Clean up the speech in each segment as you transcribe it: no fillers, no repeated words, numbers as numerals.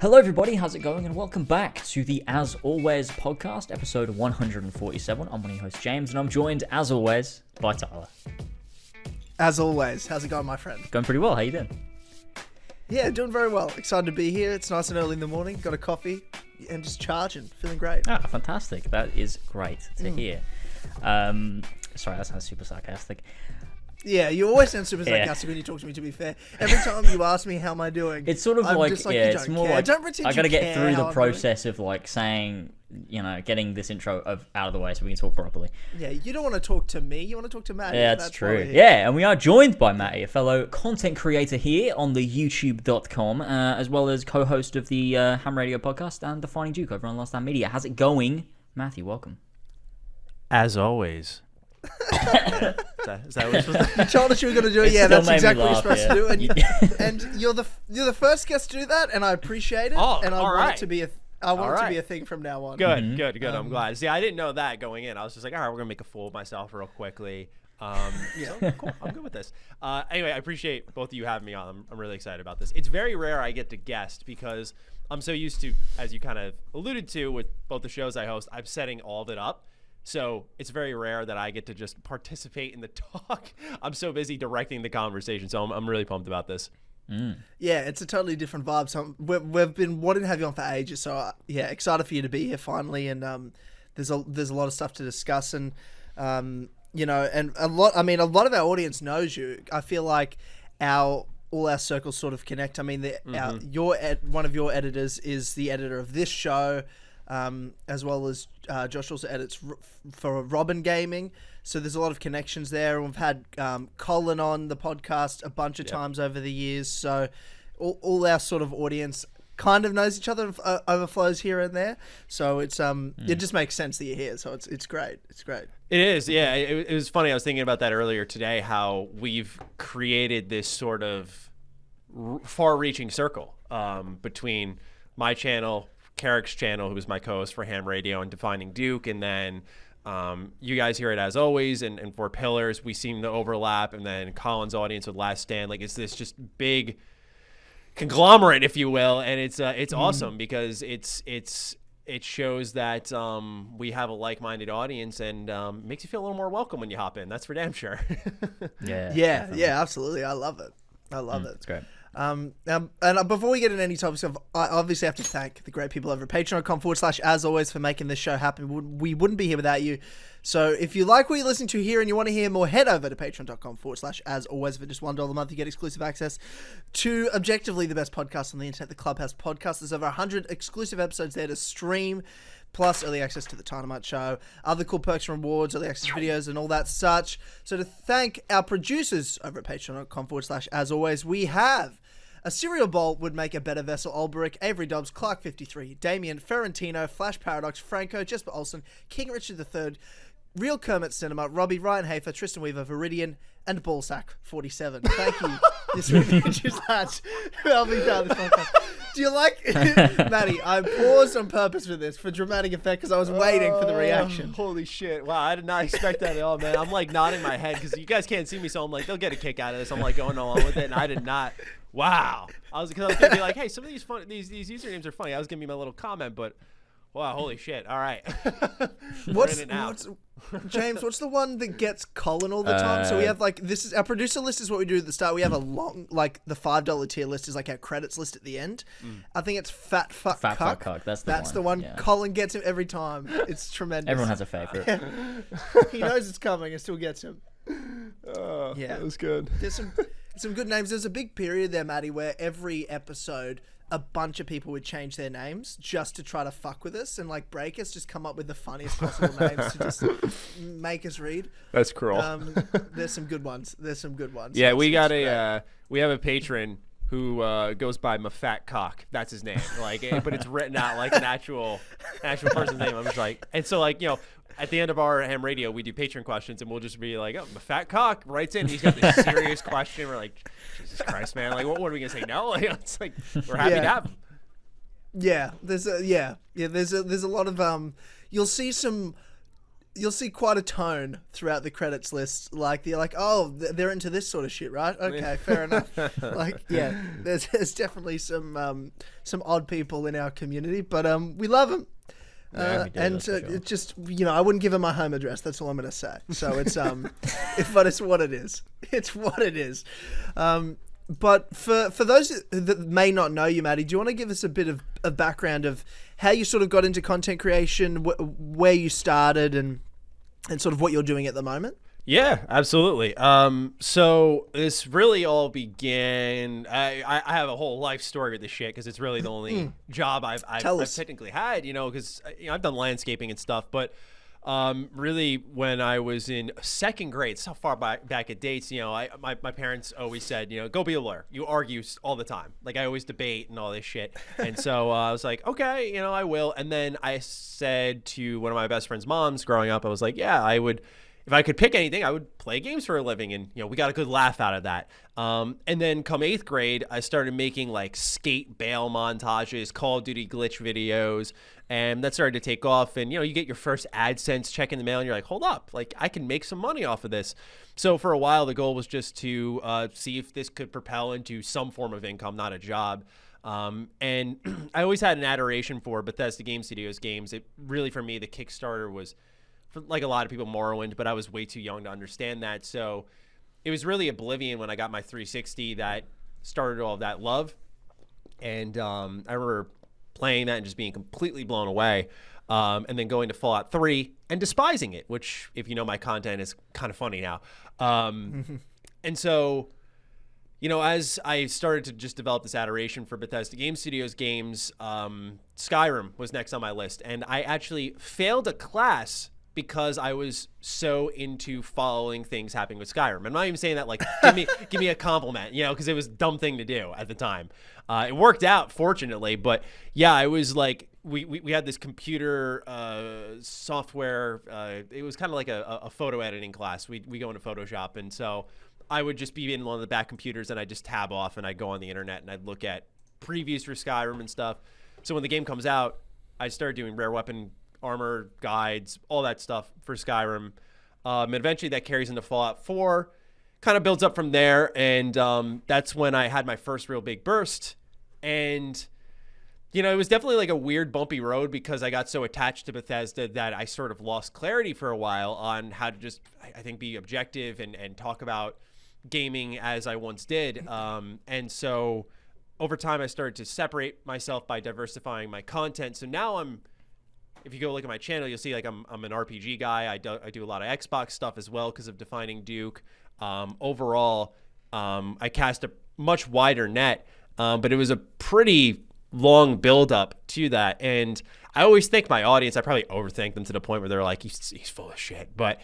Hello everybody, how's it going? And welcome back to the As Always podcast, episode 147. I'm one of your hosts, James, and I'm joined, as always, by Tyler. As always, how's it going, my friend? Going pretty well, how you doing? Yeah, doing very well. Excited to be here. It's nice and early in the morning. Got a coffee and just charging. Feeling great. Ah, fantastic. That is great to hear. Sorry, that sounds super sarcastic. Yeah, you always sound super sarcastic when you talk to me, to be fair. Every time you ask me how am I doing, It's sort of I'm like, just like, yeah, you it's don't more care. like, Don't pretend I gotta you get care through how the I'm process of like saying, you know, getting this intro out of the way so we can talk properly. Yeah, you don't want to talk to me, you want to talk to Matty. Yeah, that's true. Yeah, and we are joined by Matty, a fellow content creator here on the youtube.com, as well as co-host of the Ham Radio podcast and the Defining Duke over on Last Stand Media. How's it going? Matthew, welcome. As always. Yeah. Is that what you're supposed to You told us you were going to do it. It Yeah, still that's made me exactly laugh, what you're supposed yeah. to do. And you're the first guest to do that, and I appreciate it. Oh, and I all want right. it to be a thing from now on. Good, good. I'm glad. See, I didn't know that going in. I was just like, all right, we're going to make a fool of myself real quickly. So, cool. I'm good with this. Anyway, I appreciate both of you having me on. I'm really excited about this. It's very rare I get to guest because I'm so used to, as you kind of alluded to with both the shows I host, I'm setting all of it up. So it's very rare that I get to just participate in the talk. I'm so busy directing the conversation. So I'm really pumped about this. Yeah, it's a totally different vibe. So we've been wanting to have you on for ages. So yeah, excited for you to be here finally. And there's a lot of stuff to discuss. And you know, and a lot of our audience knows you. I feel like all our circles sort of connect. I mean, one of your editors is the editor of this show. As well as Josh also edits for Robin Gaming. So there's a lot of connections there. And we've had Colin on the podcast a bunch of times over the years. So all our sort of audience kind of knows each other, overflows here and there. So it's it just makes sense that you're here. So it's great. It's great. It is, yeah. It was funny. I was thinking about that earlier today, how we've created this sort of far-reaching circle between my channel, Carrick's channel, who was my co-host for Ham Radio and Defining Duke, and then you guys here at As Always and for Pillars, we seem to overlap, and then Colin's audience with Last Stand. Like, it's this just big conglomerate, if you will, and it's awesome because it shows that we have a like-minded audience and makes you feel a little more welcome when you hop in. That's for damn sure. Yeah, absolutely. I love it. It's great. And before we get into any topics, I obviously have to thank the great people over at patreon.com/as always for making this show happen. We wouldn't be here without you. So if you like what you're listening to here and you want to hear more, head over to patreon.com/as always. For just $1 a month, you get exclusive access to objectively the best podcast on the internet, the Clubhouse Podcast. There's over 100 exclusive episodes there to stream, plus early access to the Dynamite Show, other cool perks and rewards, early access videos, and all that such. So to thank our producers over at patreon.com/as always, we have a cereal bowl would make a better vessel. Olberic, Avery Dobbs, Clark 53, Damien, Ferrantino, Flash Paradox, Franco, Jesper Olsen, King Richard III, Real Kermit Cinema, Robbie, Ryan Hafer, Tristan Weaver, Viridian, and Ballsack 47. Thank you. This really is that. I'll be proud of this podcast. Do you like Matty? I paused on purpose for this, for dramatic effect, because I was waiting for the reaction. Holy shit. Wow, I did not expect that at all, man. I'm like nodding my head because you guys can't see me, so I'm like, they'll get a kick out of this. I'm like going along with it, and I did not. Wow. I was going to be like, hey, some of these usernames are funny. I was going to be my little comment, but wow, holy shit. All right. James, what's the one that gets Colin all the time? So we have this is our producer list is what we do at the start. We have a long, the $5 tier list is like our credits list at the end. I think it's Fat Fuck Cuck. That's the one. Yeah. Colin gets him every time. It's tremendous. Everyone has a favorite. He knows it's coming and still gets him. Yeah, that was good. There's some good names. There's a big period there, Matty, where every episode a bunch of people would change their names just to try to fuck with us and break us, just come up with the funniest possible names to just make us read. That's cruel. There's some good ones. Yeah, we have a patron who goes by Mafat Cock. That's his name. But it's written out like an actual person's name. I'm just like, and so at the end of our ham radio, we do Patreon questions, and we'll just be like, "Oh, Mafat Cock writes in. He's got this serious question." We're like, "Jesus Christ, man! What are we gonna say? No, it's like we're happy to have him." Yeah, there's a lot of you'll see some you'll see quite a tone throughout the credits list. Like they're like, oh, they're into this sort of shit, right? Okay, fair enough. Like, yeah, there's definitely some odd people in our community, but we love them. Yeah, we do, and that's for sure. it just, I wouldn't give them my home address. That's all I'm gonna say. So it's but it's what it is. It's what it is. But for those that may not know you, Matty, do you want to give us a bit of a background of how you sort of got into content creation, where you started, and sort of what you're doing at the moment? Yeah, absolutely. So this really all began. I have a whole life story with this shit because it's really the only job I've technically had. Because I've done landscaping and stuff, but really when I was in second grade, so far back it dates. My parents always said, go be a lawyer. You argue all the time. Like I always debate and all this shit. And so I was like, okay, I will. And then I said to one of my best friend's moms growing up, I was like, yeah, I would. If I could pick anything, I would play games for a living. And, we got a good laugh out of that. And then come 8th grade, I started making like skate bail montages, Call of Duty glitch videos. And that started to take off. And, you get your first AdSense check in the mail and you're like, hold up, like I can make some money off of this. So for a while, the goal was just to see if this could propel into some form of income, not a job. And I always had an adoration for Bethesda Game Studios games. It really, for me, the Kickstarter was, for like a lot of people, Morrowind, but I was way too young to understand that. So it was really Oblivion when I got my 360 that started all of that love. And I remember playing that and just being completely blown away. And then going to Fallout 3 and despising it, which, if you know my content, is kind of funny now. And so, as I started to just develop this adoration for Bethesda Game Studios games, Skyrim was next on my list. And I actually failed a class because I was so into following things happening with Skyrim. I'm not even saying that like give me a compliment, because it was a dumb thing to do at the time. It worked out, fortunately, but yeah, I was like, we had this computer software. It was kind of like a photo editing class. We go into Photoshop, and so I would just be in one of the back computers, and I'd just tab off, and I'd go on the internet, and I'd look at previews for Skyrim and stuff. So when the game comes out, I started doing rare weapon armor guides, all that stuff for Skyrim. And eventually that carries into Fallout 4, kind of builds up from there. And that's when I had my first real big burst. And, it was definitely like a weird bumpy road because I got so attached to Bethesda that I sort of lost clarity for a while on how to just, I think, be objective and talk about gaming as I once did. And so over time I started to separate myself by diversifying my content. So now if you go look at my channel, you'll see like I'm an RPG guy. I do a lot of Xbox stuff as well because of Defining Duke. Overall, I cast a much wider net, but it was a pretty long build up to that. And I always think my audience, I probably overthink them to the point where they're like, he's full of shit. But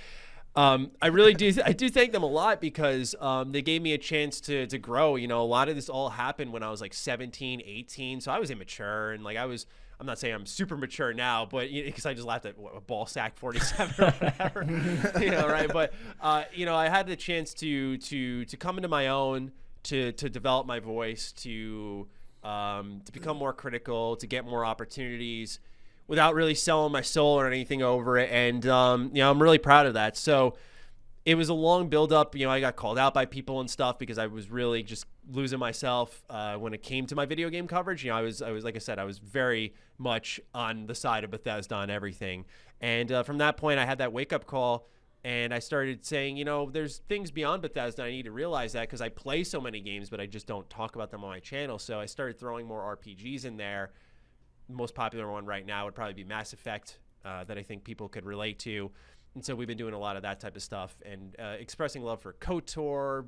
I really do. I do thank them a lot because they gave me a chance to grow. A lot of this all happened when I was like 17, 18. So I was immature and like I'm not saying I'm super mature now, but because I just laughed at a ball sack 47 or whatever, right? But I had the chance to come into my own, to develop my voice, to become more critical, to get more opportunities, without really selling my soul or anything over it. And I'm really proud of that. So it was a long build up. I got called out by people and stuff because I was really just losing myself when it came to my video game coverage. I was like I said, I was very much on the side of Bethesda on everything. And from that point, I had that wake up call, and I started saying, there's things beyond Bethesda. I need to realize that because I play so many games, but I just don't talk about them on my channel. So I started throwing more RPGs in there. The most popular one right now would probably be Mass Effect, that I think people could relate to. And so we've been doing a lot of that type of stuff and expressing love for KOTOR,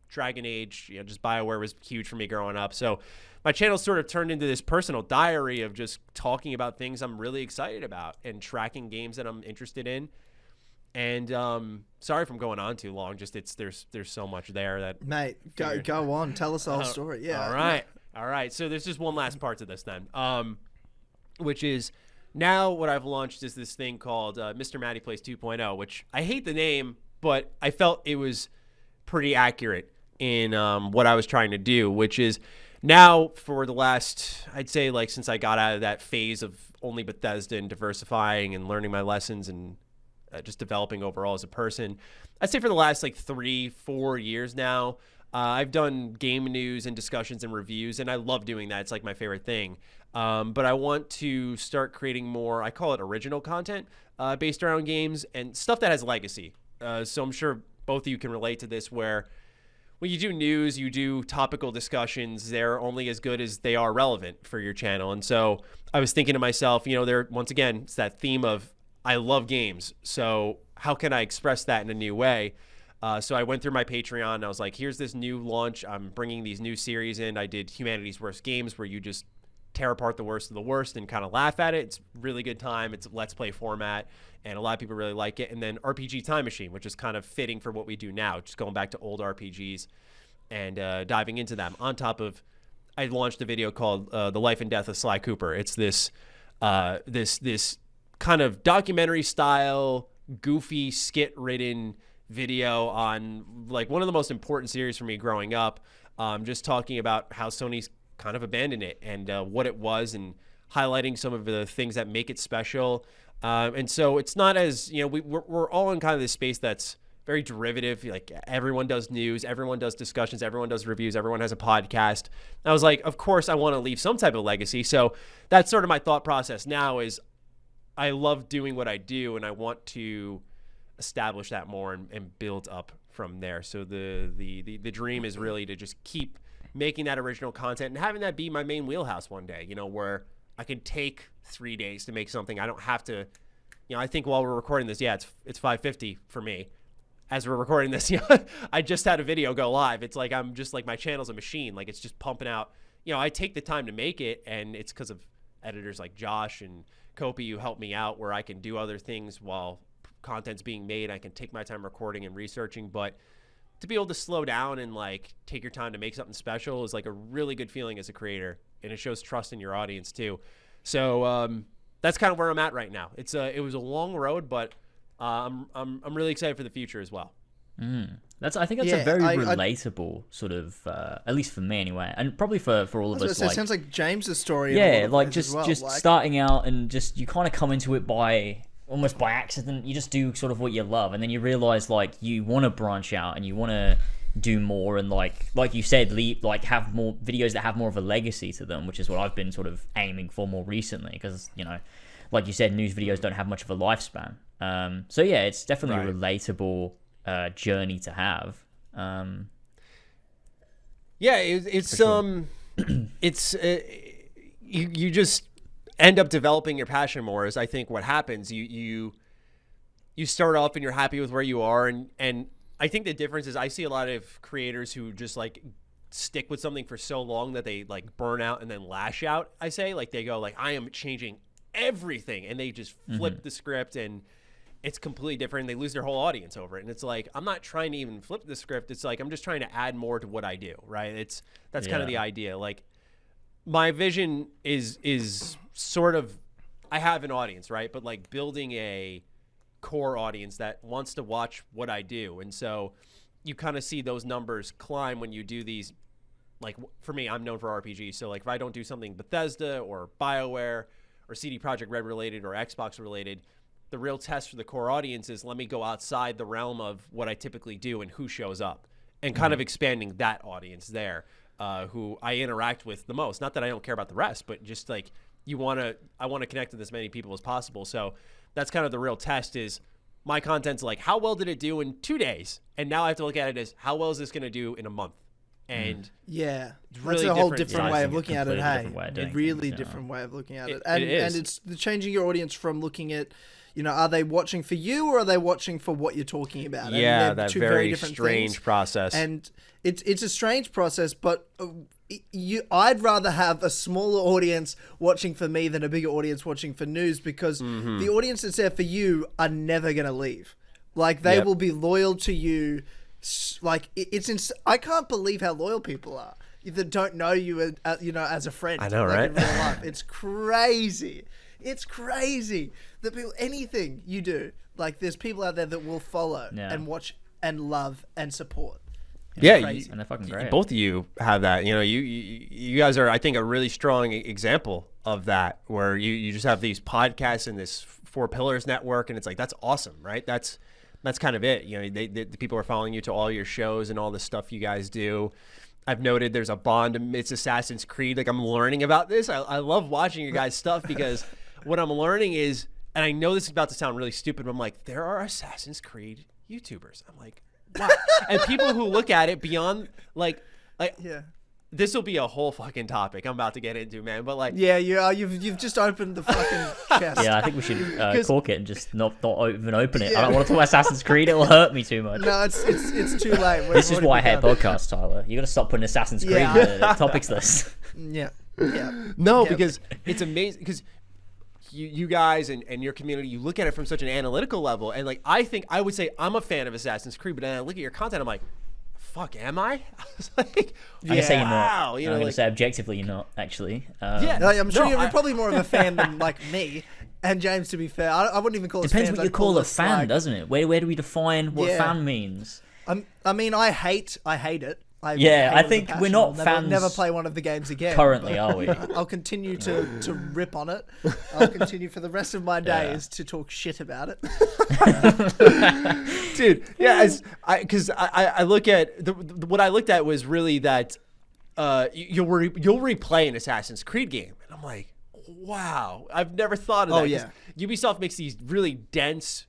Dragon Age, just BioWare was huge for me growing up. So my channel sort of turned into this personal diary of just talking about things I'm really excited about and tracking games that I'm interested in. And sorry if I'm going on too long. Just there's so much there that mate. Go on, tell us the whole story. Yeah. All right. So there's just one last part to this then, which is now what I've launched is this thing called MrMattyPlays 2.0, which I hate the name, but I felt it was pretty accurate in what I was trying to do, which is now for the last, I'd say since I got out of that phase of only Bethesda and diversifying and learning my lessons and just developing overall as a person. I'd say for the last like 3-4 years now, I've done game news and discussions and reviews, and I love doing that. It's like my favorite thing. But I want to start creating more, I call it original content, based around games and stuff that has legacy. So I'm sure both of you can relate to this, where when you do news, you do topical discussions, they're only as good as they are relevant for your channel. And so I was thinking to myself, once again, it's that theme of I love games. So how can I express that in a new way? So I went through my Patreon and I was like, here's this new launch. I'm bringing these new series in. I did Humanity's Worst Games, where you just tear apart the worst of the worst and kind of laugh at it. It's a really good time. It's a Let's Play format, and a lot of people really like it. And then RPG Time Machine, which is kind of fitting for what we do now, just going back to old RPGs and diving into them. On top of, I launched a video called The Life and Death of Sly Cooper. It's this this kind of documentary style, goofy, skit-ridden video on like one of the most important series for me growing up, just talking about how Sony's kind of abandoned it and what it was, and highlighting some of the things that make it special. And so it's not as, we're all in kind of this space that's very derivative. Like everyone does news, everyone does discussions, everyone does reviews, everyone has a podcast. And I was like, of course I want to leave some type of legacy. So that's sort of my thought process now, is I love doing what I do, and I want to establish that more and build up from there. So the dream is really to just keep making that original content and having that be my main wheelhouse one day, where I can take 3 days to make something. I don't have to, I think while we're recording this, it's 5:50 for me. As we're recording this, I just had a video go live. It's like, I'm just like, my channel's a machine. Like, it's just pumping out, I take the time to make it, and it's because of editors like Josh and Kopi who help me out, where I can do other things while content's being made. I can take my time recording and researching, but to be able to slow down and like take your time to make something special is like a really good feeling as a creator, and it shows trust in your audience too. So that's kind of where I'm at right now. It was a long road, but I'm really excited for the future as well. I think that's a very relatable sort of, at least for me anyway, and probably for all of us. It sounds like James's story. Yeah, like just starting out, and just you kind of come into it almost by accident. You just do sort of what you love, and then you realize like you want to branch out and you want to do more, and like you said, have more videos that have more of a legacy to them, which is what I've been sort of aiming for more recently, because like you said, news videos don't have much of a lifespan. So yeah, it's definitely a relatable journey to have. You just end up developing your passion more, is I think what happens. You start off and you're happy with where you are, and I think the difference is I see a lot of creators who just like stick with something for so long that they like burn out and then lash out. I say, like, they go like, I am changing everything, and they just flip the script, and it's completely different. They lose their whole audience over it, and it's like, I'm not trying to even flip the script. It's like, I'm just trying to add more to what I do, right? That's kind of the idea. Like, my vision is sort of, I have an audience, right? But like building a core audience that wants to watch what I do. And so you kind of see those numbers climb when you do these. Like, for me, I'm known for RPGs. So like, if I don't do something Bethesda or BioWare or CD Projekt Red related or Xbox related, the real test for the core audience is, let me go outside the realm of what I typically do and who shows up, and kind of expanding that audience there, who I interact with the most. Not that I don't care about the rest, but just like, I want to connect with as many people as possible. So that's kind of the real test, is my content's like, how well did it do in 2 days? And now I have to look at it as, how well is this going to do in a month? And that's a whole different way of looking at it. Hey, a really different way of looking at it. And it's changing your audience from looking at, are they watching for you, or are they watching for what you're talking about? Yeah, that very strange process. And it's a strange process, but I'd rather have a smaller audience watching for me than a bigger audience watching for news, because the audience that's there for you are never going to leave. Like, they will be loyal to you. Like, I can't believe how loyal people are that don't know you, as a friend. I know, right? In real life. It's crazy. It's crazy that anything you do, like, there's people out there that will follow and watch and love and support. Yeah, crazy. And they're fucking great. both of you have that. You know, you guys are, I think, a really strong example of that, where you just have these podcasts and this Four Pillars network, and it's like, that's awesome, right? That's kind of it. You know, the people are following you to all your shows and all the stuff you guys do. I've noted there's a bond amidst Assassin's Creed. Like, I'm learning about this. I love watching your guys' stuff, because what I'm learning is, and I know this is about to sound really stupid, but I'm like, there are Assassin's Creed YouTubers. I'm like, wow. And people who look at it beyond, like Yeah. this will be a whole fucking topic I'm about to get into, man. But like, Yeah, you are. You've just opened the fucking chest. Yeah, I think we should cork it and just not even open it. I don't want to talk about Assassin's Creed. It will hurt me too much. No, it's too late. This is why I hate podcasts, Tyler. You got to stop putting Assassin's Creed Yeah. in the topics list. Yeah. Yeah. no, Yeah. because it's amazing, because you guys and your community, you look at it from such an analytical level, and like, I would say I'm a fan of Assassin's Creed, but then I look at your content, I'm like, fuck, am I? I was like, I'm gonna say you're not. wow, you know, I'm gonna like, say objectively you're not, actually. Yeah. No, I'm sure No, you're probably more of a fan than like me and James. To be fair, I wouldn't even call us Depends fans. what you I'd call a us, fan, like, doesn't it? Where do we define what Yeah. fan means? I mean, I hate it. I Yeah, hate I it with think a passion. we're not I'll fans Never play one of the games again. Currently, but are we? I'll continue to rip on it. I'll continue for the rest of my days to talk shit about it. dude, yeah, because I look at what I looked at was really that you'll replay an Assassin's Creed game, and I'm like, wow, I've never thought of that. Oh, yeah. 'Cause Ubisoft makes these really dense,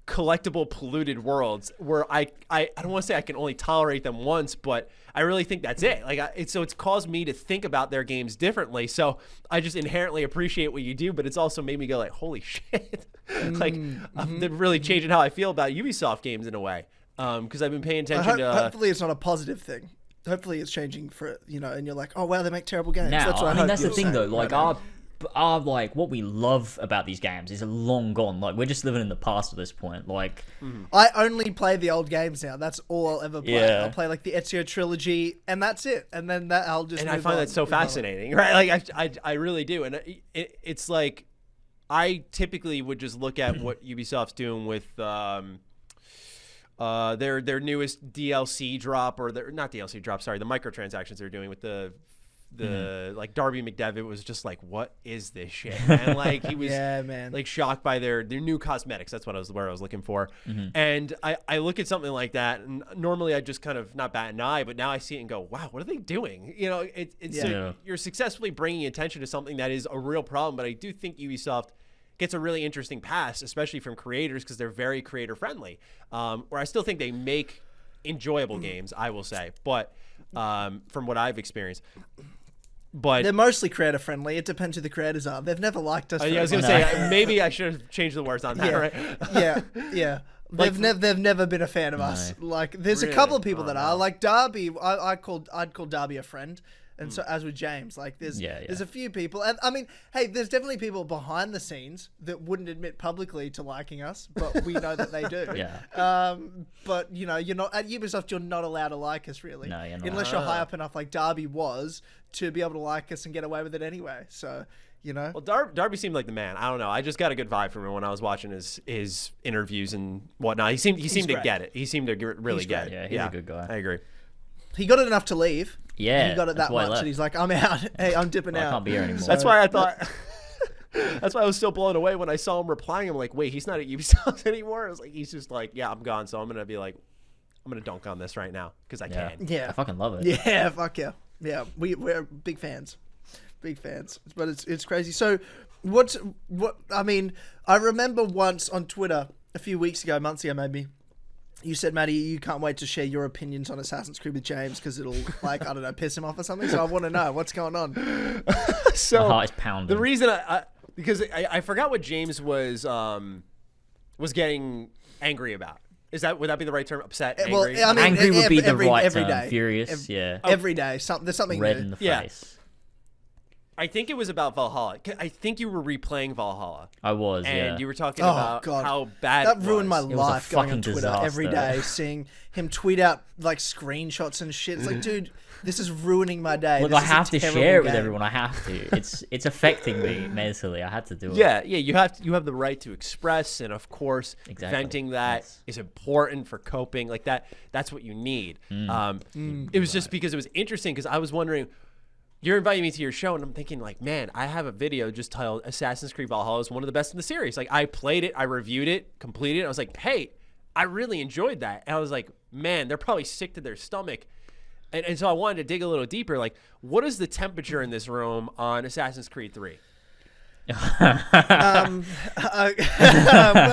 collectible, polluted worlds where I don't want to say I can only tolerate them once, but I really think that's it. Like, it's caused me to think about their games differently. So I just inherently appreciate what you do, but it's also made me go like, holy shit, like I'm really changing how I feel about Ubisoft games in a way. Because I've been paying attention to. Hopefully, it's not a positive thing. Hopefully, it's changing for and you're like, oh wow, they make terrible games. Now, That's what I mean, hope that's the you're thing saying though. right Like now. our like what we love about these games is long gone. Like, we're just living in the past at this point. Like, I only play the old games now. That's all I'll ever play. Yeah. I'll play like the Ezio trilogy, and that's it. And then that I'll just. And I move find on, that so move on. fascinating, right? Like I really do, and it's like I typically would just look at what Ubisoft's doing with their newest DLC drop, or their not DLC drop, sorry, the microtransactions they're doing with the like Darby McDevitt was just like, what is this shit? And like he was Yeah, man. like shocked by their new cosmetics. That's what I was looking for. And I look at something like that, and normally I just kind of not bat an eye, but now I see it and go, wow, what are they doing? You know, it's so Yeah. you're successfly bringing attention to something that is a real problem. But I do think Ubisoft gets a really interesting pass, especially from creators, because they're very creator friendly. Where I still think they make enjoyable games, I will say, but from what I've experienced. But They're mostly creator friendly. It depends who the creators are. They've never liked us. yeah, I was very gonna much. say maybe I should have changed the words on that, Yeah. right? Yeah. Like- They've never been a fan of us. Like, there's a couple of people Really? that are. Like Darby, I'd call Darby a friend, and so as with James, like there's a few people, and I mean, hey, there's definitely people behind the scenes that wouldn't admit publicly to liking us, but we know that they do. Yeah. But you're not at Ubisoft. You're not allowed to like us, really. No, you're not. Unless you're high up enough, like Darby was, to be able to like us and get away with it anyway. So. Well, Darby seemed like the man. I don't know. I just got a good vibe from him when I was watching his interviews and whatnot. He seemed to great. get it. He seemed to really He's get great. it. Yeah, he's a good guy. I agree. He got it enough to leave. Yeah, He got it that's that why I much, left. and he's like, I'm out. Hey, I'm dipping I out. can't be here anymore. So- That's why I thought. That's why I was so blown away when I saw him replying. I'm like, wait, he's not at Ubisoft anymore. I was like, he's just like, yeah, I'm gone. So I'm gonna be like, I'm gonna dunk on this right now because I Yeah. can. Yeah. I fucking love it. Yeah, fuck yeah. Yeah, we're big fans. Big fans. But it's crazy. So what I mean, I remember once on Twitter a few weeks ago, months ago maybe, you said, Matty, you can't wait to share your opinions on Assassin's Creed with James because it'll, like, I don't know, piss him off or something. So I want to know what's going on. So My heart is pounding. the reason because I forgot what James was getting angry about. Would that be the right term? Upset, angry? Well, I mean, Angry would be the right every term. day. Furious, yeah. Every day, there's something Red new. in the Yeah. face. I think it was about Valhalla. I think you were replaying Valhalla. I was, and you were talking about how bad that ruined my life going on fucking Twitter every day, seeing him tweet out like screenshots and shit. It's like, dude, this is ruining my day. Look, this I have to share it with game. everyone. I have to. It's affecting me mentally. I had to do it. Yeah. You have the right to express, and of course, venting that is important for coping. Like that. That's what you need. It was just because it was interesting because I was wondering. You're inviting me to your show, and I'm thinking, like, man, I have a video just titled Assassin's Creed Valhalla is one of the best in the series. Like, I played it, I reviewed it, completed it. I was like, hey, I really enjoyed that. And I was like, man, they're probably sick to their stomach. And so I wanted to dig a little deeper. Like, what is the temperature in this room on Assassin's Creed 3? I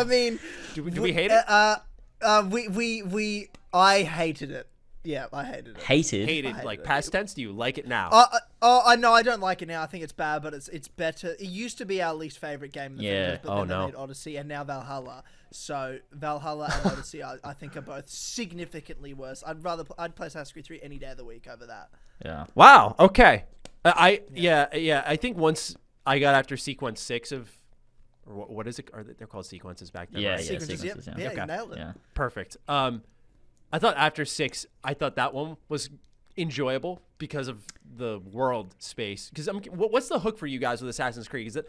mean, do we hate it? I hated it. Yeah, I hated it. Hated like past tense. Do you like it now? I know I don't like it now. I think it's bad, but it's better. It used to be our least favorite game in the franchise, but then they made Odyssey and now Valhalla. So Valhalla and Odyssey, I think, are both significantly worse. I'd play Assassin's Creed 3 any day of the week over that. Yeah. Wow. Okay. I think once I got after sequence 6 of, or what is it? They're called sequences back then? Yeah, right? sequences. Yeah, Okay. you nailed it. Yeah. Perfect. I thought after 6, I thought that one was enjoyable because of the world space. Because what's the hook for you guys with Assassin's Creed? Is it?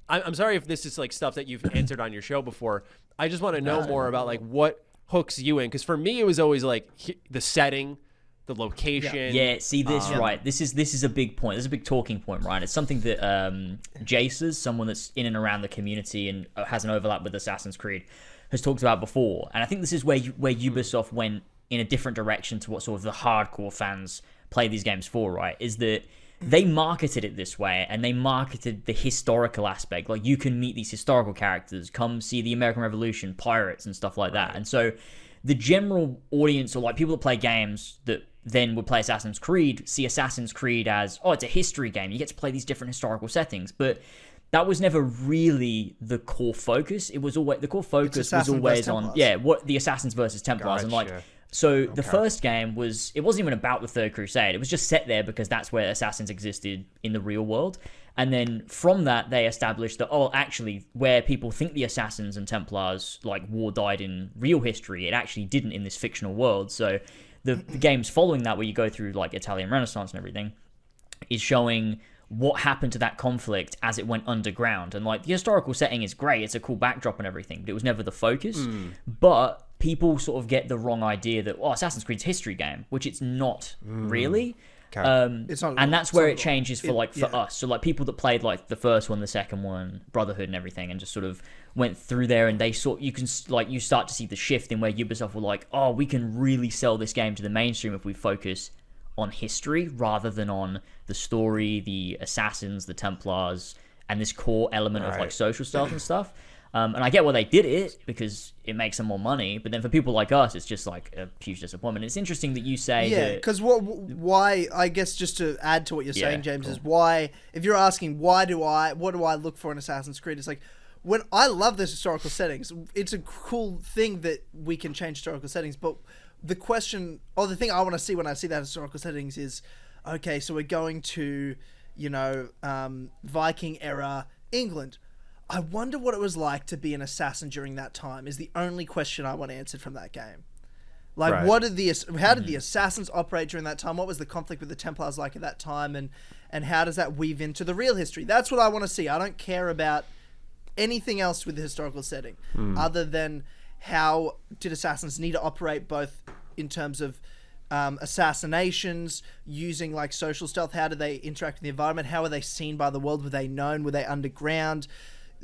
I'm sorry if this is like stuff that you've answered on your show before. I just want to know more about like what hooks you in. Because for me, it was always like the setting, the location. Yeah. See this right. This is a big point. This is a big talking point, right? It's something that Jace's, someone that's in and around the community and has an overlap with Assassin's Creed, has talked about before. And I think this is where Ubisoft went in a different direction to what sort of the hardcore fans play these games for, right? Is that they marketed it this way, and they marketed the historical aspect. Like, you can meet these historical characters, come see the American Revolution, pirates, and stuff like that. Right. And so the general audience, or like people that play games that then would play Assassin's Creed, see Assassin's Creed as, oh, it's a history game. You get to play these different historical settings. But that was never really the core focus. It was always, the core focus was always on, what the Assassins versus Templars. Gotcha. And like, so the first game it wasn't even about the Third Crusade. It was just set there because that's where assassins existed in the real world. And then from that, they established that, actually, where people think the Assassins and Templars, like, war died in real history, it actually didn't in this fictional world. So the games following that, where you go through, like, Italian Renaissance and everything, is showing what happened to that conflict as it went underground. And, like, the historical setting is great. It's a cool backdrop and everything, but it was never the focus. But people sort of get the wrong idea that, Assassin's Creed's a history game, which it's not really. It's not, and that's where it changes for us. So like people that played like the first one, the second one, Brotherhood and everything, and just sort of went through there, and they you start to see the shift in where Ubisoft were like, we can really sell this game to the mainstream if we focus on history rather than on the story, the assassins, the Templars, and this core element of like social stuff and stuff. And I get why they did it because it makes them more money. But then for people like us, it's just like a huge disappointment. It's interesting that you say because why? I guess just to add to what you're saying, James, is why. If you're asking what do I look for in Assassin's Creed, it's like when I love those historical settings. It's a cool thing that we can change historical settings. But the question, or the thing I want to see when I see that historical settings is, okay, so we're going to, Viking era England. I wonder what it was like to be an assassin during that time is the only question I want answered from that game. Like, how did the assassins operate during that time? What was the conflict with the Templars like at that time? And how does that weave into the real history? That's what I want to see. I don't care about anything else with the historical setting other than how did assassins need to operate both in terms of assassinations, using like social stealth. How did they interact with the environment? How were they seen by the world? Were they known? Were they underground?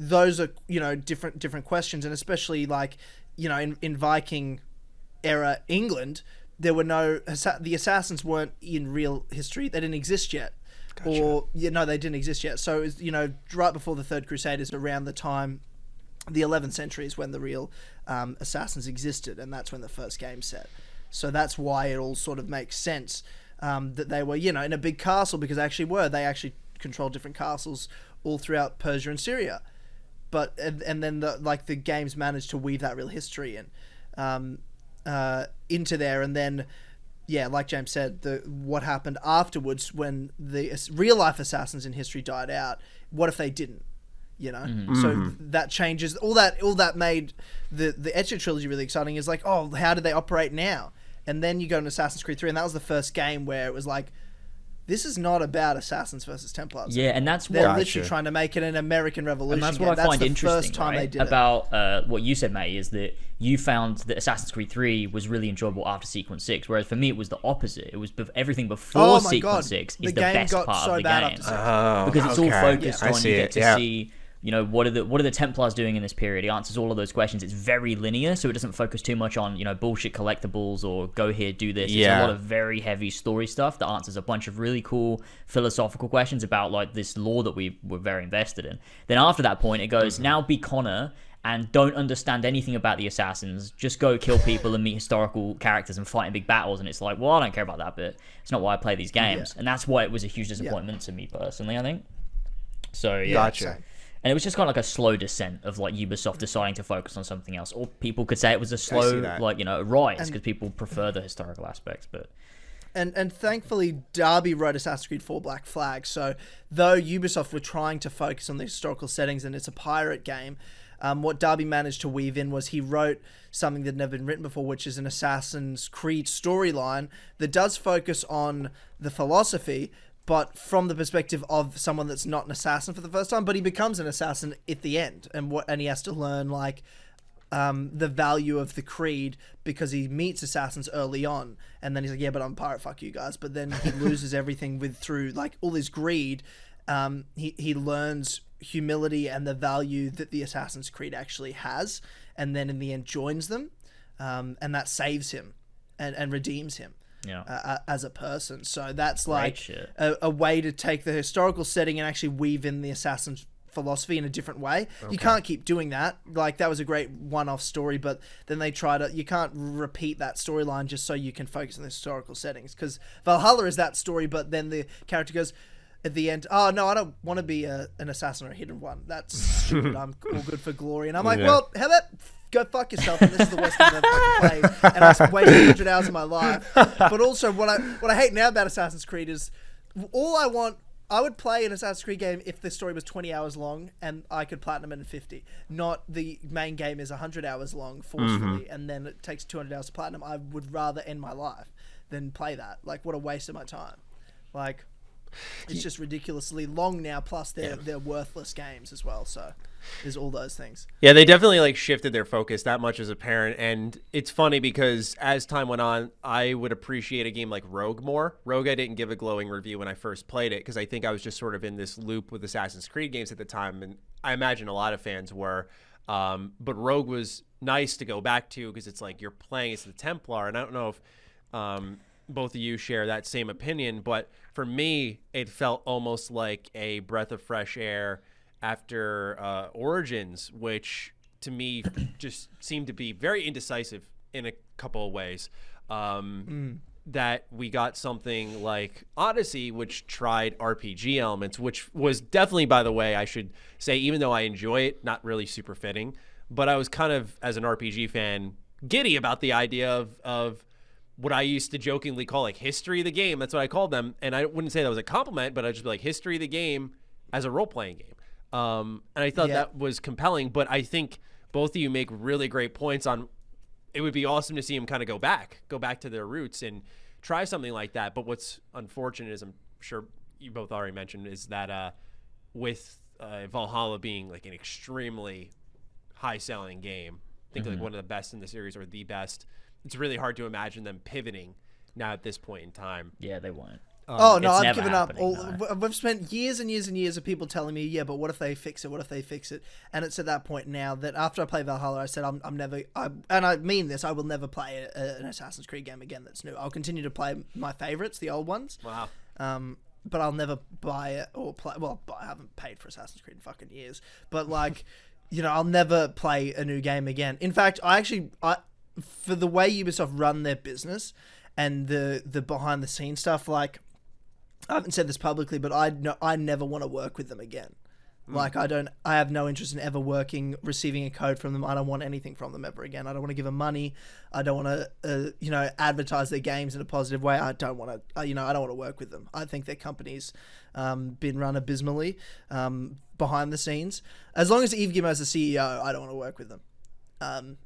Those are, different questions. And especially like, in Viking era England, there were the assassins weren't in real history. They didn't exist yet. Gotcha. Or, they didn't exist yet. So, it was, right before the Third Crusade is around the time, the 11th century is when the real assassins existed. And that's when the first game set. So that's why it all sort of makes sense that they were, in a big castle, because they actually controlled different castles all throughout Persia and Syria. But and then the games managed to weave that real history into there, and then yeah, like James said, what happened afterwards when the real life assassins in history died out. What if they didn't? You know, so that changes all that made the Ezio trilogy really exciting. Is like, oh, how do they operate now? And then you go to Assassin's Creed 3, and that was the first game where it was like, this is not about assassins versus Templars. Yeah, and that's they're what literally trying to make it an American Revolution. And that's what I find interesting, first time right, they did about what you said, Matty, is that you found that Assassin's Creed 3 was really enjoyable after Sequence 6, whereas for me it was the opposite. It was everything before Sequence 6 is the best part of the game. Because it's all focused on, you get to see, you know, what are the Templars doing in this period? He answers all of those questions. It's very linear, so it doesn't focus too much on, you know, bullshit collectibles or go here, do this. It's a lot of very heavy story stuff that answers a bunch of really cool philosophical questions about, like, this lore that we were very invested in. Then after that point, it goes, now be Connor and don't understand anything about the assassins. Just go kill people and meet historical characters and fight in big battles. And it's like, well, I don't care about that bit. It's not why I play these games. And that's why it was a huge disappointment to me personally, I think. So, yeah. Gotcha. And it was just kind of like a slow descent of, like, Ubisoft deciding to focus on something else. Or people could say it was a slow, like, you know, rise because people prefer the historical aspects. But and thankfully, Darby wrote Assassin's Creed 4 Black Flag. So though Ubisoft were trying to focus on the historical settings and it's a pirate game, what Darby managed to weave in was he wrote something that had never been written before, which is an Assassin's Creed storyline that does focus on the philosophy, but from the perspective of someone that's not an assassin for the first time, but he becomes an assassin at the end, and he has to learn, like, the value of the creed because he meets assassins early on, and then he's like, yeah, but I'm a pirate, fuck you guys. But then he loses everything through like all his greed. He learns humility and the value that the Assassin's Creed actually has, and then in the end joins them, and that saves him and redeems him. As a person. So that's like a way to take the historical setting and actually weave in the assassin's philosophy in a different way. You can't keep doing that. Like, that was a great one-off story, but then they you can't repeat that storyline just so you can focus on the historical settings, because Valhalla is that story, but then the character goes at the end, oh no, I don't want to be an assassin or a hidden one. That's stupid. I'm all good for glory. And I'm like, well, how about go fuck yourself, and this is the worst thing I've ever played, and I wasted 100 hours of my life. But also, what I hate now about Assassin's Creed is I would play an Assassin's Creed game if the story was 20 hours long and I could platinum it in 50. Not the main game is 100 hours long forcefully, and then it takes 200 hours to platinum. I would rather end my life than play that. Like, what a waste of my time. Like, it's just ridiculously long now, plus they're worthless games as well, so there's all those things. Yeah, they definitely like shifted their focus. That much is apparent. And it's funny because as time went on, I would appreciate a game like Rogue more. Rogue, I didn't give a glowing review when I first played it because I think I was just sort of in this loop with Assassin's Creed games at the time, and I imagine a lot of fans were. But Rogue was nice to go back to because it's like you're playing as the Templar, and I don't know if both of you share that same opinion, but for me, it felt almost like a breath of fresh air after Origins, which to me just seemed to be very indecisive in a couple of ways. That we got something like Odyssey, which tried RPG elements, which was definitely, by the way, I should say, even though I enjoy it, not really super fitting, but I was kind of, as an RPG fan, giddy about the idea of what I used to jokingly call like history of the game. That's what I called them. And I wouldn't say that was a compliment, but I'd just be like history of the game as a role-playing game. And I thought that was compelling, but I think both of you make really great points on it would be awesome to see them kind of go back to their roots and try something like that. But what's unfortunate is, I'm sure you both already mentioned, is that with Valhalla being like an extremely high-selling game, I think like one of the best in the series or the best, it's really hard to imagine them pivoting now at this point in time. Yeah, they won't. I've given up. We've spent years and years and years of people telling me, yeah, but what if they fix it? What if they fix it? And it's at that point now that after I play Valhalla, I said I'm never, and I mean this, I will never play an Assassin's Creed game again that's new. I'll continue to play my favorites, the old ones. Wow. But I'll never buy it or play. Well, I haven't paid for Assassin's Creed in fucking years. But like, you know, I'll never play a new game again. In fact, I for the way Ubisoft run their business and the behind the scenes stuff, like, I haven't said this publicly, but I never want to work with them again. Like, I have no interest in ever receiving a code from them. I don't want anything from them ever again. I don't want to give them money. I don't want to, advertise their games in a positive way. I don't want to, I don't want to work with them. I think their company's been run abysmally behind the scenes. As long as Yves Guillemot's the CEO, I don't want to work with them.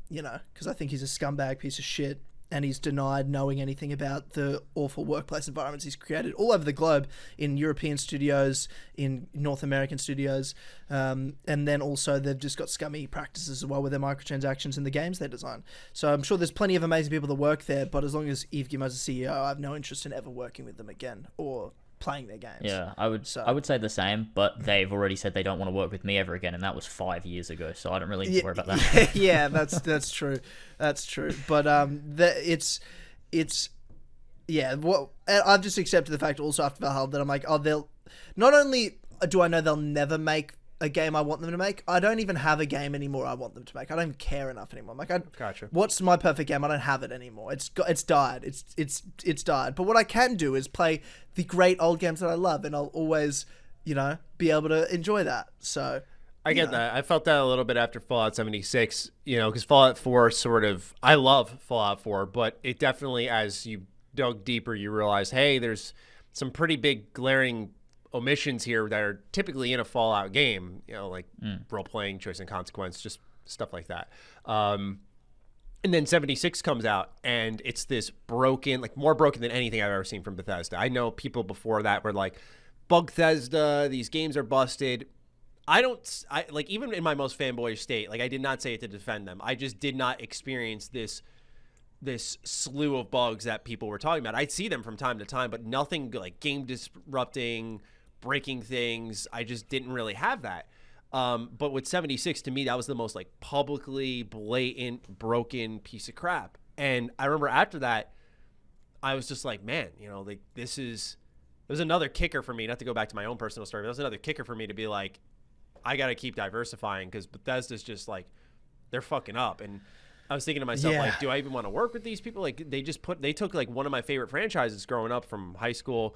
Because I think he's a scumbag piece of shit. And he's denied knowing anything about the awful workplace environments he's created all over the globe, in European studios, in North American studios, and then also they've just got scummy practices as well with their microtransactions in the games they design. So I'm sure there's plenty of amazing people that work there, but as long as Yves Guillemot's the CEO, I have no interest in ever working with them again or playing their games. Yeah, I would say the same, but they've already said they don't want to work with me ever again, and that was 5 years ago, so I don't really need to worry about that. Yeah, that's true. That's true. But I've just accepted the fact also after Valhalla that I'm like, they'll not only do I know they'll never make a game I want them to make, I don't even have a game anymore I want them to make. I don't even care enough anymore. I'm like, Gotcha. What's my perfect game? I don't have it anymore. It's died. It's died. But what I can do is play the great old games that I love, and I'll always, be able to enjoy that. So I get that. I felt that a little bit after Fallout 76, because Fallout 4 I love Fallout 4, but it definitely, as you dug deeper, you realize, hey, there's some pretty big glaring omissions here that are typically in a Fallout game, like role-playing, choice and consequence, just stuff like that. And then 76 comes out, and it's this broken, like more broken than anything I've ever seen from Bethesda. I know people before that were like, Bugthesda, these games are busted. I even in my most fanboyish state, like I did not say it to defend them. I just did not experience this slew of bugs that people were talking about. I'd see them from time to time, but nothing like game disrupting, breaking things. I just didn't really have that. But with 76, to me, that was the most like publicly blatant broken piece of crap. And I remember after that, I was just like, man, like it was another kicker for me, not to go back to my own personal story, but that was another kicker for me to be like, I got to keep diversifying, because Bethesda's just like, they're fucking up. And I was thinking to myself, like, do I even want to work with these people? Like, they took like one of my favorite franchises growing up from high school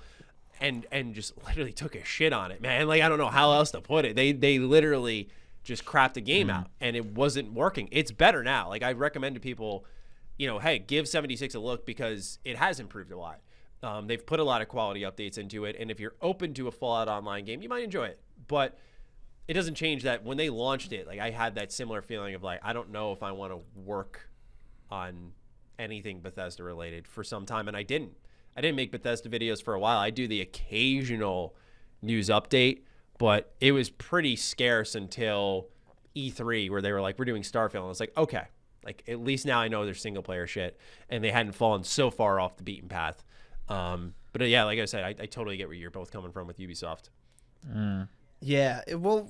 and just literally took a shit on it, man. Like, I don't know how else to put it. They literally just crapped the game out, and it wasn't working. It's better now. Like, I recommend to people, hey, give 76 a look, because it has improved a lot. They've put a lot of quality updates into it, and if you're open to a Fallout Online game, you might enjoy it. But it doesn't change that when they launched it, like I had that similar feeling of like, I don't know if I want to work on anything Bethesda related for some time, and I didn't make Bethesda videos for a while. I do the occasional news update, but it was pretty scarce until E3, where they were like, we're doing Starfield, and I was like, okay, like at least now I know there's single player shit, and they hadn't fallen so far off the beaten path. But yeah, like I said, I totally get where you're both coming from with Ubisoft. Yeah, well,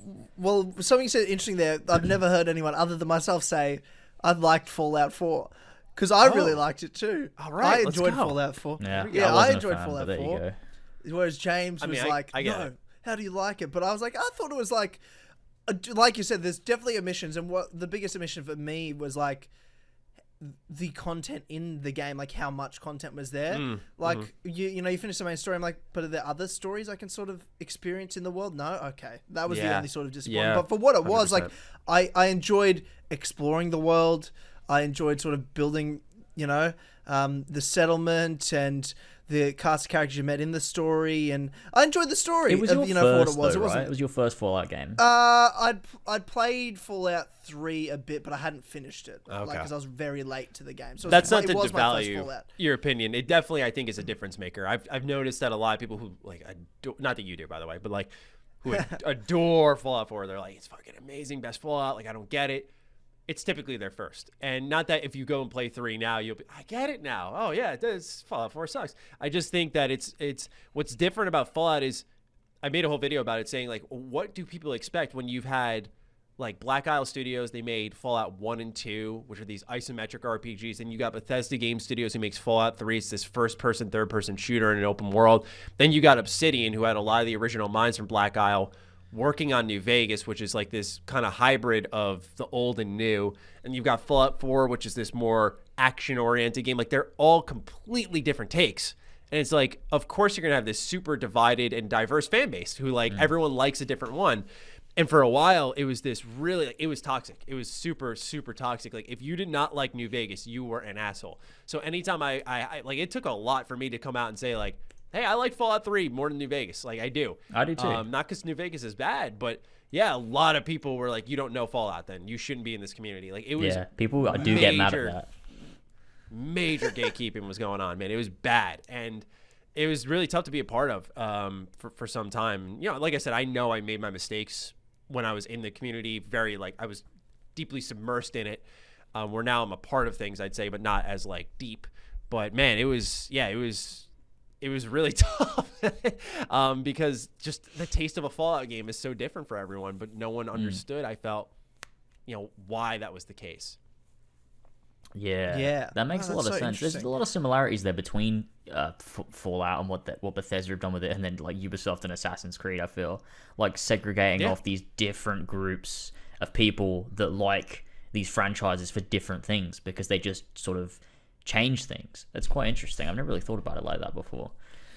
something you said interesting there. I've never heard anyone other than myself say I liked Fallout 4, because I really liked it too. All right, I enjoyed Fallout 4. Yeah, I enjoyed Fallout there 4. Whereas James was like, no, how do you like it? But I was like, I thought it was like you said, there's definitely omissions, and what the biggest omission for me was like the content in the game, like how much content was there. You finish the main story, I'm like, but are there other stories I can sort of experience in the world? No? Okay. That was the only sort of disappointment. But for what it was, 100%. like, I enjoyed exploring the world. I enjoyed sort of building, the settlement and the cast of characters you met in the story, and I enjoyed the story. It was of, your for first, what it was. though, It wasn't. right? It was your first Fallout game. I'd played Fallout 3 a bit, but I hadn't finished it, because I was very late to the game. So that's not to my first devalue Fallout. your opinion. It definitely, I think, is a difference maker. I've noticed that a lot of people who like, not that you do, by the way, but like who adore Fallout 4, they're like, it's fucking amazing, best Fallout. Like, I don't get it. It's typically their first. And not that if you go and play 3 now, you'll be, I get it now. Oh yeah, it does. Fallout 4 sucks. I just think that it's what's different about Fallout is, I made a whole video about it saying like, what do people expect when you've had like Black Isle Studios, they made Fallout 1 and 2, which are these isometric RPGs, and you got Bethesda Game Studios who makes Fallout 3, it's this first-person, third-person shooter in an open world. Then you got Obsidian, who had a lot of the original minds from Black Isle, working on New Vegas, which is like this kind of hybrid of the old and new. And you've got Fallout 4, which is this more action-oriented game. Like, they're all completely different takes. And it's like, of course you're going to have this super divided and diverse fan base who, like, everyone likes a different one. And for a while, it was this really, like, it was toxic. It was super, super toxic. Like, if you did not like New Vegas, you were an asshole. So anytime I like, it took a lot for me to come out and say, like, hey, I like Fallout 3 more than New Vegas. Like, I do. I do too. Not because New Vegas is bad, but yeah, a lot of people were like, you don't know Fallout then. You shouldn't be in this community. Like, it was. Yeah, people do get mad at that. Major gatekeeping was going on, man. It was bad. And it was really tough to be a part of for some time. You know, like I said, I know I made my mistakes when I was in the community, very like I was deeply submersed in it. Where now I'm a part of things, I'd say, but not as like deep. But man, it was really tough because just the taste of a Fallout game is so different for everyone. But no one understood. I felt, why that was the case. Yeah, that makes a lot of sense. There's a lot of similarities there between Fallout and what Bethesda have done with it, and then like Ubisoft and Assassin's Creed. I feel like segregating off these different groups of people that like these franchises for different things because they just sort of change things. That's quite interesting. I've never really thought about it like that before.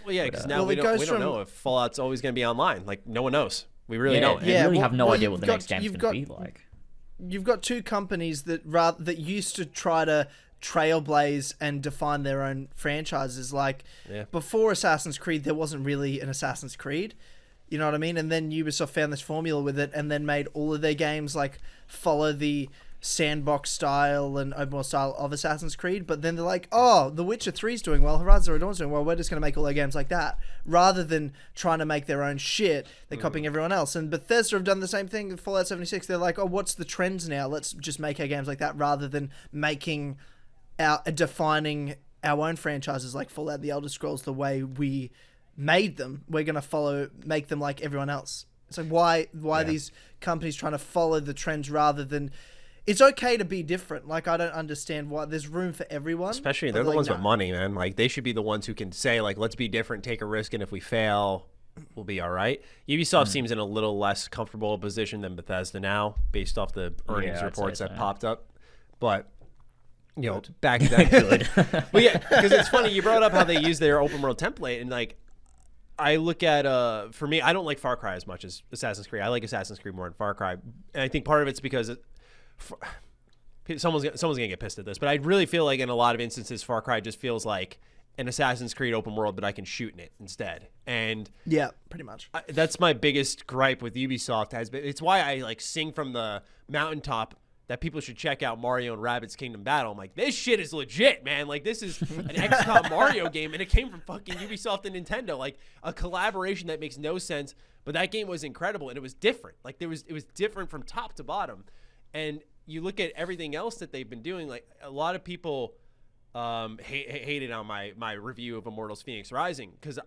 Well, yeah, because now we don't know if Fallout's always going to be online. Like, no one knows. We really don't. Yeah, we really have no idea what the next game's going to be like. You've got two companies that used to try to trailblaze and define their own franchises. Like, before Assassin's Creed, there wasn't really an Assassin's Creed. You know what I mean? And then Ubisoft found this formula with it and then made all of their games, like, follow the sandbox style and open world style of Assassin's Creed. But then they're like, oh, The Witcher 3's doing well, Horizon Zero Dawn's doing well, we're just going to make all their games like that. Rather than trying to make their own shit, they're copying everyone else. And Bethesda have done the same thing with Fallout 76. They're like, oh, what's the trends now? Let's just make our games like that rather than defining our own franchises like Fallout, The Elder Scrolls, the way we made them. We're going to make them like everyone else. It's like, why these companies trying to follow the trends rather than... It's okay to be different. Like, I don't understand why there's room for everyone. Especially they're the ones with money, man. Like, they should be the ones who can say, like, let's be different, take a risk, and if we fail, we'll be all right. Ubisoft seems in a little less comfortable position than Bethesda now, based off the earnings reports that popped up. But, back then. But yeah, because it's funny, you brought up how they use their open world template, and like, I look at, for me, I don't like Far Cry as much as Assassin's Creed. I like Assassin's Creed more than Far Cry. And I think part of it's because someone's gonna get pissed at this, but I really feel like in a lot of instances, Far Cry just feels like an Assassin's Creed open world, but I can shoot in it instead. And yeah, pretty much. That's my biggest gripe with Ubisoft. It's why I like sing from the mountaintop that people should check out Mario and Rabbids Kingdom Battle. I'm like, this shit is legit, man. Like, this is an XCOM Mario game, and it came from fucking Ubisoft and Nintendo. Like, a collaboration that makes no sense, but that game was incredible, and it was different. Like, it was different from top to bottom. And you look at everything else that they've been doing, like, a lot of people hated on my review of Immortals Phoenix Rising because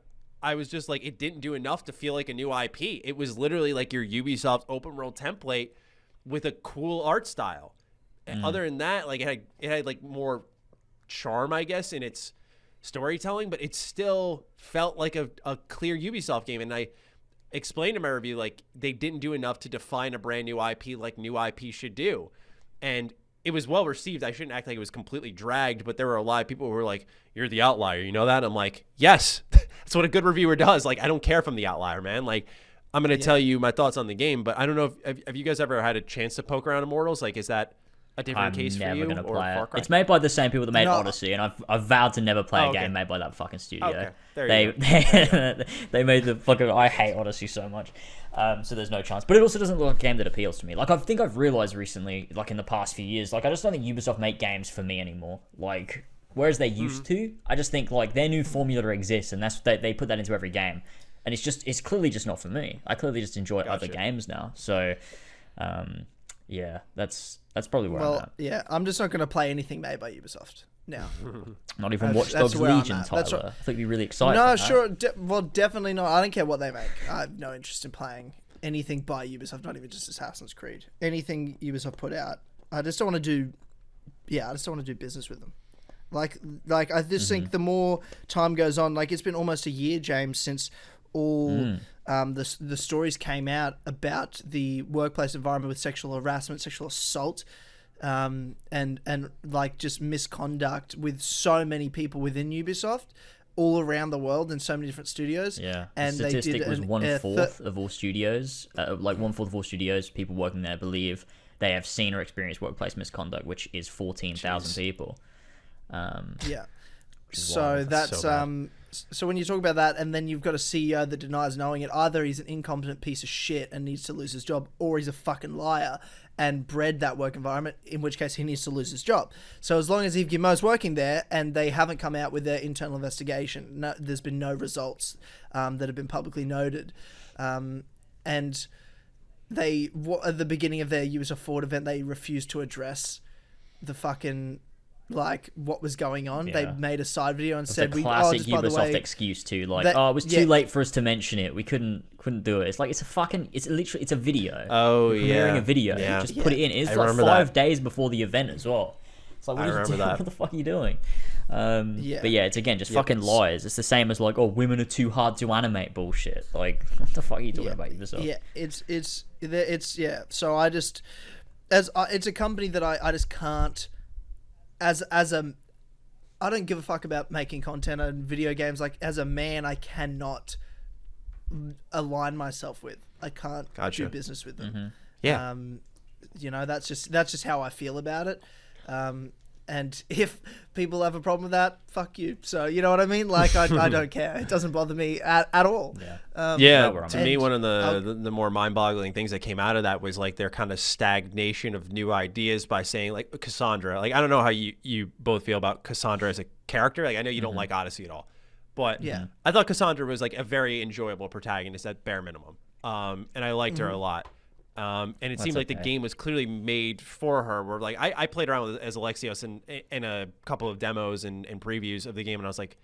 I was just like, it didn't do enough to feel like a new IP. It was literally like your Ubisoft open world template with a cool art style. And other than that, like, it had like more charm, I guess, in its storytelling, but it still felt like a clear Ubisoft game. And I explained in my review, like, they didn't do enough to define a brand new IP like new IP should do. And it was well received. I shouldn't act like it was completely dragged, but there were a lot of people who were like, you're the outlier, you know that? I'm like, yes, that's what a good reviewer does. Like, I don't care if I'm the outlier, man. Like, I'm going to tell you my thoughts on the game, but I don't know if have you guys ever had a chance to poke around Immortals? Like, is that a different case for you? Gonna play it. It's made by the same people that made Odyssey, and I've vowed to never play a game made by that fucking studio. Okay. There you go. They made the fucking... I hate Odyssey so much. So there's no chance. But it also doesn't look like a game that appeals to me. Like, I think I've realized recently, like in the past few years, like, I just don't think Ubisoft make games for me anymore. Like, whereas they used to, I just think, like, their new formula exists, and that's they put that into every game. And it's clearly just not for me. I clearly just enjoy other games now. So, yeah, that's probably where I'm at. Yeah, I'm just not going to play anything made by Ubisoft now. Not even Watch Dogs Legion, Tyler. I think you'd be really excited. No, sure. Definitely not. I don't care what they make. I have no interest in playing anything by Ubisoft, not even just Assassin's Creed. Anything Ubisoft put out. I just don't want to do... Yeah, I just don't want to do business with them. Like I just think the more time goes on, like, it's been almost a year, James, since all the stories came out about the workplace environment with sexual harassment, sexual assault, and like just misconduct with so many people within Ubisoft. all around the world in so many different studios. Yeah, and the statistic they did was 1/4 of all studios, like 1/4 of all studios, people working there believe they have seen or experienced workplace misconduct, which is 14,000 people. Yeah. So wild. that's So so when you talk about that, and then you've got a CEO that denies knowing it, either he's an incompetent piece of shit and needs to lose his job, or he's a fucking liar and bred that work environment, in which case he needs to lose his job. So as long as Yves Guillemot's working there and they haven't come out with their internal investigation, there's been no results that have been publicly noted. And at the beginning of their Ubisoft Forward event, they refused to address the fucking... like what was going on. They made a side video and said, "We classic just by the Ubisoft way, excuse too, like, it was too late for us to mention it. We couldn't do it." It's like it's a video. Oh, You're premiering yeah. a video. Yeah. Just put it in. It's I like remember 5 that. days before the event as well. It's like, I remember that. What the fuck are you doing? But yeah, it's again just fucking lies. It's the same as like, oh, women are too hard to animate bullshit. Like, what the fuck are you talking about Ubisoft? Yeah, it's So I just it's a company that I just can't I don't give a fuck about making content and video games. Like, as a man, I cannot align myself with. I can't do business with them. Mm-hmm. Yeah. You know, that's just how I feel about it. And if people have a problem with that, fuck you. So, you know what I mean? Like, I don't care. It doesn't bother me at all. Yeah. To me, one of the more mind-boggling things that came out of that was like their kind of stagnation of new ideas by saying like Cassandra. Like, I don't know how you both feel about Cassandra as a character. Like, I know you don't like Odyssey at all, but I thought Cassandra was like a very enjoyable protagonist at bare minimum. And I liked her a lot. And it seemed like the game was clearly made for her. Where like I played around with as Alexios in a couple of demos and previews of the game, and I was like,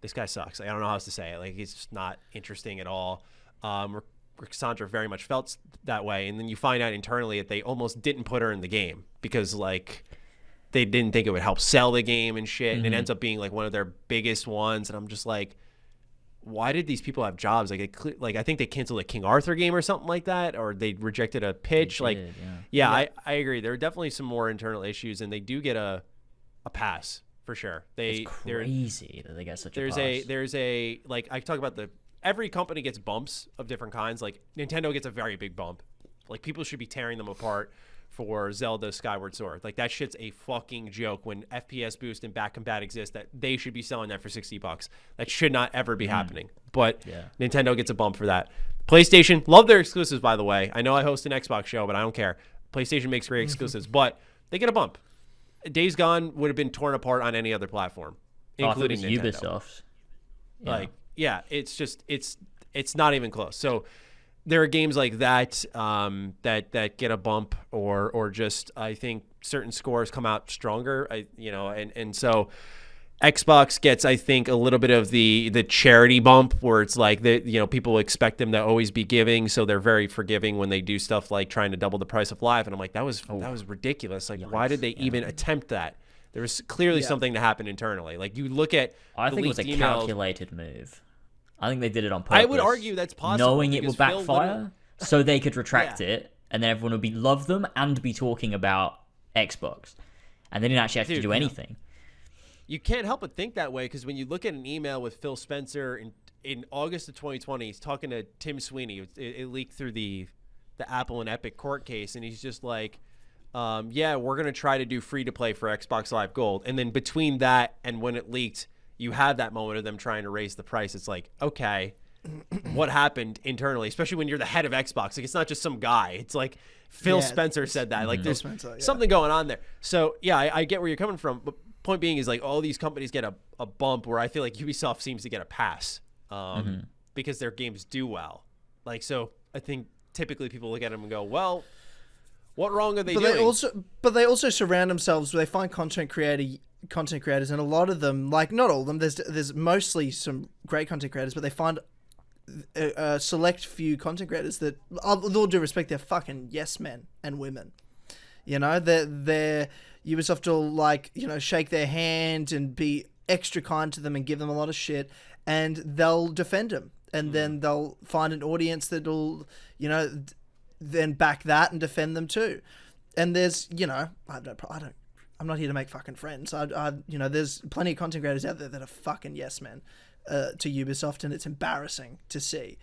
this guy sucks. Like, I don't know how else to say it. Like, he's just not interesting at all. Cassandra very much felt that way, and then you find out internally that they almost didn't put her in the game because like they didn't think it would help sell the game and shit, and it ends up being like one of their biggest ones. And I'm just like, why did these people have jobs? Like, I think they canceled a King Arthur game or something like that, or they rejected a pitch. I agree. There are definitely some more internal issues, and they do get a pass for sure. It's crazy that they get such a pass. There's a like I talk about every company gets bumps of different kinds. Like Nintendo gets a very big bump. Like, people should be tearing them apart for Zelda Skyward Sword. Like, that shit's a fucking joke when FPS boost and back combat exist, that they should be selling that for $60. That should not ever be happening. But Nintendo gets a bump for that. PlayStation, love their exclusives, by the way. I know I host an Xbox show, but I don't care. PlayStation makes great exclusives, but they get a bump. Days Gone would have been torn apart on any other platform, including Nintendo. Ubisoft. Like, it's just it's not even close. So there are games like that that get a bump, or just I think certain scores come out stronger. And so Xbox gets, I think, a little bit of the charity bump, where it's like people expect them to always be giving, so they're very forgiving when they do stuff like trying to double the price of live. And I'm like, that was ridiculous. Like, why did they even attempt that? There was clearly something that happened internally. Like, you look at I think it was a calculated move. I think they did it on purpose. I would argue that's possible, knowing it would backfire, so they could retract it, and then everyone would love them and be talking about Xbox, and they didn't actually have to do anything. You can't help but think that way, because when you look at an email with Phil Spencer in August of 2020, he's talking to Tim Sweeney. It leaked through the Apple and Epic court case, and he's just like, we're going to try to do free-to-play for Xbox Live Gold. And then between that and when it leaked, you had that moment of them trying to raise the price. It's like, okay, what happened internally, especially when you're the head of Xbox? Like, it's not just some guy. It's like Phil Spencer said that. Like, there's something going on there. So, I get where you're coming from. But point being is, like, all these companies get a bump, where I feel like Ubisoft seems to get a pass because their games do well. Like, so I think typically people look at them and go, well, what wrong are they doing? They also surround themselves, they find content creators, and a lot of them, like, not all of them, there's mostly some great content creators, but they find a select few content creators that, with all due respect, they're fucking yes men and women. They're Ubisoft will, like, shake their hand and be extra kind to them and give them a lot of shit, and they'll defend them, and then they'll find an audience that'll then back that and defend them too. And there's I I'm not here to make fucking friends. There's plenty of content creators out there that are fucking yes men to Ubisoft, and it's embarrassing to see.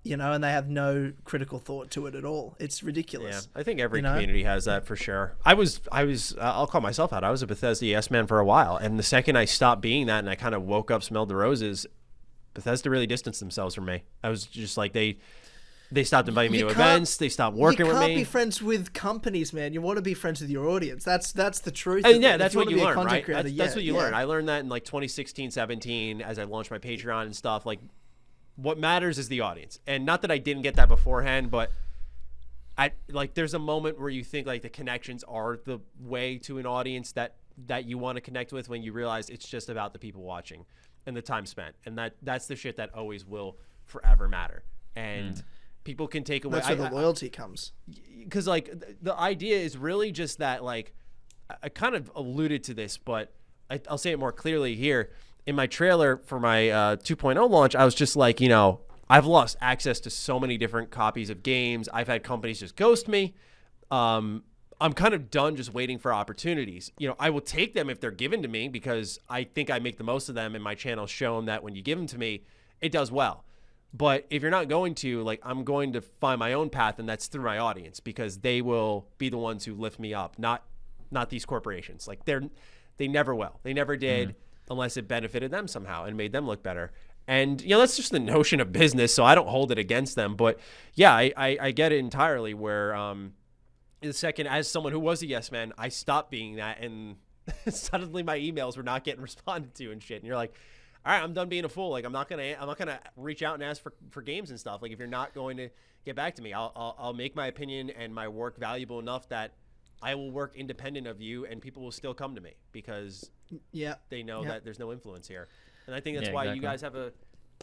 And they have no critical thought to it at all. It's ridiculous. Yeah, I think every community has that for sure. I'll call myself out. I was a Bethesda yes man for a while, and the second I stopped being that and I kind of woke up, smelled the roses, Bethesda really distanced themselves from me. I was just like, they stopped inviting me to events. They stopped working with me. You can't be friends with companies, man. You want to be friends with your audience. That's the truth. And yeah, that's what you learn, right? That's what you learn. I learned that in like 2016, 17, as I launched my Patreon and stuff. Like, what matters is the audience. And not that I didn't get that beforehand, but there's a moment where you think like the connections are the way to an audience that you want to connect with, when you realize it's just about the people watching and the time spent. And that's the shit that always will forever matter. And people can take away. That's where the loyalty comes. Because like the idea is really just that, like, I kind of alluded to this, but I'll say it more clearly here. In my trailer for my 2.0 launch, I was just like, I've lost access to so many different copies of games. I've had companies just ghost me. I'm kind of done just waiting for opportunities. I will take them if they're given to me, because I think I make the most of them, and my channel's shown that when you give them to me, it does well. But if you're not going to, like, I'm going to find my own path, and that's through my audience, because they will be the ones who lift me up, not these corporations. Like, they never will. They never did. Unless it benefited them somehow and made them look better. And, that's just the notion of business, so I don't hold it against them. But, yeah, I get it entirely, where the second, as someone who was a yes man, I stopped being that, and suddenly my emails were not getting responded to and shit. And you're like, all right, I'm done being a fool. Like, I'm not gonna reach out and ask for games and stuff. Like, if you're not going to get back to me, I'll make my opinion and my work valuable enough that I will work independent of you, and people will still come to me, because they know that there's no influence here. And I think that's why you guys have a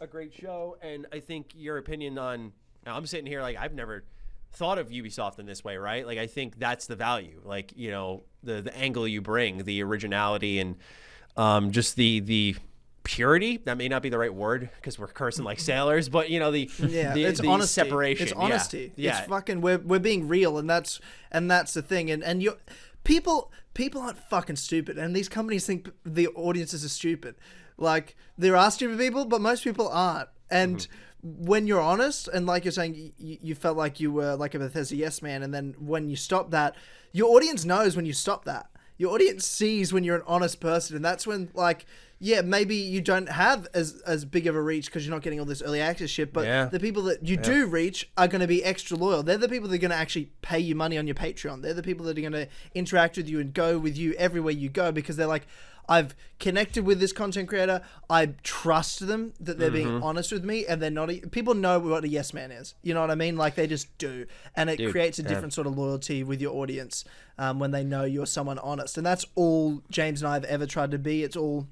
great show. And I think your opinion on, now I'm sitting here like, I've never thought of Ubisoft in this way, right? Like, I think that's the value, like, the angle you bring, the originality, and just the purity. That may not be the right word, because we're cursing like sailors, but it's the honesty. separation. It's honesty. Yeah. It's fucking, we're being real, and that's the thing. And you people aren't fucking stupid, and these companies think the audiences are stupid. Like, there are stupid people, but most people aren't. And when you're honest, and like you're saying, you felt like you were like a Bethesda yes man, and then when you stop that, your audience knows when you stop that. Your audience sees when you're an honest person, and that's when, like, yeah, maybe you don't have as big of a reach because you're not getting all this early access shit, but the people that you do reach are going to be extra loyal. They're the people that are going to actually pay you money on your Patreon. They're the people that are going to interact with you and go with you everywhere you go, because they're like, I've connected with this content creator. I trust them that they're being honest with me, and they're not. People know what a yes man is. You know what I mean? Like, they just do, and it creates a different sort of loyalty with your audience when they know you're someone honest. And that's all James and I have ever tried to be. It's all.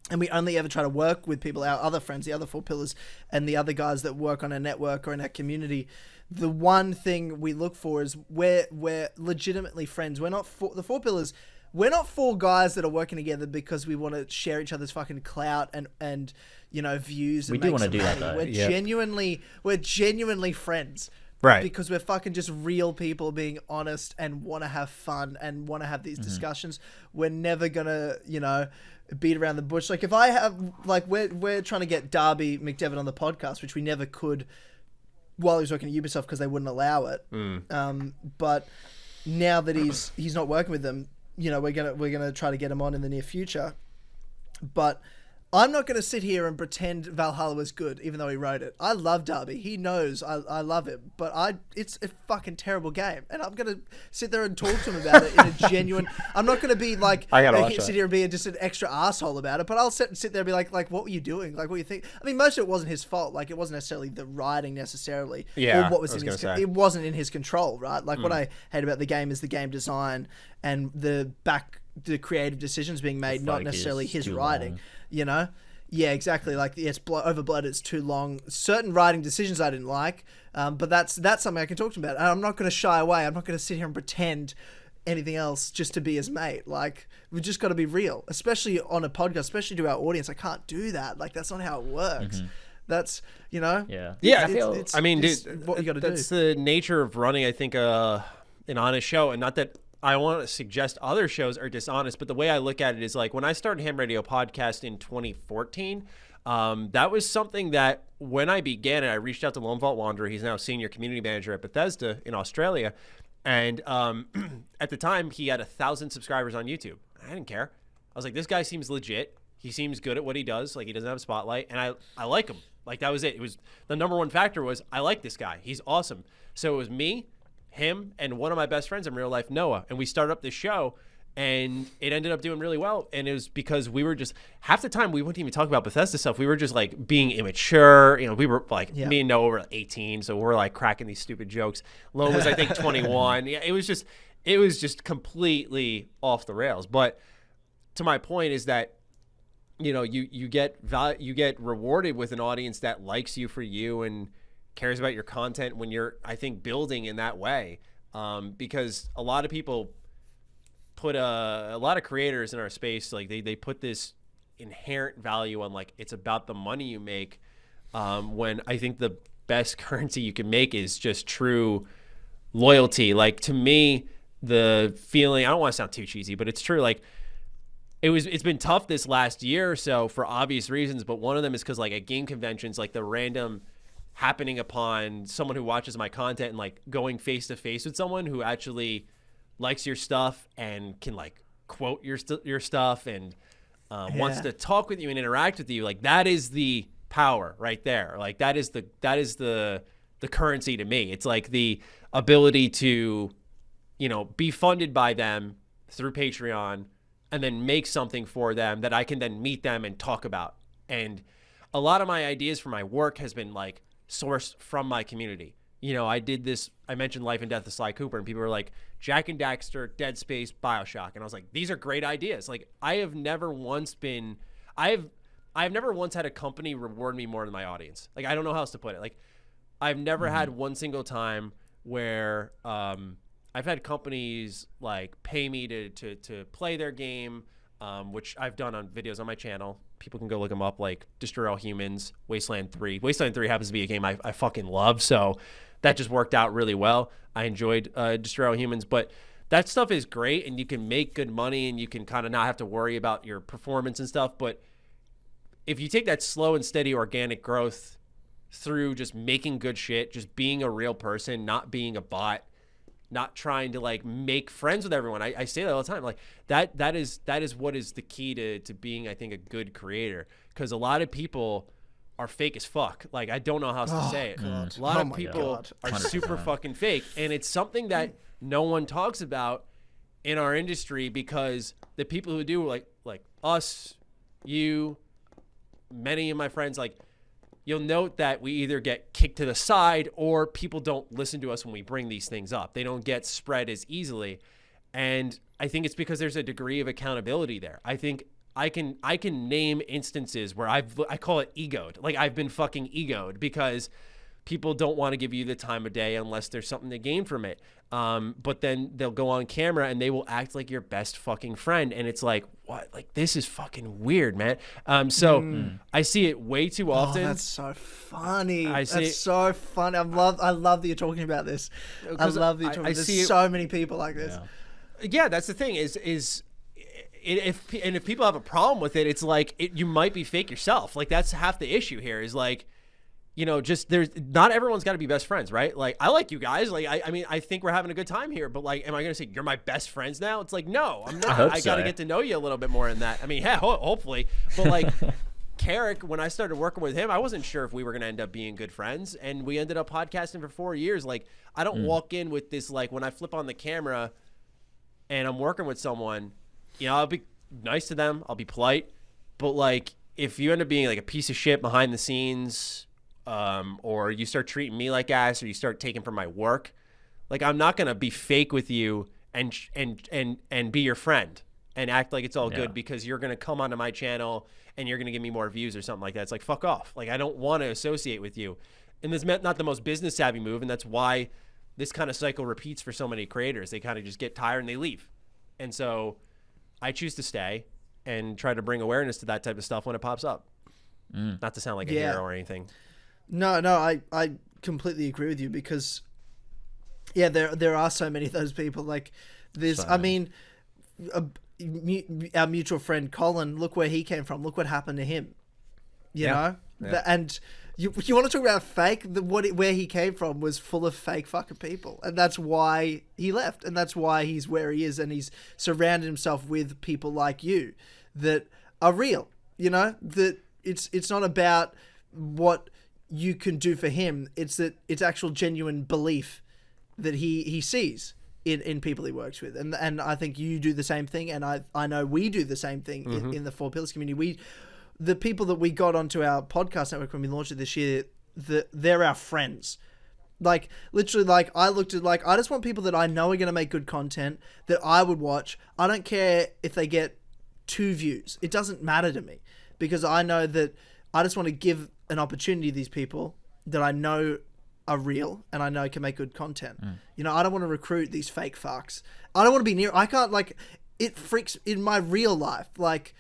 And we only ever try to work with people, our other friends, the other four pillars, and the other guys that work on our network or in our community. The one thing we look for is we're legitimately friends. We're not the four pillars. We're not four guys that are working together because we want to share each other's fucking clout and views. We do want to do that, though. We're genuinely friends. Right. Because we're fucking just real people being honest and want to have fun and want to have these discussions. We're never gonna, beat around the bush. Like, if I have, like, we're trying to get Darby McDevitt on the podcast, which we never could while he was working at Ubisoft because they wouldn't allow it. But now that he's not working with them, we're gonna try to get him on in the near future. But I'm not going to sit here and pretend Valhalla was good, even though he wrote it. I love Darby. He knows I love it, but it's a fucking terrible game, and I'm going to sit there and talk to him about it in a genuine. I'm not going to be like sit here and be just an extra asshole about it, but I'll sit there and be like, what were you doing? Like, what do you think? I mean, most of it wasn't his fault. Like, it wasn't necessarily the writing necessarily, or what was in his. It wasn't in his control, right? Like, what I hate about the game is the game design and the creative decisions being made, not necessarily his writing. Long. Yeah, exactly. Like, it's overblood. It's too long. Certain writing decisions I didn't like, but that's something I can talk to him about. And I'm not going to shy away. I'm not going to sit here and pretend anything else just to be his mate. Like, we've just got to be real, especially on a podcast, especially to our audience. I can't do that. Like, that's not how it works. That's Yeah. I mean, dude, what you got to do. That's the nature of running, I think, an honest show. And not that I want to suggest other shows are dishonest, but the way I look at it is like when I started Ham Radio Podcast in 2014, that was something that when I began it, I reached out to Lone Vault Wanderer. He's now senior community manager at Bethesda in Australia. And at the time, he had 1,000 subscribers on YouTube. I didn't care. I was like, this guy seems legit. He seems good at what he does. Like, he doesn't have a spotlight. And I like him. Like, that was it. It was the number one factor was I like this guy. He's awesome. So it was me, him, and one of my best friends in real life, Noah. And we started up this show. And it ended up doing really well. And it was because we were just, half the time we wouldn't even talk about Bethesda stuff. We were just like being immature. You know, we were like, me and Noah were 18. So we're like cracking these stupid jokes. Lone was, I think, 21. Yeah, it was just completely off the rails. But to my point is that, you know, you get rewarded with an audience that likes you for you and cares about your content when you're, I think, building in that way. Because a lot of people put a lot of creators in our space, like they put this inherent value on like it's about the money you make, when I think the best currency you can make is just true loyalty. Like to me, the feeling, I don't want to sound too cheesy, but it's true. Like it's been tough this last year or so for obvious reasons, but one of them is because like at game conventions, like the random happening upon someone who watches my content and like going face to face with someone who actually likes your stuff and can like quote your stuff and wants to talk with you and interact with you. Like that is the power right there. Like that is the currency to me. It's like the ability to, you know, be funded by them through Patreon and then make something for them that I can then meet them and talk about. And a lot of my ideas for my work has been like sourced from my community. You know, I did this, I mentioned Life and Death of Sly Cooper, and people were like, Jack and Daxter, Dead Space, Bioshock. And I was like, these are great ideas. Like, I've never once had a company reward me more than my audience. Like, I don't know how else to put it. Like, I've never had one single time where I've had companies, like, pay me to play their game, which I've done on videos on my channel. People can go look them up, like Destroy All Humans, Wasteland 3. Wasteland 3 happens to be a game I fucking love, so that just worked out really well. I enjoyed Destroy All Humans, but that stuff is great, and you can make good money, and you can kind of not have to worry about your performance and stuff. But if you take that slow and steady organic growth through just making good shit, just being a real person, not being a bot, not trying to like make friends with everyone. I say that all the time. Like that is what is the key to being, I think, a good creator. Because a lot of people are fake as fuck. Like I don't know how else to say it. God. A lot of people are 100%. super fucking fake, and it's something that no one talks about in our industry because the people who do, like us, you, many of my friends, like. You'll note that we either get kicked to the side or people don't listen to us when we bring these things up. They don't get spread as easily. And I think it's because there's a degree of accountability there. I think I can name instances where I call it egoed. Like I've been fucking egoed because people don't want to give you the time of day unless there's something to gain from it. But then they'll go on camera and they will act like your best fucking friend. And it's like, what? Like, this is fucking weird, man. I see it way too often. Oh, that's so funny. That's so funny. I love that you're talking about this. I love that you're talking about this. There's so many people like this. Yeah, that's the thing if people have a problem with it, it's like you might be fake yourself. Like that's half the issue here is like, you know, just there's not everyone's got to be best friends, right? Like I like you guys. Like I mean, I think we're having a good time here, but like, am I going to say you're my best friends now? It's like, no, I'm not. I got to get to know you a little bit more in that. I mean, yeah, hopefully, but like Carrick, when I started working with him, I wasn't sure if we were going to end up being good friends, and we ended up podcasting for 4 years. Like I don't walk in with this, like when I flip on the camera and I'm working with someone, you know, I'll be nice to them. I'll be polite, but like if you end up being like a piece of shit behind the scenes, or you start treating me like ass, or you start taking from my work, like I'm not gonna be fake with you and be your friend and act like it's all good because you're gonna come onto my channel and you're gonna give me more views or something like that. It's like fuck off. Like I don't want to associate with you, and this is not the most business savvy move, and that's why this kind of cycle repeats for so many creators. They kind of just get tired and they leave, and so I choose to stay and try to bring awareness to that type of stuff when it pops up. Not to sound like a hero or anything. No, I completely agree with you because Yeah, there are so many of those people. Like, there's, So I many. mean, our mutual friend Colin, look where he came from. Look what happened to him. You know? Yeah. And you want to talk about fake? Where he came from was full of fake fucking people. And that's why he left. And that's why he's where he is. And he's surrounded himself with people like you that are real. You know? That it's not about what you can do for him. It's that it's actual genuine belief that he sees in people he works with. And I think you do the same thing, and I know we do the same thing in the Four Pillars community. The people that we got onto our podcast network when we launched it this year, they're our friends. Like, literally, like, I looked at, like, I just want people that I know are going to make good content that I would watch. I don't care if they get 2 views. It doesn't matter to me, because I know that I just want to give an opportunity to these people that I know are real and I know can make good content. You know, I don't want to recruit these fake fucks. I don't want to be near. I can't, like, it freaks in my real life. Like,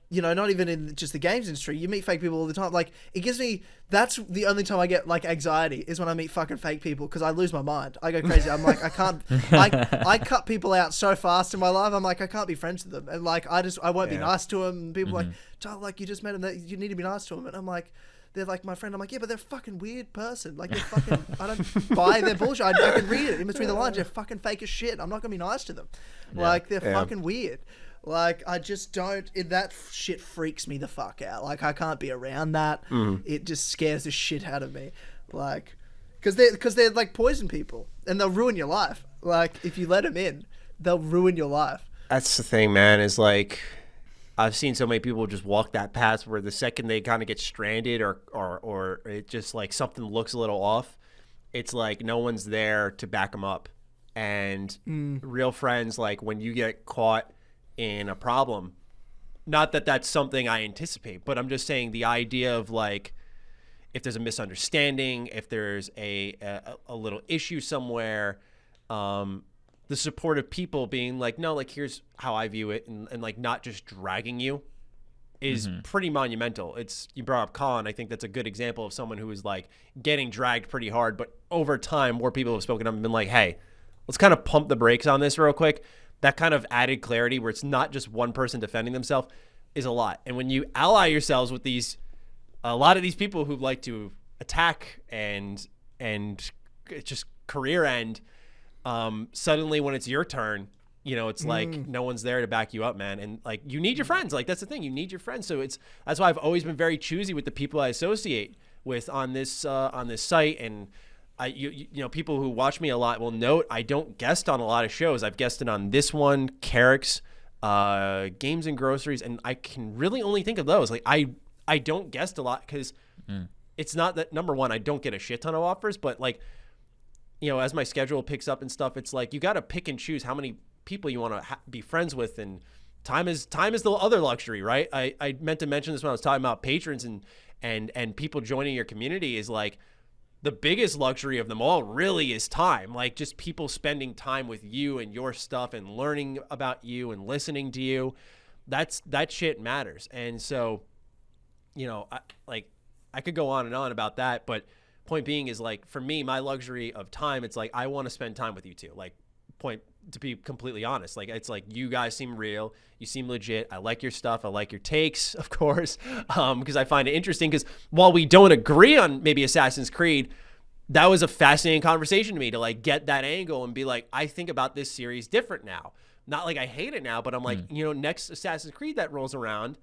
you know, not even in just the games industry. You meet fake people all the time. Like, it gives me, that's the only time I get, like, anxiety is when I meet fucking fake people, because I lose my mind. I go crazy. I'm like, I can't, I cut people out so fast in my life. I'm like, I can't be friends with them. And, like, I won't be nice to them. And people are like, Charles, like, you just met them. You need to be nice to them. And I'm like, they're like my friend. I'm like, yeah, but they're a fucking weird person. Like, they're fucking, I don't buy their bullshit. I can read it in between the lines. They're fucking fake as shit. I'm not going to be nice to them. Like, they're fucking weird. Like, I just don't, that shit freaks me the fuck out. Like, I can't be around that. It just scares the shit out of me. Like, because they're like poison people, and they'll ruin your life. Like, if you let them in, they'll ruin your life. That's the thing, man, is like, I've seen so many people just walk that path where the second they kind of get stranded or it just like something looks a little off, it's like no one's there to back them up. And real friends, like, when you get caught in a problem, not that that's something I anticipate, but I'm just saying the idea of, like, if there's a misunderstanding, if there's a little issue somewhere, the support of people being like, no, like, here's how I view it, and like, not just dragging you is pretty monumental. You brought up Colin. I think that's a good example of someone who is, like, getting dragged pretty hard, but over time, more people have spoken up and been like, hey, let's kind of pump the brakes on this real quick. That kind of added clarity where it's not just one person defending themselves is a lot. And when you ally yourselves with a lot of these people who like to attack and just career end, suddenly when it's your turn, you know, it's like no one's there to back you up, man. And, like, you need your friends. Like, that's the thing. You need your friends. So that's why I've always been very choosy with the people I associate with on this site. And you know, people who watch me a lot will note I don't guest on a lot of shows. I've guested on this one, Carrick's, Games and Groceries, and I can really only think of those. Like, I don't guest a lot because it's not that, number one, I don't get a shit ton of offers, but, like, you know, as my schedule picks up and stuff, it's like you got to pick and choose how many people you want to be friends with, and time is the other luxury, right? I meant to mention this when I was talking about patrons and people joining your community is, like, the biggest luxury of them all really is time. Like, just people spending time with you and your stuff and learning about you and listening to you. That shit matters. And so, you know, I could go on and on about that, but point being is, like, for me, my luxury of time, it's like, I want to spend time with you too. Like, to be completely honest, like, it's like, you guys seem real, you seem legit, I like your stuff, I like your takes, of course, because I find it interesting, because while we don't agree on maybe Assassin's Creed, that was a fascinating conversation to me, to, like, get that angle and be like, I think about this series different now. Not like I hate it now, but I'm like, you know, next Assassin's Creed that rolls around,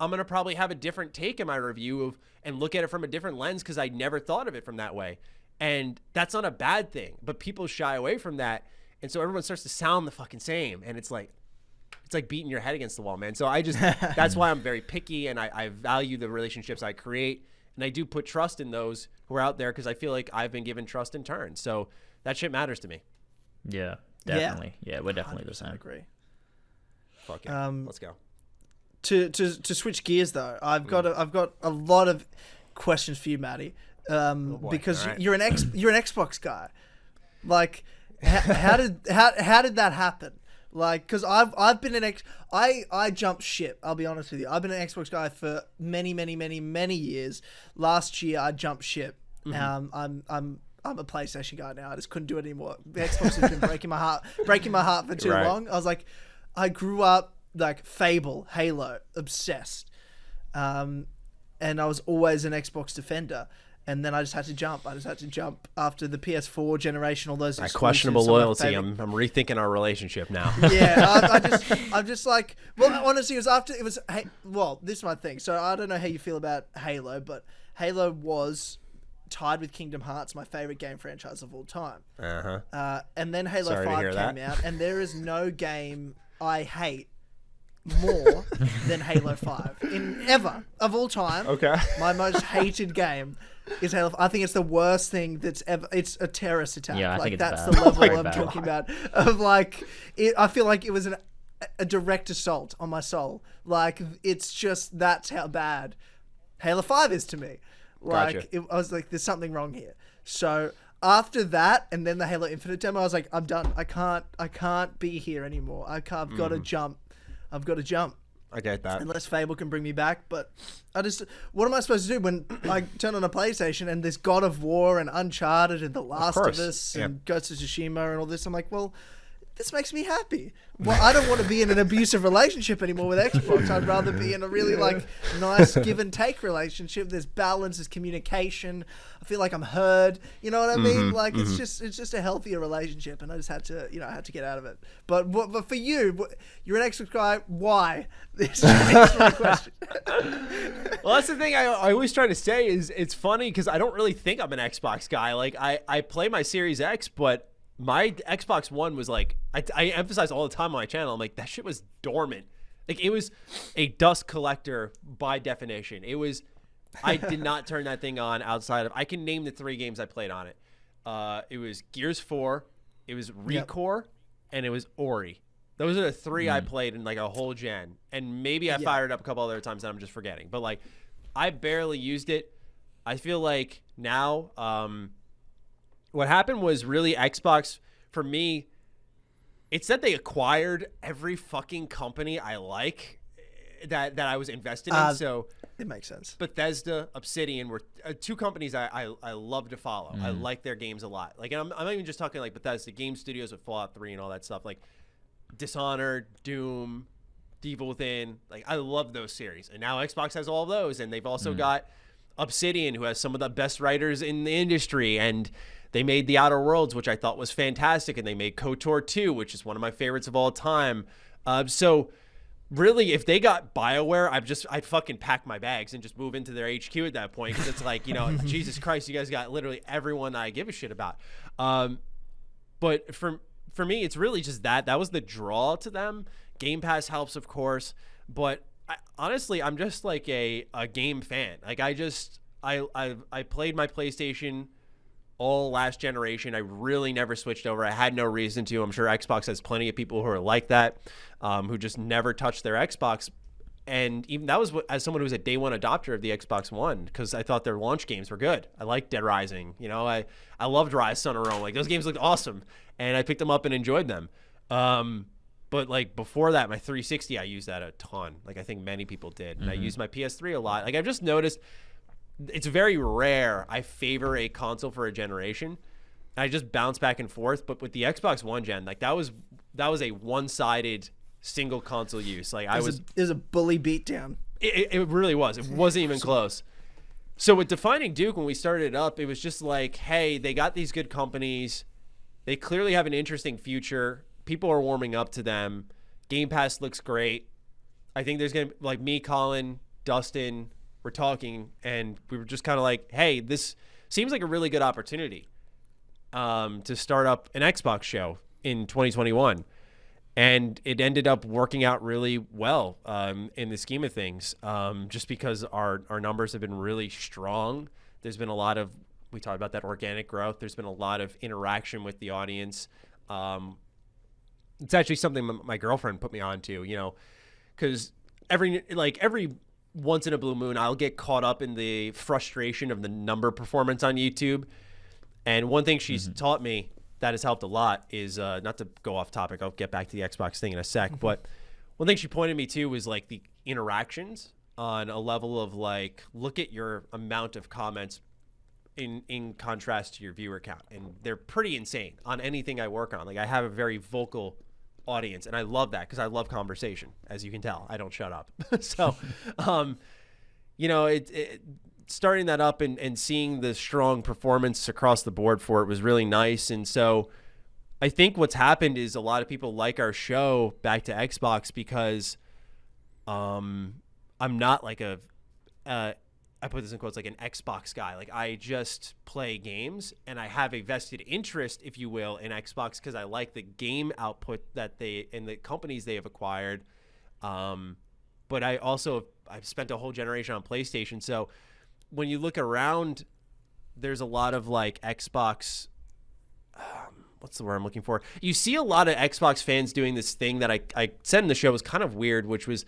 I'm going to probably have a different take in my review and look at it from a different lens, because I never thought of it from that way. And that's not a bad thing, but people shy away from that. And so everyone starts to sound the fucking same. And it's like beating your head against the wall, man. So that's why I'm very picky, and I value the relationships I create. And I do put trust in those who are out there, because I feel like I've been given trust in turn. So that shit matters to me. Yeah, definitely. Yeah, we're definitely the same. Agree. Fuck yeah. Let's go. To switch gears though, I've got a lot of questions for you, Matty, because right. you're an Xbox guy. Like, how did that happen? Like, because I've been I jumped ship. I'll be honest with you. I've been an Xbox guy for many years. Last year I jumped ship. I'm I'm a PlayStation guy now. I just couldn't do it anymore. The Xbox has been breaking my heart for too long. I was like, I grew up like Fable, Halo, obsessed. And I was always an Xbox defender. And then I just had to jump. After the PS4 generation, all those exclusives. Questionable loyalty. I'm rethinking our relationship now. Yeah, I'm just like, well, honestly, this is my thing. So I don't know how you feel about Halo, but Halo was tied with Kingdom Hearts, my favorite game franchise of all time. And then Halo 5 came out, and there is no game I hate more than Halo 5 ever of all time. Okay. My most hated game is Halo 5. I think it's the worst thing that's ever. It's a terrorist attack. Yeah, I think it's that's bad. the level I'm talking about. Of like, I feel like it was a direct assault on my soul. Like, it's just, that's how bad Halo 5 is to me. Like, Gotcha. I was like, there's something wrong here. So after that, and then the Halo Infinite demo, I was like, I'm done. I can't be here anymore. I've got to jump. I've got to jump. I get that. Unless Fable can bring me back. But what am I supposed to do when I turn on a PlayStation and there's God of War and Uncharted and The Last of Us and Ghost of Tsushima and all this? I'm like, well, this makes me happy. Well, I don't want to be in an abusive relationship anymore with Xbox. I'd rather be in a really like nice give and take relationship. There's balance, there's communication. I feel like I'm heard. You know what I mean? Like it's just a healthier relationship, and I just had to get out of it. But for you, you're an Xbox guy. Why? This is my question. Well, that's the thing I always try to say is it's funny because I don't really think I'm an Xbox guy. Like I play my Series X, but my Xbox One was like, I emphasize all the time on my channel, I'm like, that shit was dormant. Like, it was a dust collector by definition. I did not turn that thing on outside of, I can name the 3 games I played on it. It was Gears 4, it was Recore, and it was Ori. Those are the 3 I played in like a whole gen. And maybe I fired up a couple other times that I'm just forgetting. But like, I barely used it. I feel like now, what happened was really Xbox, for me, it's that they acquired every fucking company I like that I was invested in. So it makes sense. Bethesda, Obsidian were 2 companies I love to follow. I like their games a lot. Like, and I'm not even just talking like Bethesda game studios with Fallout 3 and all that stuff. Like Dishonored, Doom, Evil Within. Like, I love those series. And now Xbox has all of those. And they've also got Obsidian, who has some of the best writers in the industry. And they made The Outer Worlds, which I thought was fantastic, and they made KOTOR 2, which is one of my favorites of all time. So really, if they got BioWare, I'd fucking pack my bags and just move into their HQ at that point, because it's like, Jesus Christ, you guys got literally everyone I give a shit about. But for me, it's really just that was the draw to them. Game Pass helps, of course, but honestly, I'm just like a game fan. Like I played my PlayStation all last generation. I really never switched over. I had no reason to. I'm sure Xbox has plenty of people who are like that, who just never touched their Xbox. And even that was as someone who was a day one adopter of the Xbox One, because I thought their launch games were good. I liked Dead Rising. I loved Rise, Son of Rome. Like, those games looked awesome, and I picked them up and enjoyed them. But like before that, my 360, I used that a ton. Like, I think many people did. And I used my PS3 a lot. Like, I've just noticed it's very rare I favor a console for a generation. I just bounce back and forth. But with the Xbox One gen, like that was a one-sided single console use. Like it was a bully beatdown. It really was. It wasn't even close. So with Defining Duke, when we started it up, it was just like, hey, they got these good companies. They clearly have an interesting future. People are warming up to them. Game Pass looks great. I think there's going to be, like, me, Colin, Dustin, we're talking, and we were just kind of like, hey, this seems like a really good opportunity to start up an Xbox show in 2021. And it ended up working out really well in the scheme of things, just because our numbers have been really strong. There's been a lot of, we talked about that organic growth. There's been a lot of interaction with the audience. It's actually something my girlfriend put me on to, because every once in a blue moon, I'll get caught up in the frustration of the number performance on YouTube. And one thing she's taught me that has helped a lot is, not to go off topic, I'll get back to the Xbox thing in a sec, but one thing she pointed me to was like the interactions on a level of like, look at your amount of comments in contrast to your viewer count, and they're pretty insane on anything I work on. Like, I have a very vocal audience, and I love that because I love conversation. As you can tell, I don't shut up. So, you know, starting that up and seeing the strong performance across the board for it was really nice. And so I think what's happened is a lot of people like our show back to Xbox because I'm not like I put this in quotes, like an Xbox guy. Like, I just play games, and I have a vested interest, if you will, in Xbox because I like the game output that they and the companies they have acquired. But I've spent a whole generation on PlayStation. So when you look around, there's a lot of like Xbox. What's the word I'm looking for? You see a lot of Xbox fans doing this thing that I said in the show was kind of weird, which was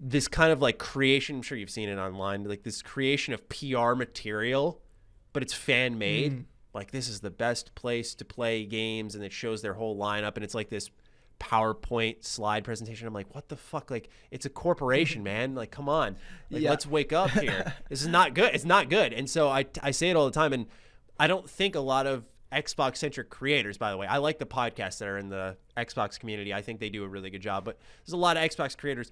this kind of like creation. I'm sure you've seen it online, like this creation of PR material, but it's fan made. Like, this is the best place to play games, and it shows their whole lineup, and it's like this PowerPoint slide presentation. I'm like, what the fuck? Like, it's a corporation, man. Like, come on. Like, let's wake up here. This is not good. It's not good. And so I say it all the time, and I don't think a lot of Xbox-centric creators, by the way, I like the podcasts that are in the Xbox community. I think they do a really good job, but there's a lot of Xbox creators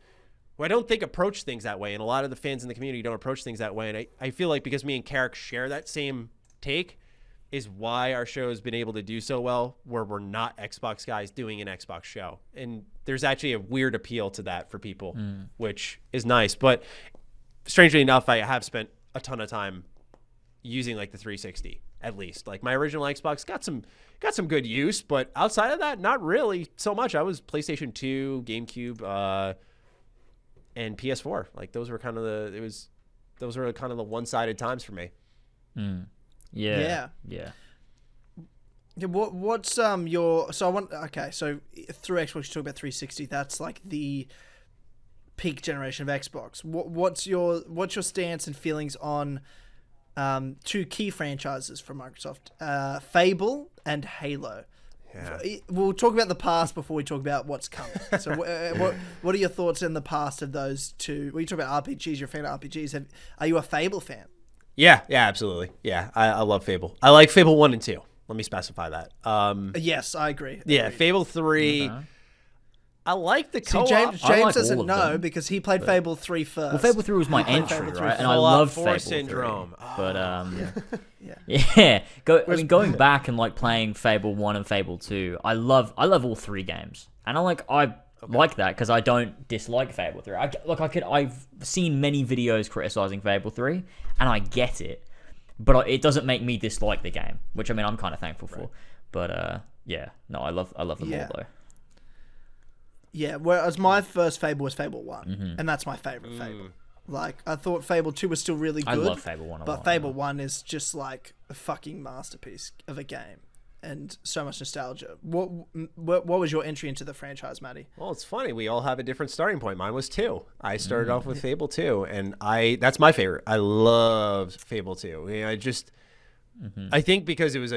who I don't think approach things that way, and a lot of the fans in the community don't approach things that way. And I feel like because me and Carrick share that same take is why our show has been able to do so well, where we're not Xbox guys doing an Xbox show. And there's actually a weird appeal to that for people, which is nice. But strangely enough, I have spent a ton of time using like the 360, at least. Like, my original Xbox got some good use, but outside of that, not really so much. I was PlayStation 2, GameCube, and PS4. Like, those were kind of the one-sided times for me. Yeah. What's your so through Xbox you talk about 360. That's like the peak generation of Xbox. What's your stance and feelings on two key franchises from Microsoft, Fable and Halo? Yeah. We'll talk about the past before we talk about what's coming. So what are your thoughts in the past of those two? When you talk about RPGs, you're a fan of RPGs. Are you a Fable fan? Yeah, absolutely. Yeah, I love Fable. I like Fable 1 and 2. Let me specify that. Yes, I agree. Yeah, Agreed. Fable 3. Okay. I like the co-op. James like doesn't know them, because he played Fable 3 first. Well, Fable 3 was my entry, right? And I Co-op love for Fable syndrome. 3. But Yeah. going back and like playing Fable 1 and Fable 2, I love all three games. And I like that because I don't dislike Fable 3. I've seen many videos criticizing Fable 3 and I get it. But it doesn't make me dislike the game, which I mean I'm kind of thankful for. But I love them all though. Yeah, whereas my first Fable was Fable 1, and that's my favorite Fable. Like, I thought Fable 2 was still really good. I love Fable 1 a lot. But Fable 1 is just like a fucking masterpiece of a game. And so much nostalgia. What was your entry into the franchise, Matty? Well, it's funny. We all have a different starting point. Mine was 2. I started off with Fable 2, and that's my favorite. I loved Fable 2. I think because it was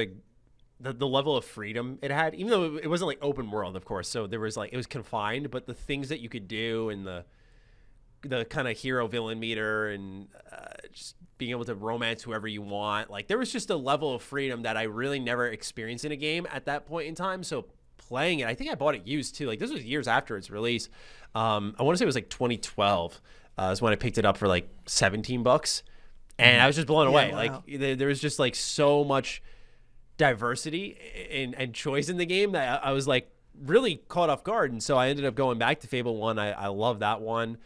the level of freedom it had, even though it wasn't like open world, of course. So there was like, it was confined, but the things that you could do and the kind of hero villain meter and just being able to romance whoever you want. Like, there was just a level of freedom that I really never experienced in a game at that point in time. So playing it, I think I bought it used too. Like, this was years after its release. I want to say it was like 2012 is when I picked it up for like $17. And I was just blown away. Wow. Like, there was just like so much diversity and choice in the game that I was like really caught off guard. And so I ended up going back to Fable 1. I love that one.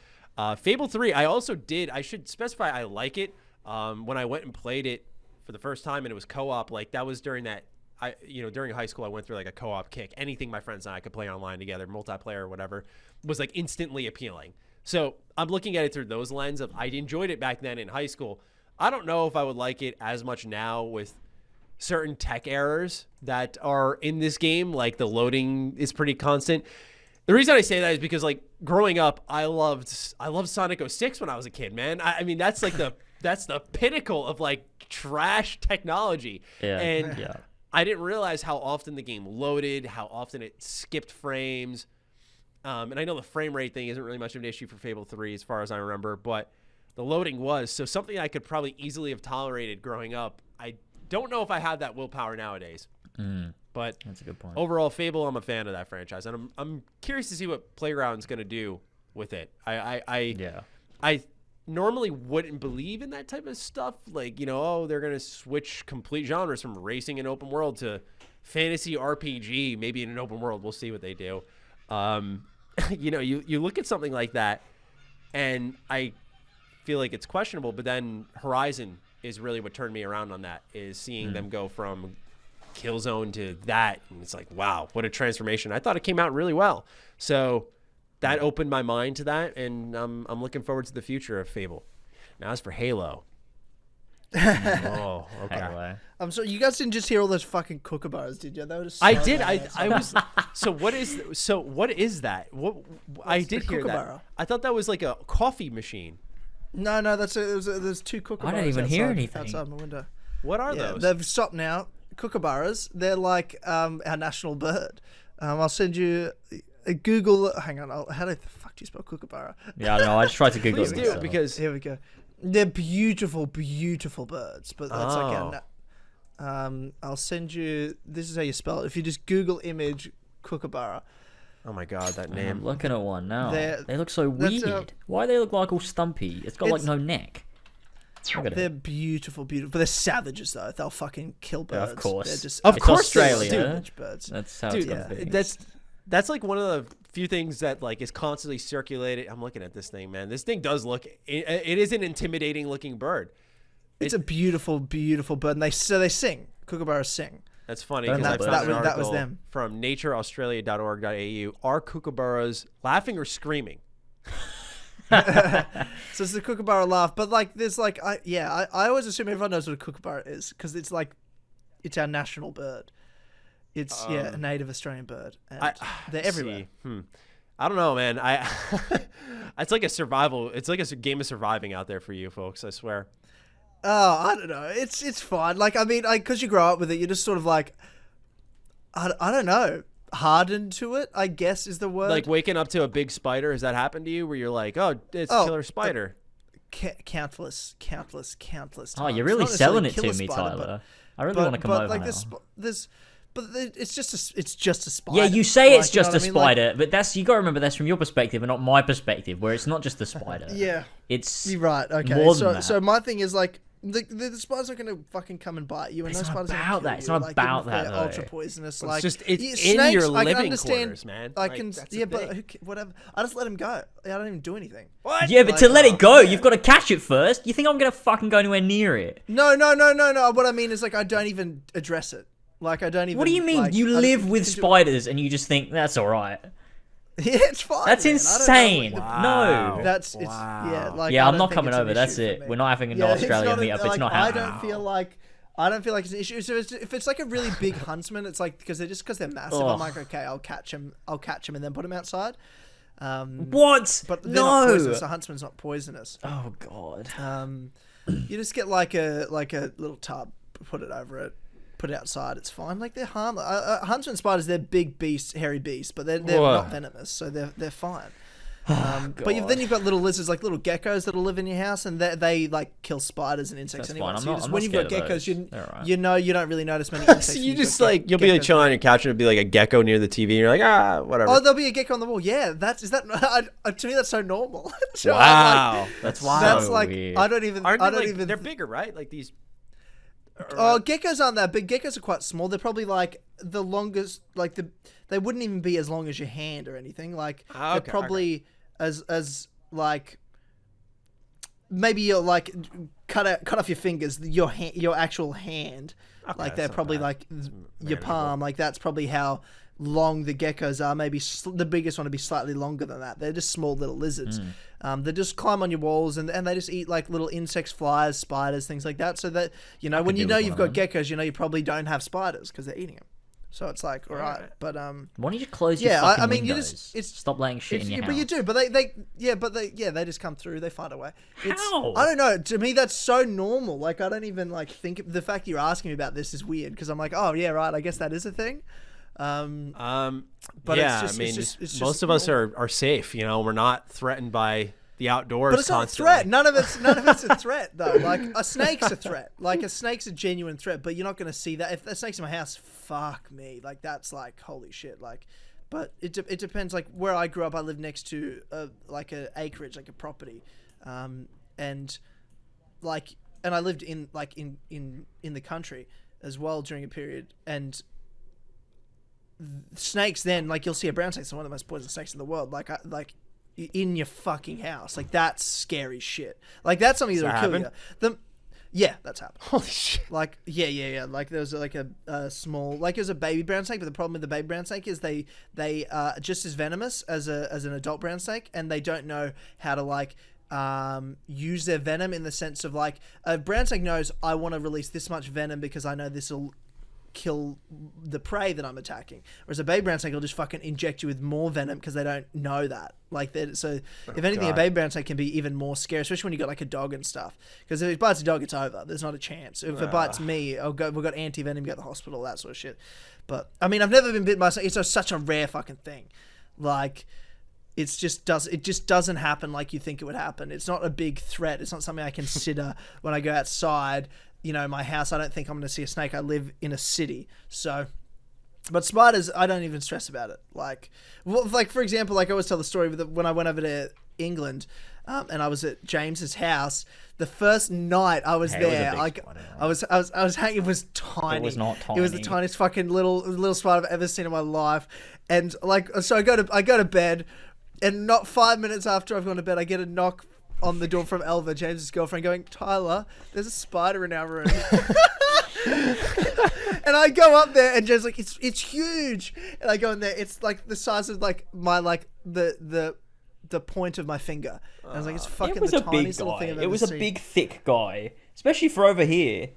Fable 3, I should specify I like it. When I went and played it for the first time and it was co-op, like that was during during high school, I went through like a co-op kick. Anything my friends and I could play online together, multiplayer or whatever, was like instantly appealing. So I'm looking at it through those lens of I enjoyed it back then in high school. I don't know if I would like it as much now with certain tech errors that are in this game. Like, the loading is pretty constant. The reason I say that is because, like, growing up, I loved Sonic 06 when I was a kid, man. I mean, that's like that's the pinnacle of like trash technology. Yeah. And yeah. I didn't realize how often the game loaded, how often it skipped frames. And I know the frame rate thing isn't really much of an issue for Fable 3 as far as I remember, but the loading was. So something I could probably easily have tolerated growing up, I don't know if I have that willpower nowadays. But That's a good point. overall, Fable, I'm a fan of that franchise, and I'm curious to see what Playground's going to do with it. I normally wouldn't believe in that type of stuff. Like, they're going to switch complete genres from racing and open world to fantasy RPG, maybe in an open world. We'll see what they do. You look at something like that, and I feel like it's questionable, but then Horizon is really what turned me around on that, is seeing them go from Killzone to that, and it's like, wow, what a transformation. I thought it came out really well. So that opened my mind to that, and I'm looking forward to the future of Fable. Now, as for Halo. Oh, okay. Anyway. I'm sorry, you guys didn't just hear all those fucking kookaburras, did you? That was I did. I was. So what is that? What I did hear kookaburra? that. I thought that was like a coffee machine. No, there's two kookaburras. I don't even hear anything. Outside my window. What are those? They've stopped now. Kookaburras. They're like our national bird. I'll send you a Google. Hang on. How the fuck do you spell kookaburra? Yeah, I know. I just tried to Google Please it do, myself. because Here we go. They're beautiful, beautiful birds. But that's like I'll send you. This is how you spell it. If you just Google image kookaburra. oh my god, that I'm name. looking at one now. They're- They look so that's weird. Why do they look like all stumpy? It's got like It's- no neck. Look at They're it. beautiful, beautiful. But they're savages though. They'll fucking kill Yeah, birds. of course. They're just Of It's course they will, Australia. savage birds. That's how Dude, it's gonna be. that's like one of the few things that like is constantly circulated. I'm looking at this thing, man. This thing does look. It is an intimidating looking bird. It's a beautiful, beautiful bird. And they sing. Kookaburras sing. That's funny Don't because I know, found but an that was article them. from natureaustralia.org.au. Are kookaburras laughing or screaming? So it's the kookaburra laugh, but like there's like I always assume everyone knows what a kookaburra is because it's like it's our national bird. It's a native Australian bird, and they're everywhere. I don't know, man. It's like a survival. It's like a game of surviving out there for you folks. I swear. Oh, I don't know. It's fine. Like I mean, because you grow up with it, you're just sort of like I don't know. Hardened to it, I guess is the word. Like waking up to a big spider. Has that happened to you? Where you're like, oh, it's a killer spider. Countless times. Oh, you're really Not selling it necessarily to me, killer spider, Tyler. I really want to come over like now. it's just a spider. Yeah, you say Like, it's you know just what a I mean? Like, spider, but that's you got to remember that's from your perspective and not my perspective, where it's not just a spider. yeah, It's you're right. Okay, more than that. so my thing is like the spiders are gonna fucking come and bite you, and It's those not spiders are about gonna that. kill It's you, not like, about even if that, they're though. ultra poisonous. It's Like just it's yeah, in snakes, your I can living understand, quarters, man. I Like, can, that's the yeah, but thing. whatever. I just let him go. I don't even do anything. What? yeah, but Like, to let it go, yeah. you've got to catch it first. You think I'm gonna fucking go anywhere near it? No. What I mean is like I don't even address it. Like I don't even. What do you mean? like, You I live just with do it. spiders and you just think that's all right? Yeah, it's fine. That's man. insane. I don't know what Wow. No. That's Wow. it's yeah. Like Yeah, I I'm don't not think coming it's an over. That's issue for it. me. We're not having an Yeah, it's Australia not a- meetup. It's like, not I happening. don't feel like it's an issue. So if it's like a really big huntsman, it's like because they're massive. Ugh. I'm like, okay, I'll catch him and then put him outside. What? But they're not No. poisonous. A huntsman's not poisonous. Oh god. You just get like a little tub, put it over it, put it outside. It's fine. Like they're harmless. Huntsman spiders, they're big beasts, hairy beasts, but they're Whoa. not venomous, so they're fine. But then you've got little lizards, like little geckos that'll live in your house, and they like kill spiders and insects That's anyway. fine. So I'm not when you've got scared of geckos, those. They're alright. you know you don't really notice many insects. So when you you've just got like you'll be like geckos. chilling on your couch and it'll be like a gecko near the TV and you're like whatever. Oh, there'll be a gecko on the wall. Yeah, to me that's so normal. So I'm Wow, like, that's wild. That's So like weird. I don't even. Aren't I they don't like, even. they're bigger, right? Like these. Oh, geckos aren't that big. Geckos are quite small. They're probably like the longest. Like they wouldn't even be as long as your hand or anything. Like Ah, they're okay, probably as like maybe you're like cut off your fingers. Your actual hand. Okay, Like that's they're not probably bad. like your manageable. palm. Like that's probably how long the geckos are. Maybe the biggest one to be slightly longer than that. They're just small little lizards. They just climb on your walls and they just eat like little insects, flies, spiders, things like that. So that when you deal know with you've one got of geckos, you probably don't have spiders because they're eating them. So it's like all right, but Why don't you just close your yeah, fucking I mean you windows? just it's. Stop laying shit in your But you house. do, but they just come through. They find a way. How? I don't know. To me, that's so normal. Like I don't even like think the fact you're asking me about this is weird because I'm like, oh yeah, right. I guess that is a thing. But yeah, it's just, I mean, it's just most of us are safe. We're not threatened by the outdoors. But it's not a constantly. threat. None of it's a threat though. Like a snake's a threat. Like a snake's a genuine threat. But you're not going to see that if a snake's in my house. Fuck me. Like that's like holy shit. Like, but it depends. Like where I grew up, I lived next to like a acreage, like a property, and I lived in the country as well during a period. And snakes, then like you'll see a brown snake, it's one of the most poisonous snakes in the world. Like in your fucking house, like that's scary shit. Like that's something that'll kill you. Yeah, that's happened. Holy shit! Like yeah. Like there was like a small, like it was a baby brown snake, but the problem with the baby brown snake is they are just as venomous as an adult brown snake, and they don't know how to like use their venom in the sense of like a brown snake knows I want to release this much venom because I know this will kill the prey that I'm attacking, whereas a baby brown snake will just fucking inject you with more venom because they don't know that. Like that, so if anything, God. a baby brown snake can be even more scary, especially when you got like a dog and stuff. Because if it bites a dog, it's over. There's not a chance. If it bites me, we've got anti venom, go to the hospital, that sort of shit. But I mean, I've never been bitten by a snake. It's such a rare fucking thing. Like it just doesn't happen like you think it would happen. It's not a big threat. It's not something I consider when I go outside. You know, my house, I don't think I'm going to see a snake. I live in a city. So, but spiders, I don't even stress about it. Like for example, like I always tell the story when I went over to England, and I was at James's house. The first night I was there, like I was hanging. It was tiny. It was not tiny. It was the tiniest fucking little spider I've ever seen in my life. And like, so I go to bed, and not 5 minutes after I've gone to bed, I get a knock on the door from Elva, James's girlfriend, going, "Tyler, there's a spider in our room." And I go up there, and James like, it's huge. And I go in there, it's like the size of like my like the point of my finger. And I was like, it's fucking the tiniest little thing I've ever seen. It was a big, thick guy, especially for over here.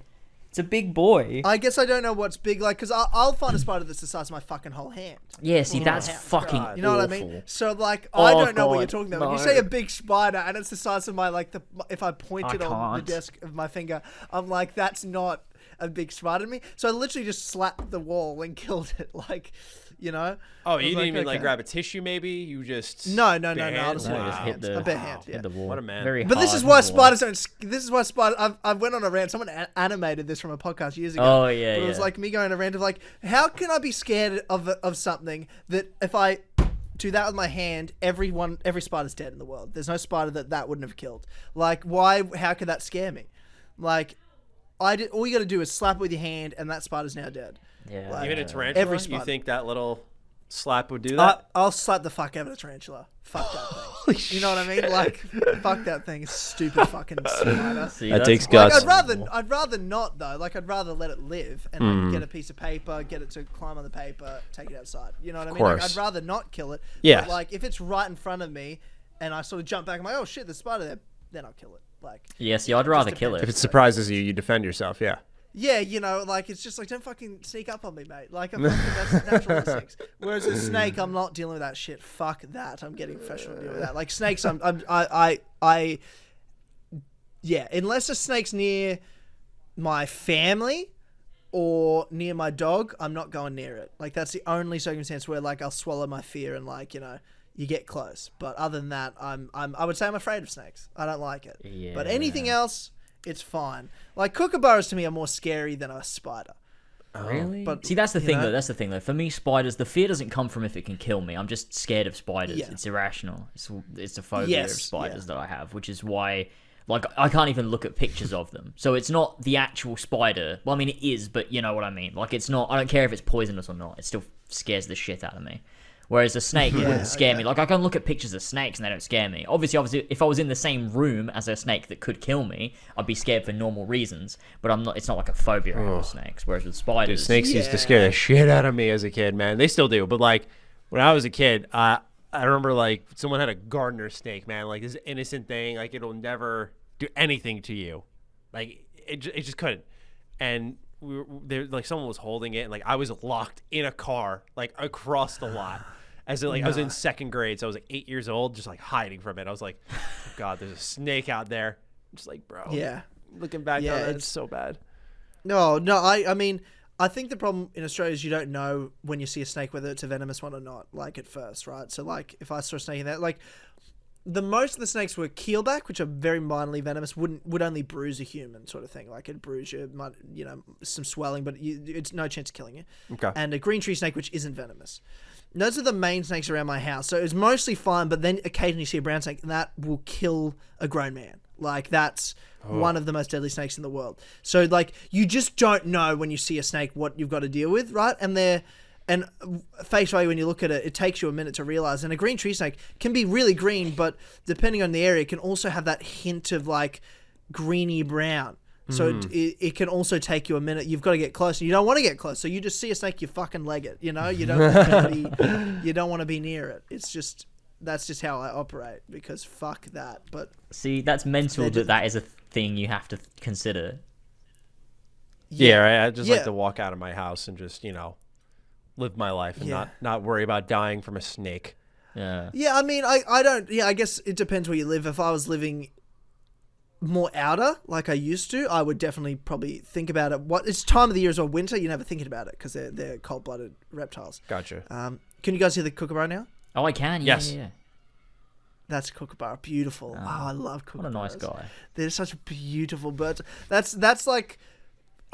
It's a big boy. I guess I don't know what's big, like, because I'll find a spider that's the size of my fucking whole hand. Yeah, see, that's fucking awful. You know what I mean? So, like, I don't know what you're talking about. No. When you say a big spider and it's the size of my, like, if I point it on the desk of my finger, I'm like, that's not a big spider to me. So I literally just slapped the wall and killed it, like, you know? Oh, you didn't even like grab a tissue, maybe? You just No. I just hit the bare hand. Yeah. hit the wall. What a man. Very But this hard is why wall. spiders don't. This is why spiders. I went on a rant. Someone animated this from a podcast years ago. Oh yeah, But it was like me going on a rant of like, how can I be scared of something that if I do that with my hand, every spider's dead in the world. There's no spider that wouldn't have killed. Like, why? How could that scare me? Like, all you got to do is slap it with your hand, and that spider's now dead. Yeah. Like, Even a tarantula, every you spider. think that little slap would do that? I'll slap the fuck out of a tarantula. Fuck that thing. You know what I mean? Like, fuck that thing. Stupid fucking spider. See, That that's takes horrible. guts. Like, I'd rather not though. Like, I'd rather let it live and like, get a piece of paper, get it to climb on the paper, take it outside. You know what I mean? Like, course. I'd rather not kill it. Yeah. But, like, if it's right in front of me and I sort of jump back, I'm like, oh shit, there's a spider there. Then I'll kill it. Like, Yeah, see, I'd rather kill If it. it surprises you, you defend yourself, yeah. yeah, you know, like, it's just like, don't fucking sneak up on me, mate. Like, that's natural instincts. Whereas a snake, I'm not dealing with that shit. Fuck that. I'm getting professional to deal with that. Like, snakes, yeah, unless a snake's near my family or near my dog, I'm not going near it. Like, that's the only circumstance where, like, I'll swallow my fear and, like, you know, you get close. But other than that, I would say I'm afraid of snakes. I don't like it. Yeah. But anything else, it's fine. Like, kookaburras to me are more scary than a spider. Really? But, See, that's the you thing, know- though. That's the thing, though. For me, spiders, the fear doesn't come from if it can kill me. I'm just scared of spiders. Yeah. It's irrational. It's a phobia Yes, of spiders yeah. that I have, which is why, like, I can't even look at pictures of them. So it's not the actual spider. Well, I mean, it is, but you know what I mean. Like, it's not. I don't care if it's poisonous or not. It still scares the shit out of me. Whereas a snake wouldn't scare me. Like, I can look at pictures of snakes and they don't scare me. Obviously, if I was in the same room as a snake that could kill me, I'd be scared for normal reasons. But I'm not. It's not like a phobia I have with snakes. Whereas with Dude, spiders, snakes used to scare the shit out of me as a kid, man. They still do. But, like, when I was a kid, I remember, like, someone had a gardener snake, man. Like, this innocent thing. Like, it'll never do anything to you. Like, it just couldn't. And we were there, like, someone was holding it. And, like, I was locked in a car, like, across the lot. As like I was in second grade, so I was like 8 years old, just like hiding from it. I was like, oh, God, there's a snake out there. I'm just like, bro. Yeah. Looking back Yeah, on it, it's- it's so bad. No, I mean, I think the problem in Australia is you don't know when you see a snake whether it's a venomous one or not, like, at first, right? So, like, if I saw a snake in there, like, the most of the snakes were keelback, which are very mildly venomous. Would only bruise a human, sort of thing. Like it'd bruise you, might, some swelling, but it's no chance of killing you. Okay. And a green tree snake, which isn't venomous. Those are the main snakes around my house. So it's mostly fine, but then occasionally you see a brown snake, and that will kill a grown man. Like, that's one of the most deadly snakes in the world. So, like, you just don't know when you see a snake what you've got to deal with, right? And face value, when you look at it, it takes you a minute to realize. And a green tree snake can be really green, but depending on the area, it can also have that hint of, like, greeny brown. So it can also take you a minute. You've got to get close. You don't want to get close. So you just see a snake, you fucking leg it. You don't want to be near it. It's just, that's just how I operate, because fuck that. But see, that's mental that is a thing you have to consider. Yeah, right? I just like to walk out of my house and just, live my life and not worry about dying from a snake. Yeah. Yeah, I mean, I don't, I guess it depends where you live. If I was living more outer, like I used to, I would definitely probably think about it. It's time of the year as well, winter, you're never thinking about it because they're cold-blooded reptiles. Gotcha. Can you guys hear the kookaburra now? Oh, I can. Yes. Yeah. That's a kookaburra. Beautiful. I love kookaburras. What a nice guy. They're such beautiful birds. That's like,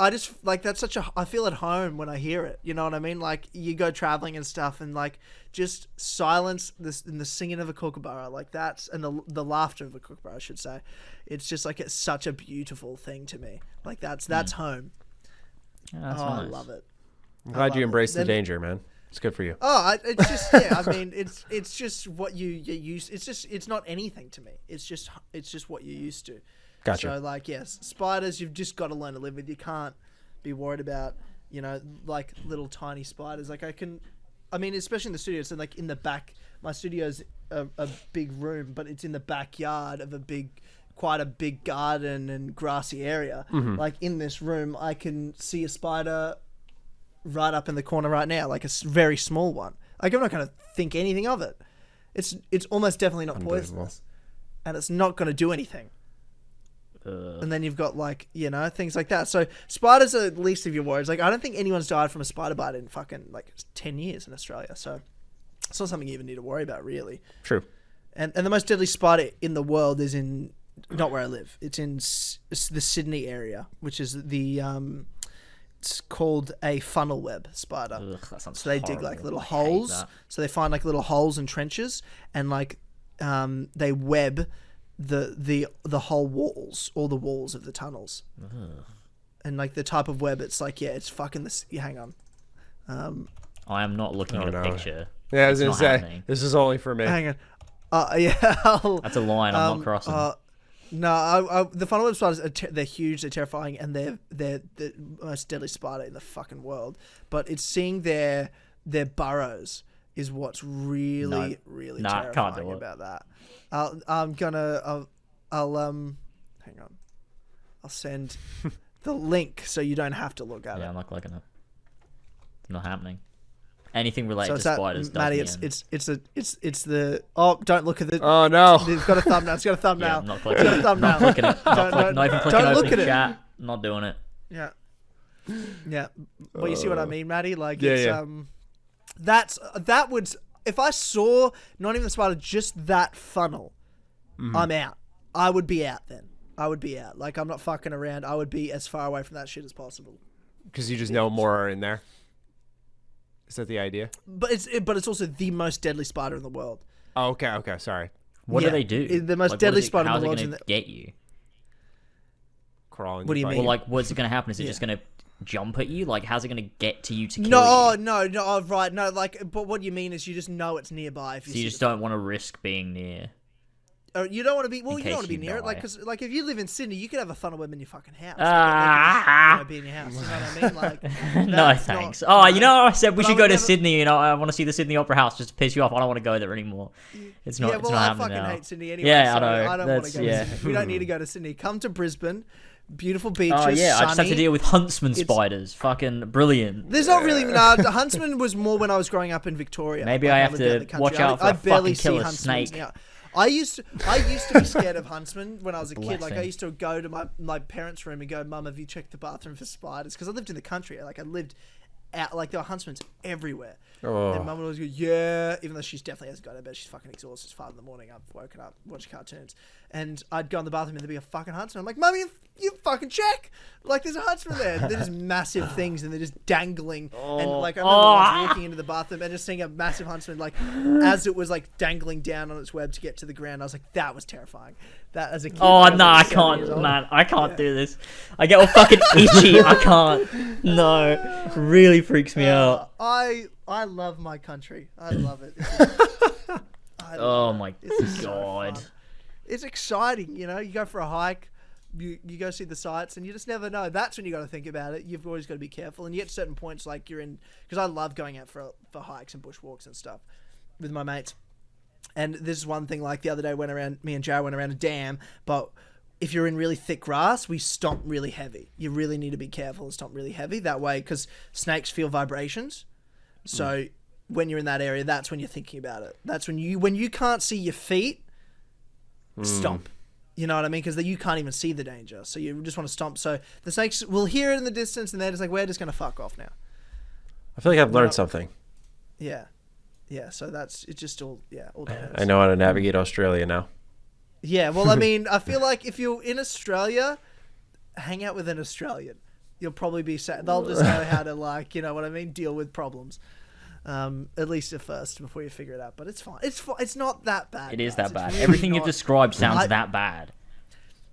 I just like, that's such a, I feel at home when I hear it. You know what I mean? Like, you go traveling and stuff, and like, just silence this in the singing of a kookaburra, like that's, and the laughter of a kookaburra, I should say. It's just like, it's such a beautiful thing to me. Like that's home. Yeah, that's I nice. love it. I'm glad you embraced the danger, man. It's good for you. It's just, yeah, I mean, it's just what you use. It's not anything to me. It's just what you're used to. Gotcha. So, like, yes, spiders, you've just got to learn to live with. You can't be worried about, like little tiny spiders. Like especially in the studio. So, like, in the back, my studio's a big room, but it's in the backyard of quite a big garden and grassy area. Mm-hmm. Like, in this room, I can see a spider right up in the corner right now, like a very small one. Like, I'm not going to think anything of it. It's almost definitely not poisonous, and it's not going to do anything. And then you've got, like, things like that. So spiders are the least of your worries. Like, I don't think anyone's died from a spider bite in fucking like 10 years in Australia. So it's not something you even need to worry about, really. True. And the most deadly spider in the world is in, not where I live. It's in the Sydney area, which is the it's called a funnel web spider. Ugh, that sounds so they horrible. dig like little I hate holes. that. So they find like little holes and trenches, and like they web the whole walls, all the walls of the tunnels. Ugh. And like the type of web, it's like, it's fucking this. Hang on. I am not looking at a no. picture. Yeah, I was It's going to not say, happening. this is only for me. Hang on. Yeah. That's a line I'm not crossing. No, the funnel web spiders they're huge, they're terrifying, and they're the most deadly spider in the fucking world. But it's seeing their burrows is what's really can't terrifying do it. about that. I'll hang on. I'll send the link so you don't have to look at it. Yeah, I'm not clicking it. It's not happening. Anything related So to it's that, spiders does Matty, me it's the don't look at the Oh, no. It's got a thumbnail. It's got a Yeah, thumbnail. I'm not clicking It's got a it. thumbnail. Not clicking it. Not even clicking don't look open at it. chat. Not doing it. Yeah. Yeah. Well, you see what I mean, Matty? Like, Yeah, it's, yeah. that would, if I saw not even the spider, just that funnel, I'm out. I would be out then. I would be out. Like, I'm not fucking around. I would be as far away from that shit as possible. Because you just know more are in there. Is that the idea? But it's also the most deadly spider in the world. Oh, okay. Sorry. What Yeah, do they do? the most Like, deadly what is it- spider in how's the it world's gonna in the- get you? Crawling. What do you your mean? Well, butt. like, what's it going to happen? Is it just going to jump at you? Like, how's it going to get to you to kill No, you? no, right. No, like, but what you mean is you just know it's nearby. If you So you see just the don't want to risk being near. Or you don't want to be. Well, In you don't case want to be you near it, like, die. because like if you live in Sydney, you could have a funnel web in your fucking house. Ah. Like, be in your house. You know what I mean? Like, No, that's thanks. not- You know, I said we But I should would go to never- Sydney. I want to see the Sydney Opera House just to piss you off. I don't want to go there anymore. It's not. Yeah, it's well, not I happening fucking now. hate Sydney anyway. Yeah, I so know. I don't want to That's- go yeah. to Sydney. We don't need to go to Sydney. Come to Brisbane. Beautiful beaches. Oh yeah, I just have to sunny. deal with huntsman It's- spiders. Fucking brilliant. There's not really. No, the huntsman was more when I was growing up in Victoria. Maybe Like, I have lived out in to the country. watch out for I a barely fucking see killer huntsmen snake. now. I used to be scared of huntsmen when I was a kid. Like, I Blessing. used to go to my parents' room and go, "Mum, have you checked the bathroom for spiders?" Because I lived in the country. Like, I lived out, like, there were huntsmen everywhere. And Mum would always go, yeah, even though she definitely hasn't got out of bed. She's fucking exhausted. It's 5 in the morning. I've woken up, watched cartoons. And I'd go in the bathroom and there'd be a fucking huntsman. I'm like, Mum, you fucking check. Like, there's a huntsman there. They're just massive things and they're just dangling. And like, I remember once walking into the bathroom and just seeing a massive huntsman, like, as it was like dangling down on its web to get to the ground. I was like, that was terrifying. That as a kid. Oh, no, I can't, man. I can't do this. I get all fucking itchy. I can't. No. Really freaks me out. I love my country. I love it. Oh my God. So it's exciting, you know. You go for a hike, you go see the sights, and you just never know. That's when you got to think about it. You've always got to be careful, and you get to certain points like you're in, because I love going out for hikes and bushwalks and stuff with my mates. And this is one thing. Like the other day, me and Jared went around a dam, but if you're in really thick grass, we stomp really heavy. You really need to be careful and stomp really heavy that way, because snakes feel vibrations. So when you're in that area, that's when you're thinking about it. That's when you can't see your feet, stomp. You know what I mean? Because you can't even see the danger. So you just want to stomp. So the snakes will hear it in the distance and they're just like, we're just going to fuck off now. I feel like I've learned something. Yeah. Yeah. So it's just all depends. I know how to navigate Australia now. Yeah. Well, I mean, I feel like if you're in Australia, hang out with an Australian. You'll probably be sad. They'll just know how to, like, you know what I mean? Deal with problems. At least at first before you figure it out. But it's fine. It's not that bad. It is guys. that bad. Really Everything you've described sounds that bad.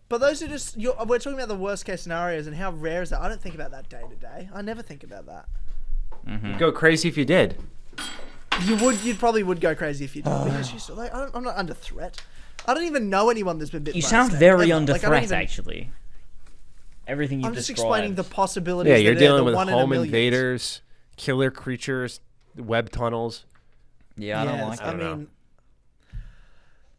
But those are just... we're talking about the worst case scenarios and how rare is that? I don't think about that day to day. I never think about that. You'd go crazy if you did. You probably would go crazy if you did. Because you still, like, I'm not under threat. I don't even know anyone that's been bitten by a sound snake, very ever. under Like, I don't threat, even... actually. Everything you've I'm just described. explaining the possibilities. Yeah, you're dealing with one in a home million. invaders, killer creatures, web tunnels. Yeah, I don't like it. I mean,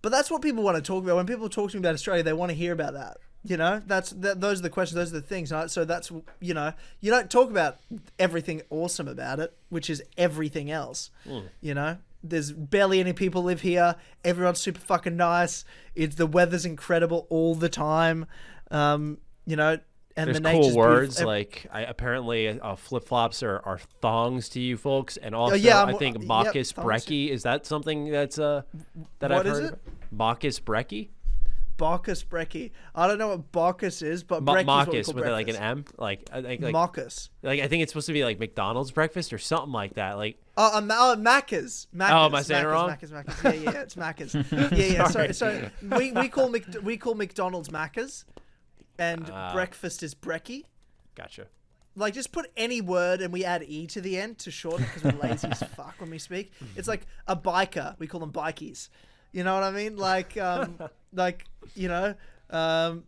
but that's what people want to talk about. When people talk to me about Australia, they want to hear about that. You know, those are the questions. Those are the things. Right? So that's, you know, you don't talk about everything awesome about it, which is everything else. You know, there's barely any people live here. Everyone's super fucking nice. The weather's incredible all the time. You know, and there's the nature's cool words beautiful. like apparently flip-flops are thongs to you folks, and also I think Marcus Brecky, is that something that's that What I've is heard it? of? Marcus Brecky? Bacchus Brecky. I don't know what Bacchus is, but Brecky's what we Marcus call with like an breakfast. M, like I think Marcus. like I think it's supposed to be like McDonald's breakfast or something like that. Like Macca's. Oh, am I saying it wrong? Macca's. Yeah, it's Macca's. Yeah. So we call McDonald's Macca's, and breakfast is Brecky. Gotcha. Like, just put any word and we add E to the end to shorten it because we're lazy as fuck when we speak. It's like a biker. We call them bikies. You know what I mean? Like, you know,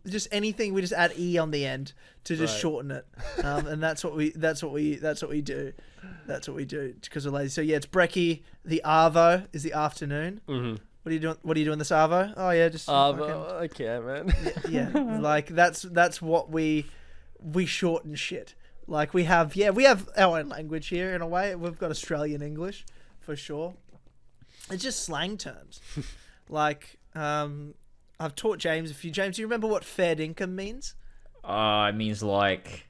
just anything. We just add E on the end to just shorten it. And that's what we do. That's what we do because we're lazy. So yeah, it's Brecky. The Arvo is the afternoon. Mm-hmm. What are you doing? What are you doing this Arvo? Oh yeah, just I can't, man. Yeah, like that's what we shorten shit. Like we have our own language here in a way. We've got Australian English for sure. It's just slang terms. Like I've taught James a few. James, do you remember what fair income means? It means like,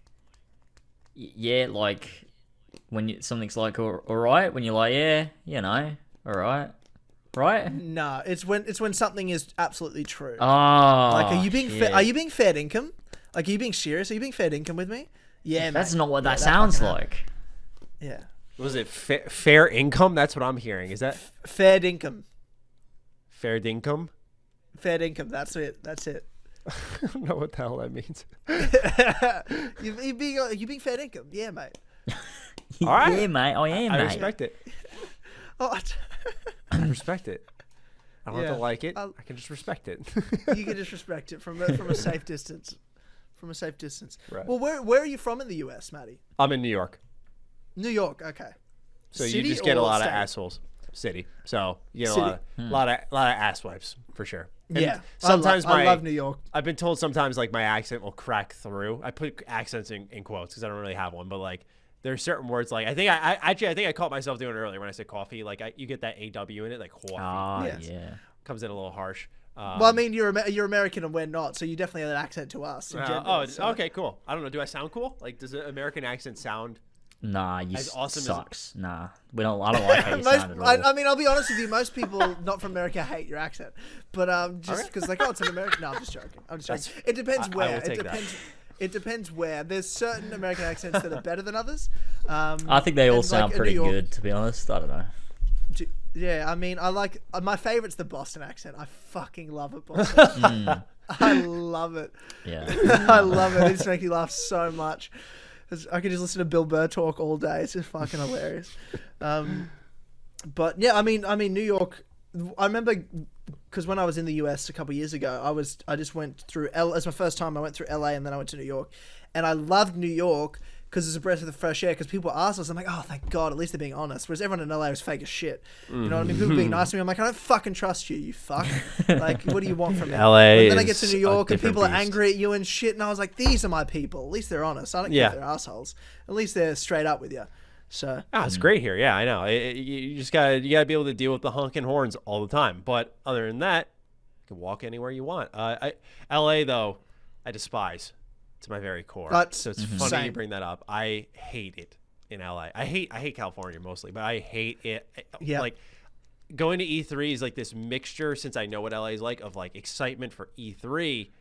like when something's like all right. When you're like, yeah, you know, all right. Right? No, it's when something is absolutely true. Oh, like, are you being shit. are you being fair income? Like, are you being serious? Are you being fair income with me? Yeah, that's mate. not what that that sounds fucking like. Yeah, Was it fair income? That's what I'm hearing. Is that fair income? fair income? Fair income. That's it. That's it. I don't know what the hell that means. you being fair income? Yeah, mate. All right. Yeah, mate. I am, I mate. respect it. Oh, I respect it. I don't have Yeah. to like it. I can just respect it. you can just respect it from a safe distance. From a safe distance. Right. Well, where are you from in the US, Matty? I'm in New York. New York. Okay. So City you just get a or lot state? of assholes. City. So you get City. a lot of ass wipes for sure. And Yeah. sometimes I love New York. I've been told sometimes like my accent will crack through. I put accents in quotes because I don't really have one, but like there's certain words like I think I caught myself doing it earlier when I said coffee. Like you get that AW in it, like coffee. Oh, Yes. yeah. Comes in a little harsh. Well, I mean, you're American and we're not, so you definitely have an accent to us. In general, so. Okay, cool. I don't know. Do I sound cool? Like, does an American accent sound Nah, you As awesome as- sucks. Nah, I don't like how you sound at all. I mean, I'll be honest with you. Most people not from America hate your accent, but just because like, oh, it's an American. No, I'm just joking. It depends where. will take that. It depends where. There's certain American accents that are better than others. I think they all and, sound like, in pretty New York- good, to be honest. I don't know. Yeah, I mean, I like my favorite's the Boston accent. I fucking love it, Boston. I love it. Yeah. I love it. It just makes me laugh so much. I could just listen to Bill Burr talk all day. It's just fucking hilarious. But yeah, I mean, New York. I remember because when I was in the US a couple of years ago, I just went through as my first time. I went through LA and then I went to New York, and I loved New York because it's a breath of the fresh air. Because people ask us, I'm like, oh, thank God, at least they're being honest. Whereas everyone in LA was fake as shit. You know what I mean? People being nice to me, I'm like, I don't fucking trust you, you fuck. Like, what do you want from me? LA And then I get to is New a York and different people are beast. angry at you and shit, and I was like, these are my people. At least they're honest. I don't care if they're assholes. At least they're straight up with you. So It's great here. Yeah, I know. You just gotta be able to deal with the honking horns all the time. But other than that, you can walk anywhere you want. LA though, I despise to my very core. So it's funny you same. bring that up. I hate it in LA. I hate California mostly, but I hate it. Yeah. Like going to E3 is like this mixture, since I know what LA is like, of like excitement for E3,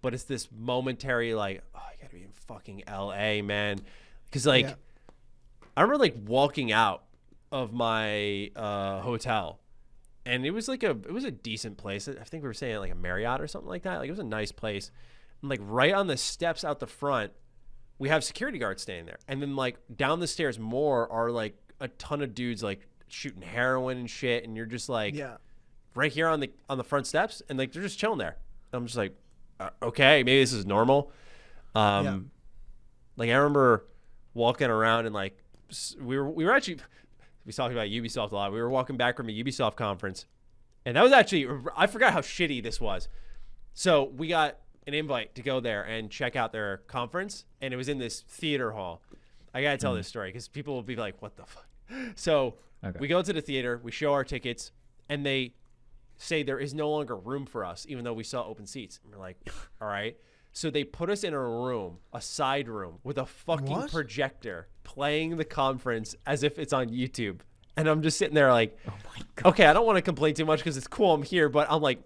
but it's this momentary like, oh, I gotta be in fucking LA, man. Because like. Yeah. I remember like walking out of my hotel, and it was a decent place. I think we were staying at like a Marriott or something like that. Like it was a nice place. And like right on the steps out the front, we have security guards standing there. And then like down the stairs more are like a ton of dudes like shooting heroin and shit. And you're just like right here on the front steps, and like they're just chilling there. And I'm just like, okay, maybe this is normal. Like I remember walking around and like. We talked about Ubisoft a lot. We were walking back from a Ubisoft conference, and that was actually, I forgot how shitty this was. So we got an invite to go there and check out their conference, and it was in this theater hall. I gotta tell this story because people will be like, "What the fuck?" So we go to the theater, we show our tickets, and they say there is no longer room for us, even though we saw open seats. And we're like, "All right." So they put us in a room, a side room, with a fucking projector playing the conference as if it's on YouTube. And I'm just sitting there like, oh my God. Okay, I don't want to complain too much because it's cool I'm here, but I'm like,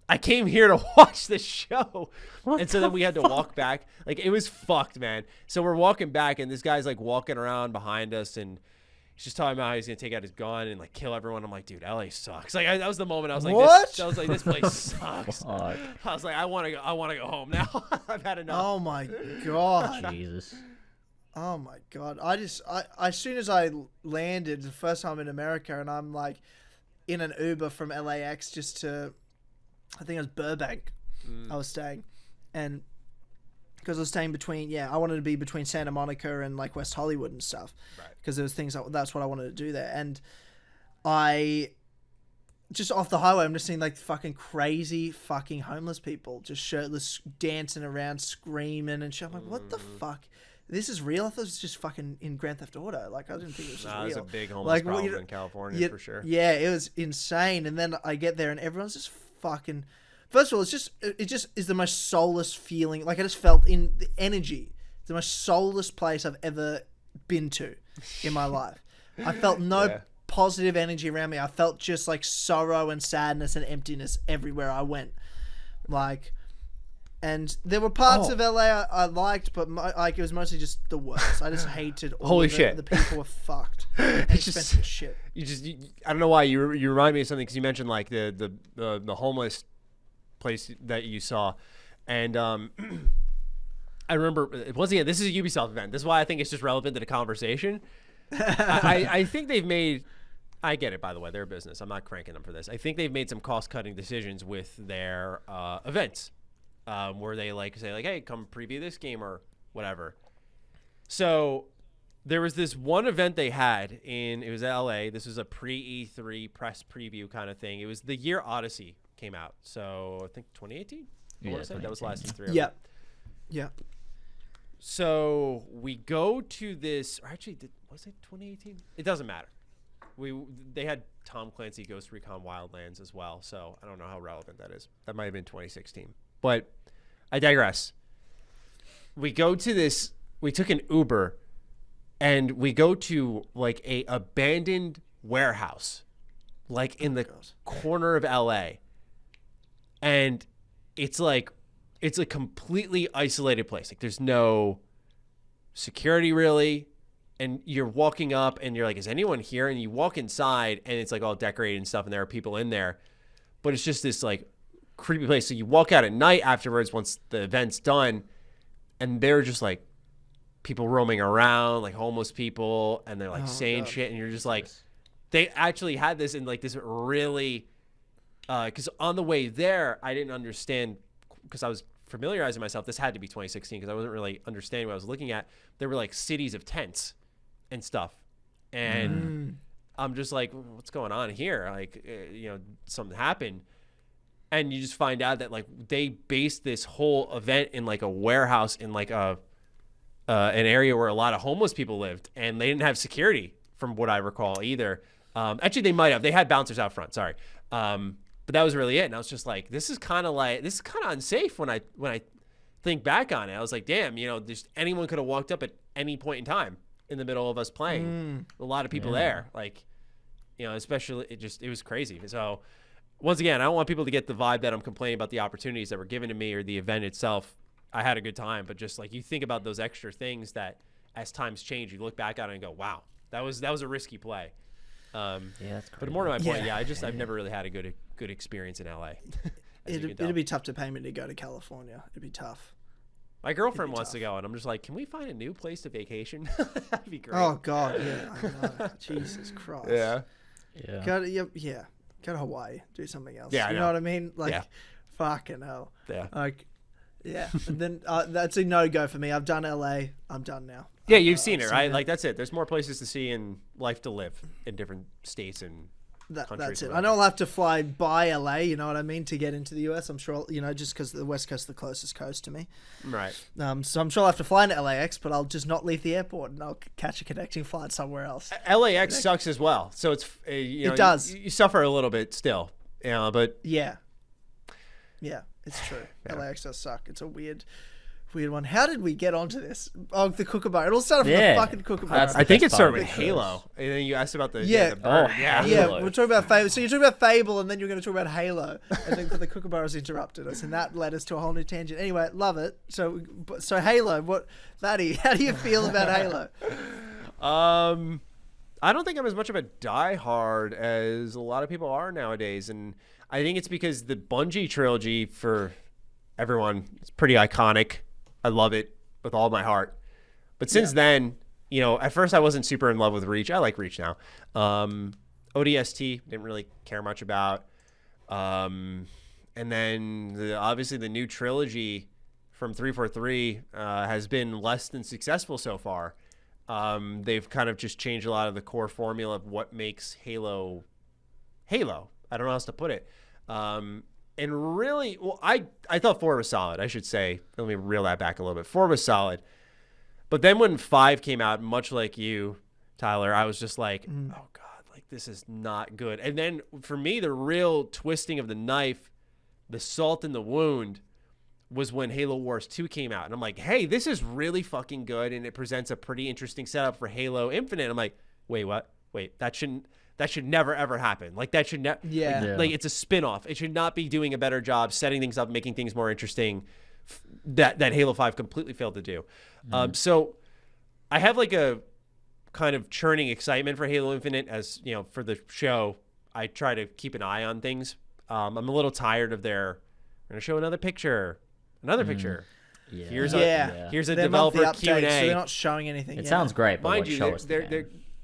I came here to watch the show. And so then we had to walk back. Like, it was fucked, man. So we're walking back, and this guy's like walking around behind us, and he's just talking about how he's gonna take out his gun and like kill everyone. I'm like, dude, LA sucks. Like that was the moment I was like, what? This place sucks. I was like, I want to go home now. I've had enough. Oh my God. Jesus. Oh my God. I as soon as I landed the first time in America, and I'm like in an Uber from LAX just to, I think it was Burbank. I was staying, and because I was staying between, I wanted to be between Santa Monica and like West Hollywood and stuff. Right. Because there was things that's what I wanted to do there. And I just off the highway, I'm just seeing like fucking crazy fucking homeless people just shirtless dancing around, screaming and shit. I'm like, what the fuck? This is real? I thought it was just fucking in Grand Theft Auto. Like I didn't think it was just real. It's a big homeless problem in California for sure. Yeah, it was insane. And then I get there and everyone's just fucking. First of all, it just is the most soulless feeling. Like I just felt in the energy. It's the most soulless place I've ever been to in my life. I felt no positive energy around me. I felt just like sorrow and sadness and emptiness everywhere I went. Like, and there were parts of LA I liked, but like it was mostly just the worst. I just hated all Holy of shit. it. The people were fucked. Expensive shit. I don't know why you remind me of something because you mentioned like the homeless place that you saw, and I remember once again, this is a Ubisoft event. This is why I think it's just relevant to the conversation. I think they've made, I get it, by the way, they're a business, I'm not cranking them for this. I think they've made some cost-cutting decisions with their events, where they like say like, hey, come preview this game or whatever. So there was this one event they had it was LA. This was a pre-E3 press preview kind of thing. It was the year Odyssey came out. So I think 2018? That was last E3. Yeah. Yeah. So we go to this, or actually, was it 2018? It doesn't matter. They had Tom Clancy Ghost Recon Wildlands as well, so I don't know how relevant that is. That might have been 2016. But I digress. We go to this, we took an Uber and we go to like a abandoned warehouse, like in the corner of LA, and it's a completely isolated place. Like there's no security really, and you're walking up and you're like, is anyone here? And you walk inside and it's like all decorated and stuff, and there are people in there, but it's just this like creepy place. So you walk out at night afterwards once the event's done, and they're just like people roaming around, like homeless people, and they're like saying shit, and you're just like, they actually had this in like this really, because on the way there, I didn't understand, because I was familiarizing myself. This had to be 2016 because I wasn't really understanding what I was looking at. There were like cities of tents and stuff, and I'm just like, what's going on here? Like, something happened. And you just find out that like they based this whole event in like a warehouse in like an area where a lot of homeless people lived, and they didn't have security from what I recall either. Actually, they might have. They had bouncers out front. Sorry, but that was really it. And I was just like, this is kind of unsafe when I think back on it. I was like, damn, just anyone could have walked up at any point in time in the middle of us playing. A lot of people there, like, especially it was crazy. So. Once again, I don't want people to get the vibe that I'm complaining about the opportunities that were given to me or the event itself. I had a good time, but just like you think about those extra things that as times change, you look back on it and go, wow, that was a risky play. Yeah, that's crazy. But more to my point, I've never really had a good experience in LA. It'd be tough to pay me to go to California. It'd be tough. My girlfriend wants to go, and I'm just like, can we find a new place to vacation? That'd be great. Oh God, yeah, I know. Jesus Christ. Yeah. Go to Hawaii, do something else. Yeah, you know what I mean? Like, fucking hell. Yeah. Like, yeah. And then that's a no-go for me. I've done LA. I'm done now. Yeah, you've seen it, right? Like, that's it. There's more places to see and life to live in different states and countries. That's it. I know I'll have to fly by LA, you know what I mean, to get into the US. I'm sure, just because the West Coast is the closest coast to me. Right. So I'm sure I'll have to fly into LAX, but I'll just not leave the airport and I'll catch a connecting flight somewhere else. LAX sucks as well. So it's, it does. You suffer a little bit still, but. Yeah, it's true. LAX does suck. It's a weird one. How did we get onto this? Oh, the kookaburra. It all started from the fucking kookaburra. I think it started with Halo. And then you asked about the bird. We're talking about Fable. So you're talking about Fable, and then you're going to talk about Halo, and then the kookaburras interrupted us, and that led us to a whole new tangent. Anyway, love it. So Halo. Matty, how do you feel about Halo? I don't think I'm as much of a diehard as a lot of people are nowadays, and I think it's because the Bungie trilogy for everyone is pretty iconic. I love it with all my heart. But since then, at first I wasn't super in love with Reach. I like Reach now. ODST, didn't really care much about. And then obviously the new trilogy from 343 has been less than successful so far. They've kind of just changed a lot of the core formula of what makes Halo. I don't know how else to put it. And really, I thought 4 was solid, I should say. Let me reel that back a little bit. 4 was solid. But then when 5 came out, much like you, Tyler, I was just like, oh, God, like this is not good. And then for me, the real twisting of the knife, the salt in the wound, was when Halo Wars 2 came out. And I'm like, hey, this is really fucking good, and it presents a pretty interesting setup for Halo Infinite. I'm like, wait, what? Wait, that should never, ever happen. Like, that should never... Like, it's a spin-off. It should not be doing a better job setting things up, making things more interesting that Halo 5 completely failed to do. So I have, like, a kind of churning excitement for Halo Infinite as, for the show. I try to keep an eye on things. I'm a little tired of we're going to show another picture. Yeah. Here's a developer Q&A. So they're not showing anything It sounds great, but mind you,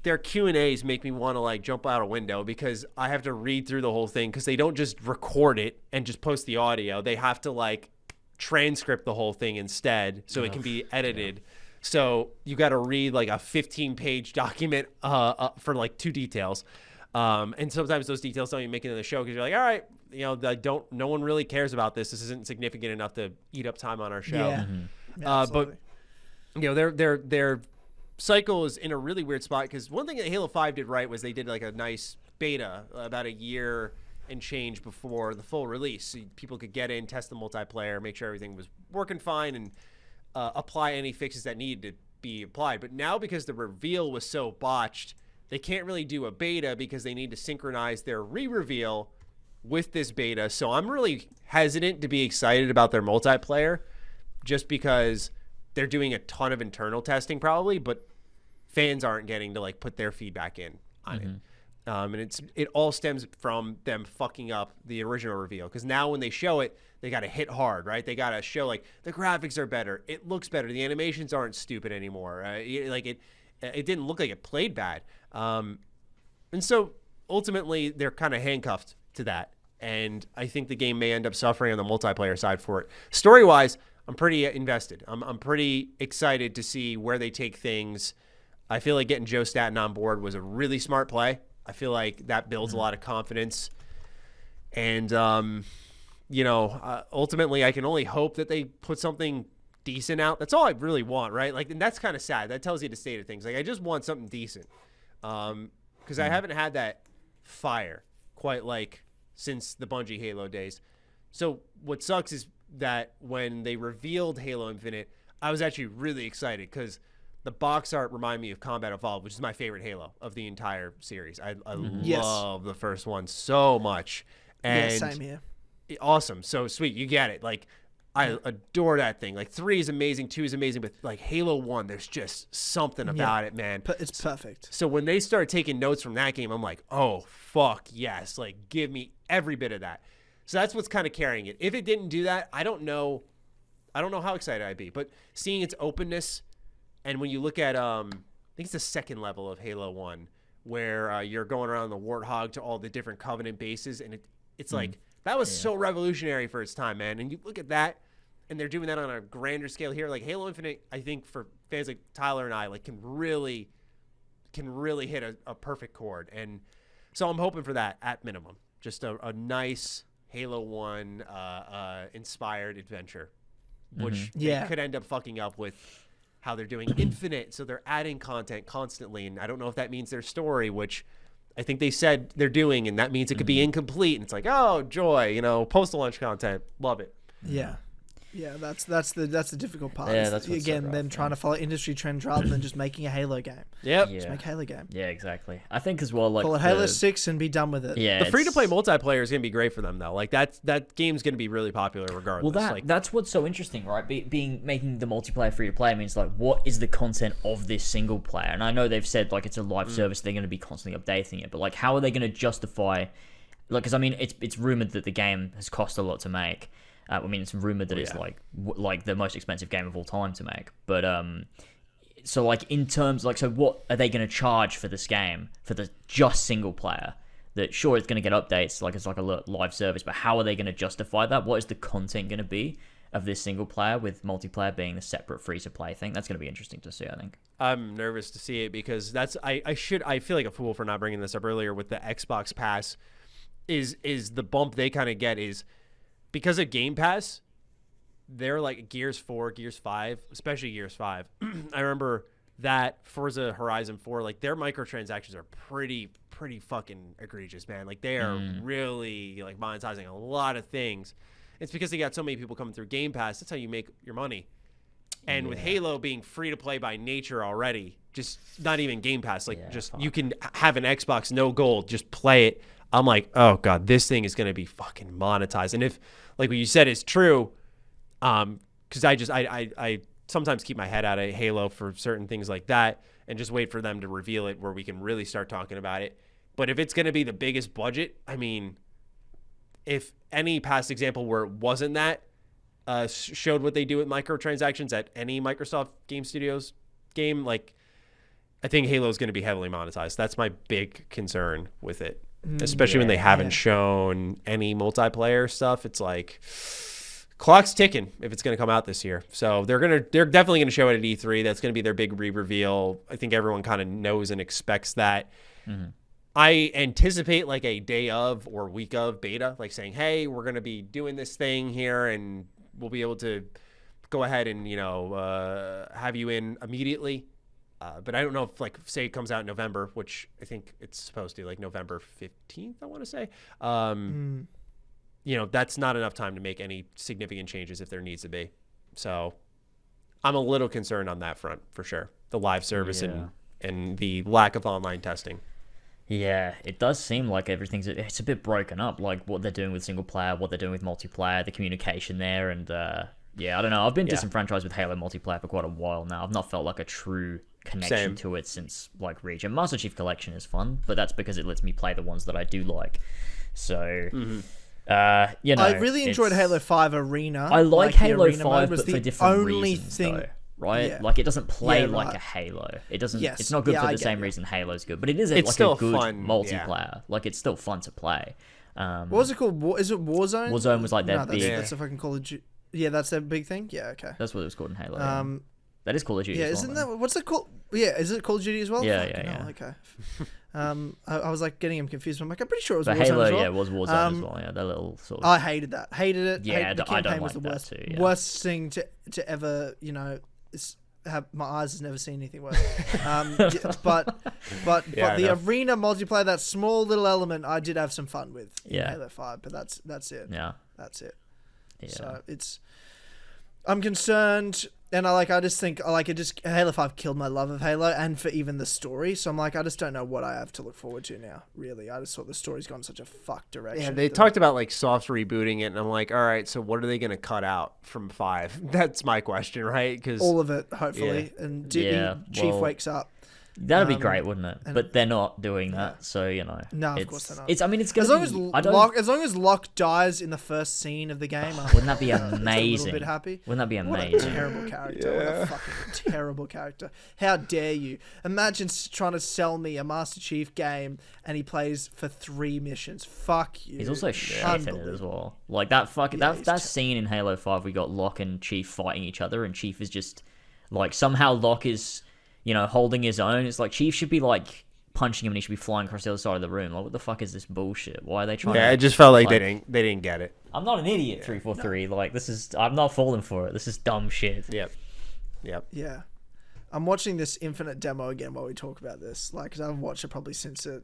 their Q&As make me want to like jump out a window because I have to read through the whole thing because they don't just record it and just post the audio. They have to like transcript the whole thing instead so it can be edited. So you got to read like a 15-page document for like 2 details. And sometimes those details don't even make it in the show because you're like, all right, no one really cares about this. This isn't significant enough to eat up time on our show. Yeah. But their cycle is in a really weird spot because one thing that Halo 5 did right was they did like a nice beta about a year and change before the full release. So people could get in, test the multiplayer, make sure everything was working fine, and apply any fixes that needed be applied. But now, because the reveal was so botched, they can't really do a beta because they need to synchronize their re-reveal with this beta. So I'm really hesitant to be excited about their multiplayer, just because they're doing a ton of internal testing probably, but fans aren't getting to like put their feedback in on it. And it all stems from them fucking up the original reveal, because now when they show it, they got to hit hard, right? They got to show like the graphics are better, it looks better, the animations aren't stupid anymore. Like it didn't look like it played bad. And so ultimately they're kind of handcuffed to that. And I think the game may end up suffering on the multiplayer side for it. Story-wise, I'm pretty invested. I'm pretty excited to see where they take things. I feel like getting Joe Staten on board was a really smart play. I feel like that builds a lot of confidence. And, ultimately I can only hope that they put something decent out. That's all I really want, right? Like, and that's kind of sad. That tells you the state of things. Like, I just want something decent. Because I haven't had that fire quite like since the Bungie Halo days. So what sucks is that when they revealed Halo Infinite, I was actually really excited because the box art reminded me of Combat Evolved, which is my favorite Halo of the entire series. I love the first one so much. And same here. Awesome. So sweet. You get it. Like, I adore that thing. Like, 3 is amazing, 2 is amazing, but like Halo 1, there's just something about it, man. It's perfect. So when they started taking notes from that game, I'm like, oh, fuck yes. Like, give me every bit of that. So that's what's kind of carrying it. If it didn't do that, I don't know how excited I'd be. But seeing its openness, and when you look at, I think it's the second level of Halo 1, where you're going around the Warthog to all the different Covenant bases, and it's like, that was so revolutionary for its time, man. And you look at that, and they're doing that on a grander scale here. Like, Halo Infinite, I think for fans like Tyler and I, like, can really hit a perfect chord. And so I'm hoping for that at minimum. Just a nice Halo 1 inspired adventure, which they could end up fucking up with how they're doing Infinite. So they're adding content constantly, and I don't know if that means their story, which I think they said they're doing, and that means it could be incomplete. And it's like, oh, joy, post-launch content. Love it. Yeah. Yeah, that's the difficult part. Yeah, that's what's again so rough, them trying to follow industry trends rather than just making a Halo game. Yep. Just make Halo game. Yeah, exactly. I think as well, like, Call it Halo 6 and be done with it. Yeah, The free-to-play multiplayer is going to be great for them, though. Like, that game's going to be really popular regardless. Well, that's what's so interesting, right? Making the multiplayer free to play means, like, what is the content of this single player? And I know they've said, like, it's a live service, they're going to be constantly updating it, but, like, how are they going to justify? Like, because I mean, it's rumored that the game has cost a lot to make. I mean, it's rumored that it's like the most expensive game of all time to make. But so like in terms like, so what are they going to charge for this game for the just single player? That sure it's going to get updates, like it's like a live service, but how are they going to justify that? What is the content going to be of this single player with multiplayer being the separate free to play thing? That's going to be interesting to see, I think. I'm nervous to see it because I feel like a fool for not bringing this up earlier with the Xbox Pass. Is the bump they kind of get is because of Game Pass, they're like Gears 4, Gears 5, especially Gears 5. I remember that Forza Horizon 4, like their microtransactions are pretty fucking egregious, man. Like they are really like monetizing a lot of things. It's because they got so many people coming through Game Pass. That's how you make your money. And with Halo being free to play by nature already, just not even Game Pass, like you can have an Xbox, no gold, just play it. I'm like, oh God, this thing is going to be fucking monetized. And if, like what you said is true, because I sometimes keep my head out of Halo for certain things like that and just wait for them to reveal it where we can really start talking about it. But if it's going to be the biggest budget, I mean, if any past example where it wasn't that showed what they do with microtransactions at any Microsoft Game Studios game, like I think Halo is going to be heavily monetized. That's my big concern with it. Especially when they haven't shown any multiplayer stuff. It's like clock's ticking if it's going to come out this year. So they're definitely going to show it at E3. That's going to be their big re-reveal. I think everyone kind of knows and expects that. I anticipate like a day of or week of beta, like saying, hey, we're going to be doing this thing here and we'll be able to go ahead and, have you in immediately. But I don't know if, like, say it comes out in November, which I think it's supposed to, like November 15th, I want to say. That's not enough time to make any significant changes if there needs to be. So I'm a little concerned on that front for sure. The live service Yeah. and the lack of online testing. Yeah, it does seem like it's a bit broken up, like what they're doing with single player, what they're doing with multiplayer, the communication there, and yeah, I don't know. I've been disenfranchised with Halo multiplayer for quite a while now. I've not felt like a true connection to it since like Reach. And Master Chief Collection is fun, but that's because it lets me play the ones that I do like. So, you know, I really enjoyed Halo 5 Arena. I like the Halo arena 5, mode was but for the different only reasons, thing. though. Right? Yeah. Like, it doesn't play Yeah, like right. a Halo. It doesn't. Yes. It's not good Yeah, for I the get same you. reason Halo's good, but it is It's like still a good fun, multiplayer. Like, it's still fun to play. What was it called? Is it Warzone? Warzone was like their no, big. that's a fucking Call of Duty. Yeah, that's their big thing. Yeah, okay. That's what it was called in Halo. Yeah. That is Call of Duty. Yeah, as well, isn't man. that what's it called? Yeah, is it Call of Duty as well? Yeah, Fucking yeah, hell, yeah. okay. I was like getting him confused. I'm like, I'm pretty sure it was But Warzone Halo, as well. yeah, it was Warzone as well. Yeah, that little sort of. I hated that. Hated it. Yeah, the I don't campaign like was the that worst. too, yeah. Worst thing to ever, have my eyes has never seen anything worse. But the arena multiplayer, that small little element, I did have some fun with in Halo 5. But that's it. Yeah. That's it. Yeah. So I'm concerned, and I just think Halo 5 killed my love of Halo and for even the story. So I'm like, I just don't know what I have to look forward to now. Really, I just thought the story's gone such a fuck direction. Yeah, they talked about like soft rebooting it, and I'm like, all right, so what are they going to cut out from 5? That's my question, right? Because all of it, hopefully, and Chief wakes up. That'd be great, wouldn't it? But they're not doing that, so No, of course they're not. It's. I mean, it's gonna as long as Locke dies in the first scene of the game, wouldn't that be I'm amazing? a little bit happy. Wouldn't that be What amazing? a terrible character. What a fucking terrible character. How dare you? Imagine trying to sell me a Master Chief game and he plays for 3 missions. Fuck you. He's also shit in it as well. Like that fucking that scene in Halo 5, we got Locke and Chief fighting each other, and Chief is just like somehow Locke is, holding his own. It's like Chief should be like punching him and he should be flying across the other side of the room. Like, what the fuck is this bullshit? Why are they trying? Yeah, it just felt like they didn't get it. I'm not an idiot. 343. Like, I'm not falling for it. This is dumb shit. Yep. Yeah. I'm watching this Infinite demo again while we talk about this. Like, because I've watched it probably since it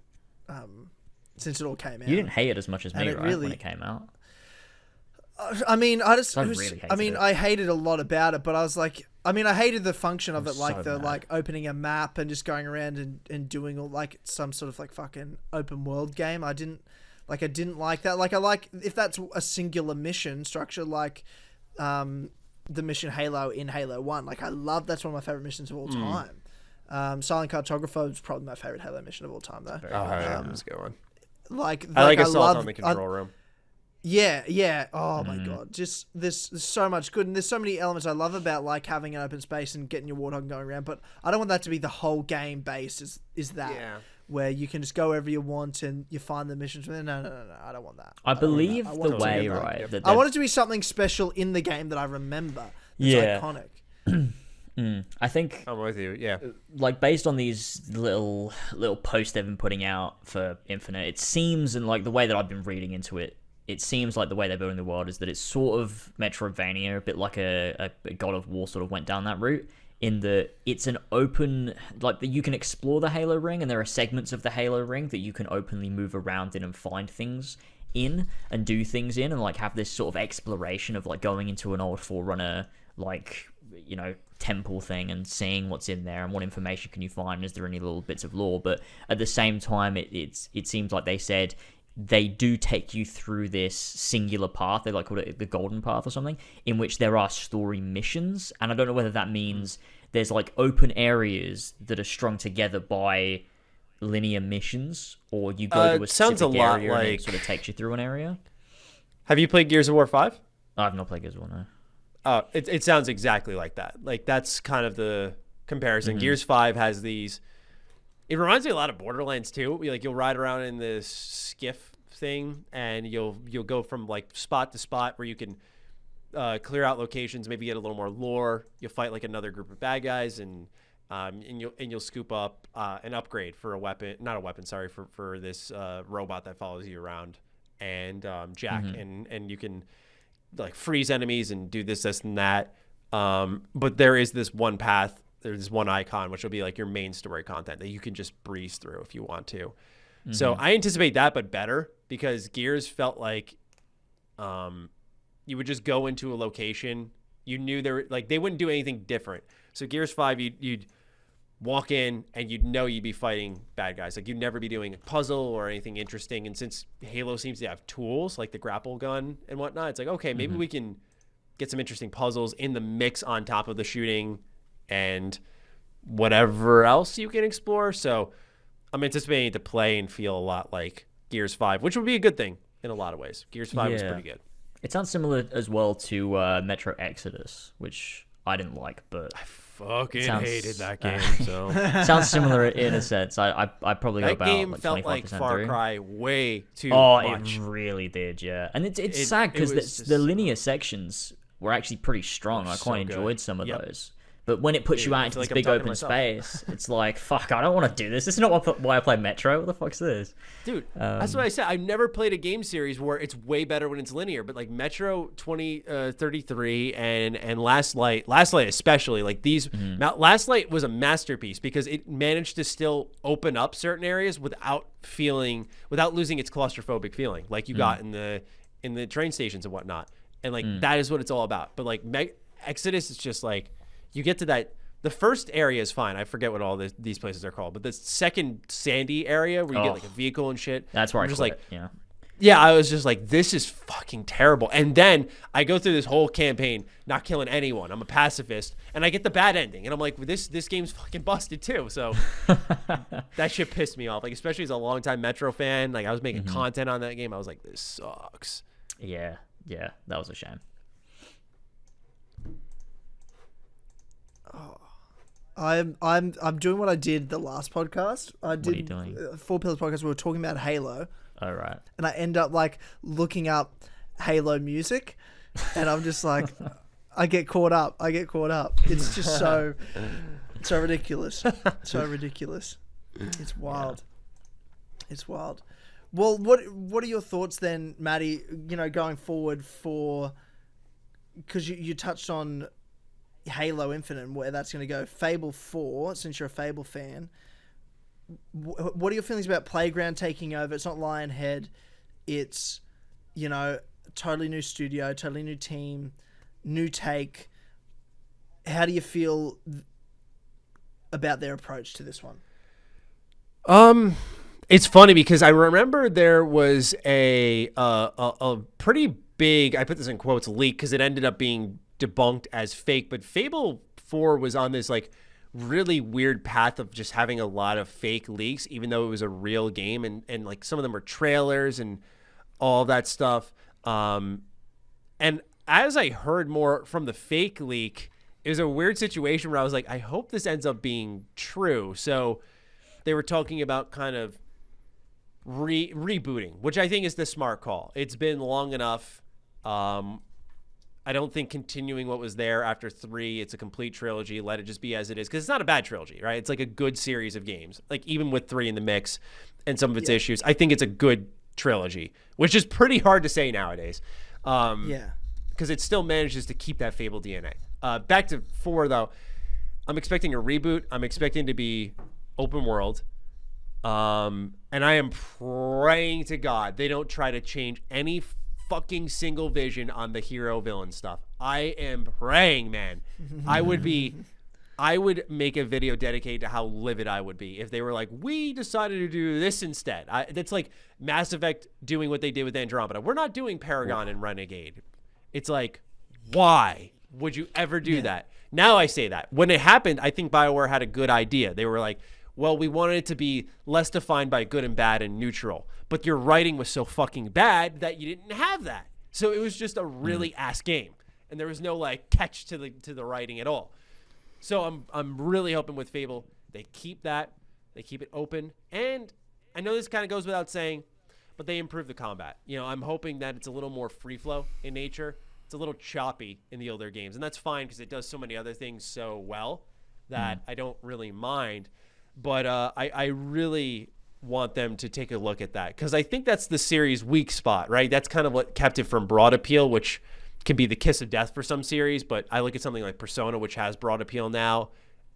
all came out. You didn't hate it as much as me, right? Really, when it came out. I mean, it. I hated a lot about it, but I was like, I hated the function of it, like so mad. like opening a map and just going around and doing all like some sort of like fucking open world game. I didn't like that. Like, I like if that's a singular mission structure, like the mission Halo in Halo 1. Like, that's one of my favorite missions of all time. Silent Cartographer was probably my favorite Halo mission of all time, though. That's a good one. I like Assault on the Control Room. Yeah. Oh my god, just there's so much good, and there's so many elements I love about like having an open space and getting your warthog going around. But I don't want that to be the whole game base. Is that where you can just go wherever you want and you find the missions? No, I don't want that. I believe the way I want it to be something special in the game that I remember. That's iconic. I think I'm with you. Yeah. Like, based on these little posts they've been putting out for Infinite, it seems, and like the way that I've been reading into it, it seems like the way they're building the world is that it's sort of Metroidvania, a bit like a God of War sort of went down that route, in that it's an open, like, that you can explore the Halo ring, and there are segments of the Halo ring that you can openly move around in and find things in and do things in, and like have this sort of exploration of like going into an old Forerunner, like, temple thing and seeing what's in there and what information can you find, is there any little bits of lore. But at the same time, it seems like they said they do take you through this singular path. They called it the golden path or something, in which there are story missions. And I don't know whether that means there's like open areas that are strung together by linear missions, or you go to a specific area and it sort of takes you through an area. Have you played Gears of War 5? I've not played Gears of War, no. It sounds exactly like that. Like, that's kind of the comparison. Gears 5 has these. It reminds me a lot of Borderlands too. You'll ride around in this skiff thing, and you'll go from like spot to spot where you can clear out locations, maybe get a little more lore. You'll fight like another group of bad guys, and you'll scoop up an upgrade for a weapon, not a weapon, sorry, for this robot that follows you around, and Jack, and you can like freeze enemies and do this and that. But there is this one path. There's this one icon, which will be like your main story content that you can just breeze through if you want to. So I anticipate that, but better, because Gears felt like you would just go into a location You knew they wouldn't do anything different. So Gears 5, you'd walk in and you'd know you'd be fighting bad guys. Like, you'd never be doing a puzzle or anything interesting. And since Halo seems to have tools like the grapple gun and whatnot, it's like, okay, maybe we can get some interesting puzzles in the mix on top of the shooting and whatever else you can explore. So I'm anticipating it to play and feel a lot like Gears 5, which would be a good thing in a lot of ways. Gears 5 was pretty good. It sounds similar as well to Metro Exodus, which I didn't like, but I fucking hated that game. So sounds similar in a sense. I probably got that about game like felt 25% like Far through. Cry way too It much. really did, yeah. And it's sad because the linear sections were actually pretty strong. I quite enjoyed some of those. But when it puts you out into this big open space, it's like, fuck, I don't want to do this. This is not why I play Metro. What the fuck's this? Dude, that's what I said. I've never played a game series where it's way better when it's linear. But like Metro 2033 and Last Light especially, like these, Last Light was a masterpiece because it managed to still open up certain areas without losing its claustrophobic feeling, like you got in the train stations and whatnot. And like that is what it's all about. But like Exodus is just like, you get to that. The first area is fine. I forget what all these places are called, but the second sandy area where you get like a vehicle and shit. That's where I just quit, like, yeah, I was just like, this is fucking terrible. And then I go through this whole campaign not killing anyone. I'm a pacifist, and I get the bad ending, and I'm like, this game's fucking busted too. So that shit pissed me off. Like, especially as a longtime Metro fan, like I was making content on that game. I was like, this sucks. Yeah, that was a shame. I'm doing what I did the last podcast. What are you doing? 4 Pillars podcast. We were talking about Halo. All right. And I end up like looking up Halo music, and I'm just like, I get caught up. It's just so ridiculous. So ridiculous. It's wild. Yeah. It's wild. Well, what are your thoughts then, Matty? You know, going forward because you touched on Halo Infinite and where that's going to go. Fable 4, since you're a Fable fan, what are your feelings about Playground taking over? It's not Lionhead. It's, you know, totally new studio, totally new team, new take. How do you feel about their approach to this one? It's funny because I remember there was a pretty big, I put this in quotes, leak, because it ended up being debunked as fake, but Fable 4 was on this like really weird path of just having a lot of fake leaks, even though it was a real game, and like some of them were trailers and all that stuff. And as I heard more from the fake leak, it was a weird situation where I was like, I hope this ends up being true. So they were talking about kind of rebooting, which I think is the smart call. It's been long enough. I don't think continuing what was there after 3, it's a complete trilogy. Let it just be as it is, because it's not a bad trilogy, right? It's like a good series of games. Like, even with 3 in the mix and some of its issues, I think it's a good trilogy, which is pretty hard to say nowadays. Because it still manages to keep that Fable DNA. Back to 4, though. I'm expecting a reboot. I'm expecting to be open world. And I am praying to God they don't try to change any fucking single vision on the hero villain stuff. I am praying, man. I would make a video dedicated to how livid I would be if they were like, we decided to do this instead. That's like Mass Effect doing what they did with Andromeda. We're not doing Paragon and Renegade. It's like, why would you ever do that? Now I say that. When it happened, I think BioWare had a good idea. They were like, well, we wanted it to be less defined by good and bad and neutral. But your writing was so fucking bad that you didn't have that. So it was just a really ass game. And there was no like catch to the writing at all. So I'm really hoping with Fable, they keep that. They keep it open. And I know this kind of goes without saying, but they improve the combat. You know, I'm hoping that it's a little more free flow in nature. It's a little choppy in the older games. And that's fine because it does so many other things so well that I don't really mind. But I really want them to take a look at that, because I think that's the series' weak spot, right? That's kind of what kept it from broad appeal, which can be the kiss of death for some series. But I look at something like Persona, which has broad appeal now,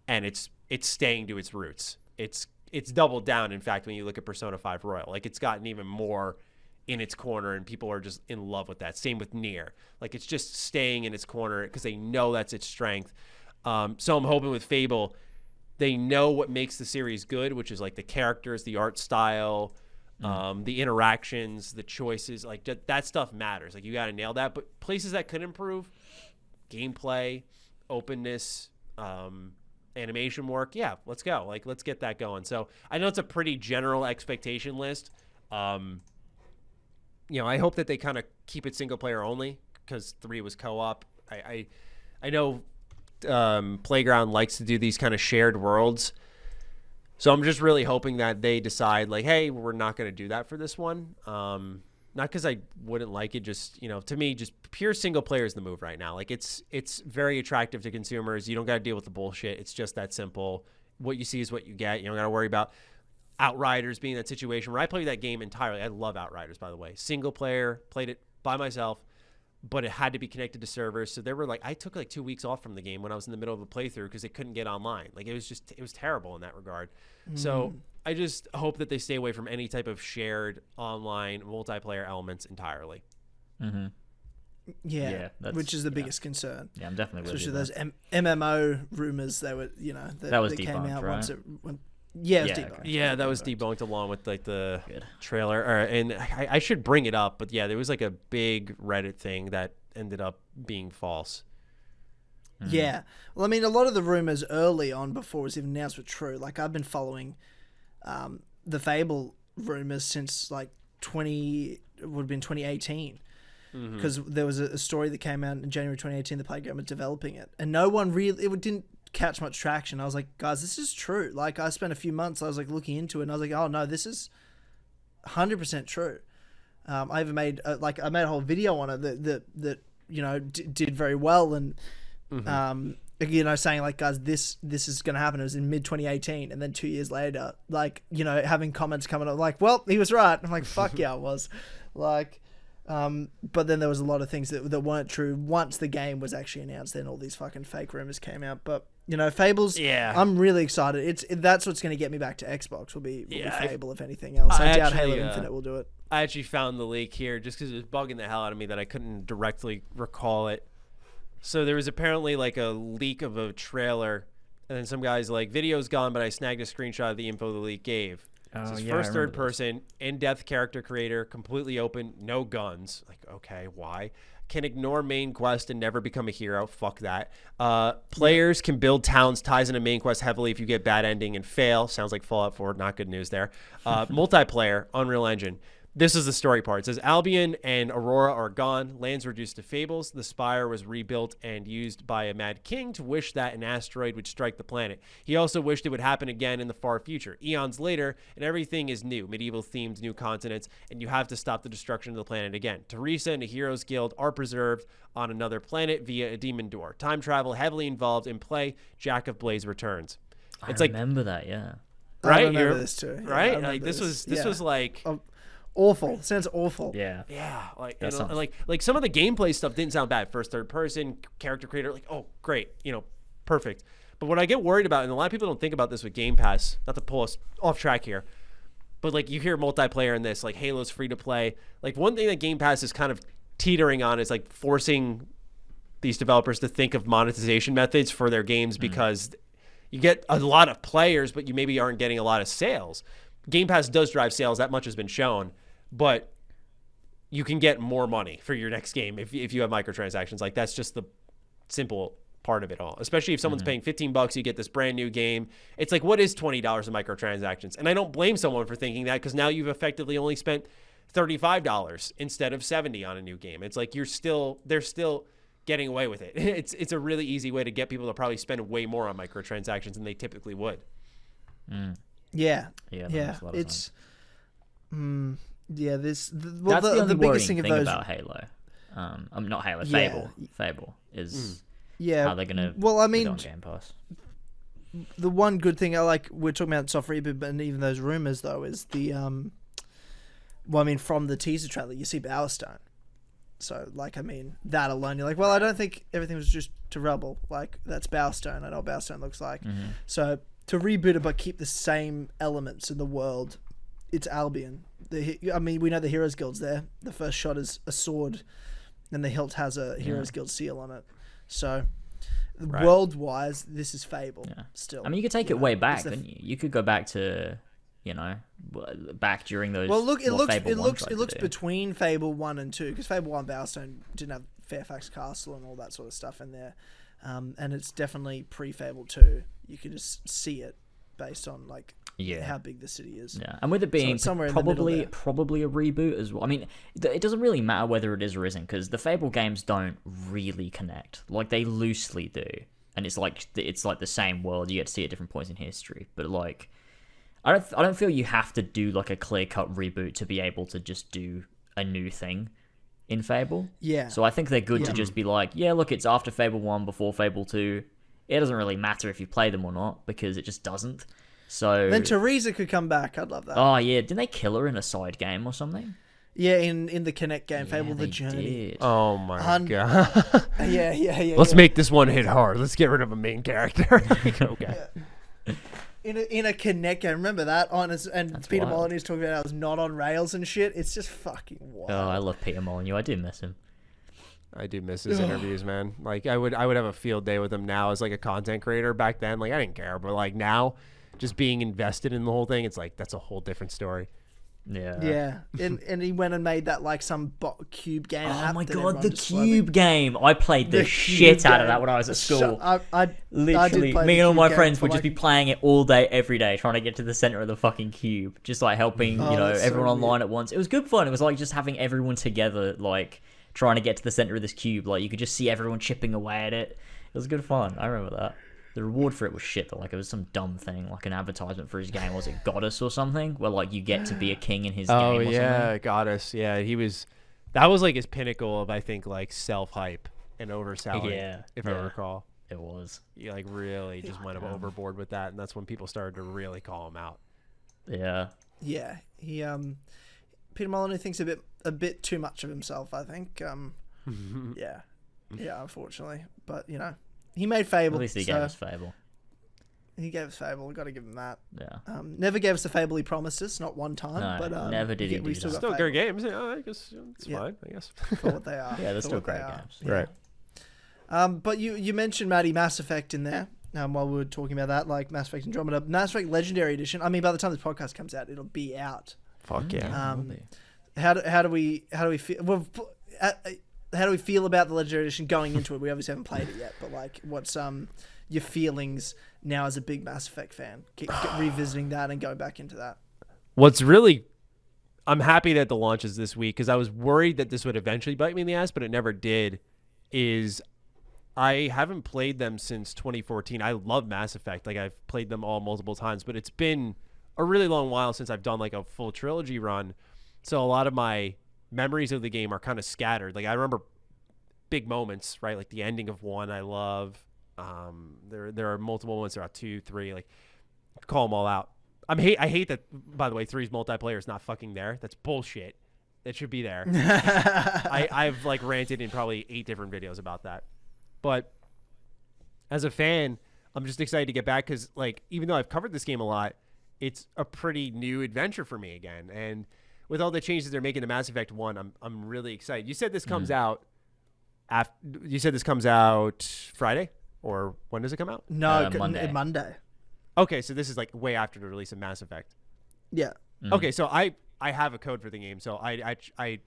and it's staying to its roots. It's doubled down, in fact, when you look at Persona 5 Royal. Like, it's gotten even more in its corner, and people are just in love with that. Same with Nier. Like, it's just staying in its corner because they know that's its strength. So I'm hoping with Fable, they know what makes the series good, which is like the characters, the art style, the interactions, the choices. Like, that stuff matters. Like, you got to nail that. But places that could improve, gameplay, openness, animation work, yeah, let's go. Like, let's get that going. So I know it's a pretty general expectation list. I hope that they kind of keep it single player only, because 3 was co-op. I know Playground likes to do these kind of shared worlds, so I'm just really hoping that they decide, like, hey, we're not going to do that for this one. Not because I wouldn't like it, just, to me, just pure single player is the move right now. Like, it's very attractive to consumers. You don't got to deal with the bullshit. It's just that simple. What you see is what you get. You don't got to worry about Outriders being in that situation where I played that game entirely. I love Outriders, by the way. Single player, played it by myself, but it had to be connected to servers. So I took like 2 weeks off from the game when I was in the middle of a playthrough because it couldn't get online. Like, it was terrible in that regard. So I just hope that they stay away from any type of shared online multiplayer elements entirely. Mm-hmm. Yeah, which is the biggest concern. Yeah, I'm definitely with you. Especially those MMO rumors that were, that was that debunked, came out right? once it went. Yeah, it was debunked. Okay. Yeah, that was debunked along with like the trailer. And I should bring it up, but yeah, there was like a big Reddit thing that ended up being false. Yeah. Well, I mean, a lot of the rumors early on before it was even announced were true. Like, I've been following the Fable rumors since like 2018. Because there was a story that came out in January 2018, the Playground was developing it. And no one really, it didn't catch much traction. I was like, guys, this is true. Like, I spent a few months, I was like looking into it, and I was like, oh no, this is 100% true. I even made I made a whole video on it that did very well, and saying like, guys, this is gonna happen. It was in mid 2018, and then 2 years later, like, having comments coming up like, well, he was right. I'm like, fuck yeah, I was. Like, but then there was a lot of things that weren't true once the game was actually announced. Then all these fucking fake rumors came out. But Fables, I'm really excited. That's what's going to get me back to Xbox. Will be Fable, if anything else. I doubt Halo Infinite will do it. I actually found the leak here just because it was bugging the hell out of me that I couldn't directly recall it. So there was apparently like a leak of a trailer, and then some guy's like, video's gone, but I snagged a screenshot of the info the leak gave. This is first third person, in-depth character creator, completely open, no guns. Like, okay, why? Can ignore main quest and never become a hero. Fuck that. Players can build towns, ties into main quest heavily if you get bad ending and fail. Sounds like Fallout 4, not good news there. Multiplayer, Unreal Engine. This is the story part. It says Albion and Aurora are gone. Lands reduced to fables. The Spire was rebuilt and used by a mad king to wish that an asteroid would strike the planet. He also wished it would happen again in the far future. Eons later, and everything is new. Medieval-themed new continents, and you have to stop the destruction of the planet again. Teresa and the Heroes Guild are preserved on another planet via a demon door. Time travel heavily involved in play. Jack of Blaze returns. It's remember that, yeah. Right? I remember this too. Yeah, right? Like, this was like... awful. Sounds awful. Yeah. Like, like some of the gameplay stuff didn't sound bad. First, third person, character creator, like, oh, great, perfect. But what I get worried about, and a lot of people don't think about this with Game Pass, not to pull us off track here, but like, you hear multiplayer in this, like Halo's free to play. Like, one thing that Game Pass is kind of teetering on is like forcing these developers to think of monetization methods for their games because you get a lot of players, but you maybe aren't getting a lot of sales. Game Pass does drive sales, that much has been shown, but you can get more money for your next game if you have microtransactions. Like, that's just the simple part of it all. Especially if someone's paying $15, you get this brand new game. It's like, what is $20 in microtransactions? And I don't blame someone for thinking that, because now you've effectively only spent $35 instead of $70 on a new game. It's like they're still getting away with it. It's a really easy way to get people to probably spend way more on microtransactions than they typically would. Yeah. It's That's the biggest thing about Halo. Not Halo, Fable. Fable is how they're gonna. Well, I mean, on Game Pass. The one good thing I like, we're talking about soft reboot, and even those rumors though, is the from the teaser trailer, you see Bowerstone. So, like, I mean, that alone, you're like, well, I don't think everything was just to rubble. Like, that's Bowerstone. I know what Bowerstone looks like. So, to reboot it but keep the same elements in the world, it's Albion. I mean, we know the Heroes Guild's there. The first shot is a sword, and the hilt has a Heroes Guild seal on it. So, world-wise, this is Fable. Still, I mean, you could take it way back, couldn't you? You could go back to, back during those. Well, look, it looks do. between Fable 1 and 2, because Fable 1 Bowerstone didn't have Fairfax Castle and all that sort of stuff in there, and it's definitely pre-Fable 2. You could just see it based on how big the city is. Yeah, and with it being probably a reboot as well. I mean, it doesn't really matter whether it is or isn't, because the Fable games don't really connect. Like, they loosely do, and it's like the same world. You get to see at different points in history, but like, I don't feel you have to do like a clear-cut reboot to be able to just do a new thing in Fable. Yeah. So I think they're good to just be like, yeah, look, it's after Fable 1, before Fable 2. It doesn't really matter if you play them or not, because it just doesn't. So then Teresa could come back. I'd love that. Oh yeah, didn't they kill her in a side game or something? Yeah, in the Connect game, Fable the Journey. Did. Oh my god. Yeah. Let's make this one hit hard. Let's get rid of a main character. Okay. Yeah. In a Connect game, remember that? And Peter Molyneux's talking about how it was not on rails and shit. It's just fucking wild. Oh, I love Peter Molyneux. I do miss him. I do miss his interviews, man. Like, I would have a field day with him now as like a content creator. Back then, like, I didn't care, but like now, just being invested in the whole thing, it's like that's a whole different story. Yeah. And he went and made that like some cube game. Oh my god, the cube game! I played the shit out of that when I was at school. Literally, me and all my friends would just be playing it all day, every day, trying to get to the center of the fucking cube, just like helping everyone online at once. It was good fun. It was like just having everyone together, like trying to get to the center of this cube. Like you could just see everyone chipping away at it. It was good fun. I remember that. The reward for it was shit though. Like it was some dumb thing, like an advertisement for his game. Was it Goddess or something? Where like you get to be a king in his game. Oh or yeah, something? Goddess. Yeah, that was like his pinnacle of I think like self hype and overselling. Yeah, if I recall, it was. He like really just went overboard with that, and that's when people started to really call him out. Yeah. Yeah. He Peter Molyneux thinks a bit too much of himself, I think. Yeah, unfortunately, but he made Fable. At least he gave us Fable. He gave us Fable. We've got to give him that. Yeah. Never gave us the Fable he promised us, not one time. No, but never did he do that. Still great games. Yeah, I guess it's fine. I guess for what they are. Yeah, they're still great games. Yeah. Right. But you mentioned Matty Mass Effect in there. While we were talking about that, like Mass Effect Andromeda, Mass Effect Legendary Edition. I mean, by the time this podcast comes out, it'll be out. Fuck yeah. How do we feel? Well, how do we feel about the Legendary Edition going into it? We obviously haven't played it yet, but like, what's your feelings now as a big Mass Effect fan, revisiting that and going back into that? I'm happy that the launch is this week because I was worried that this would eventually bite me in the ass, but it never did. I haven't played them since 2014. I love Mass Effect. Like I've played them all multiple times, but it's been a really long while since I've done like a full trilogy run. So a lot of my memories of the game are kind of scattered. Like I remember big moments, right? Like the ending of 1 I love. There are multiple moments throughout 2, 3, like call them all out. I hate that, by the way, 3's multiplayer is not fucking there. That's bullshit. It should be there. I've like ranted in probably 8 different videos about that. But as a fan, I'm just excited to get back because like even though I've covered this game a lot, it's a pretty new adventure for me again. And with all the changes they're making to Mass Effect 1, I'm really excited. You said this comes out Friday, or when does it come out? No, Monday. Okay, so this is like way after the release of Mass Effect. Yeah. Mm-hmm. Okay, so I have a code for the game, so I'm gonna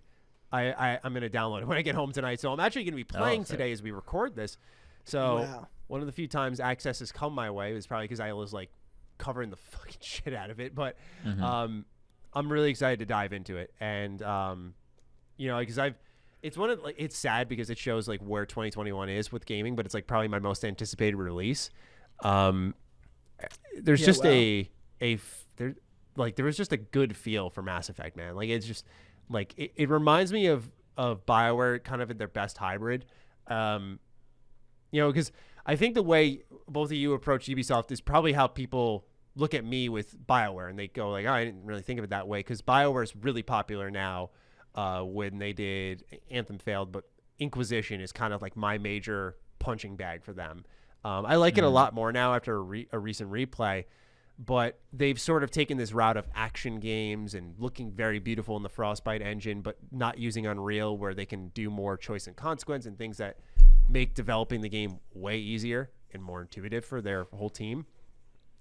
download it when I get home tonight. So I'm actually gonna be playing today as we record this. So one of the few times access has come my way was probably because I was like covering the fucking shit out of it, but I'm really excited to dive into it, and because it's sad because it shows like where 2021 is with gaming, but it's like probably my most anticipated release. There's just there was just a good feel for Mass Effect, man. Like it's just like it reminds me of BioWare kind of in their best hybrid. Because I think the way both of you approach Ubisoft is probably how people look at me with BioWare, and they go like, oh, I didn't really think of it that way, because BioWare is really popular now. When they did Anthem failed, but Inquisition is kind of like my major punching bag for them. I like it a lot more now after a recent replay, but they've sort of taken this route of action games and looking very beautiful in the Frostbite engine, but not using Unreal, where they can do more choice and consequence and things that make developing the game way easier and more intuitive for their whole team,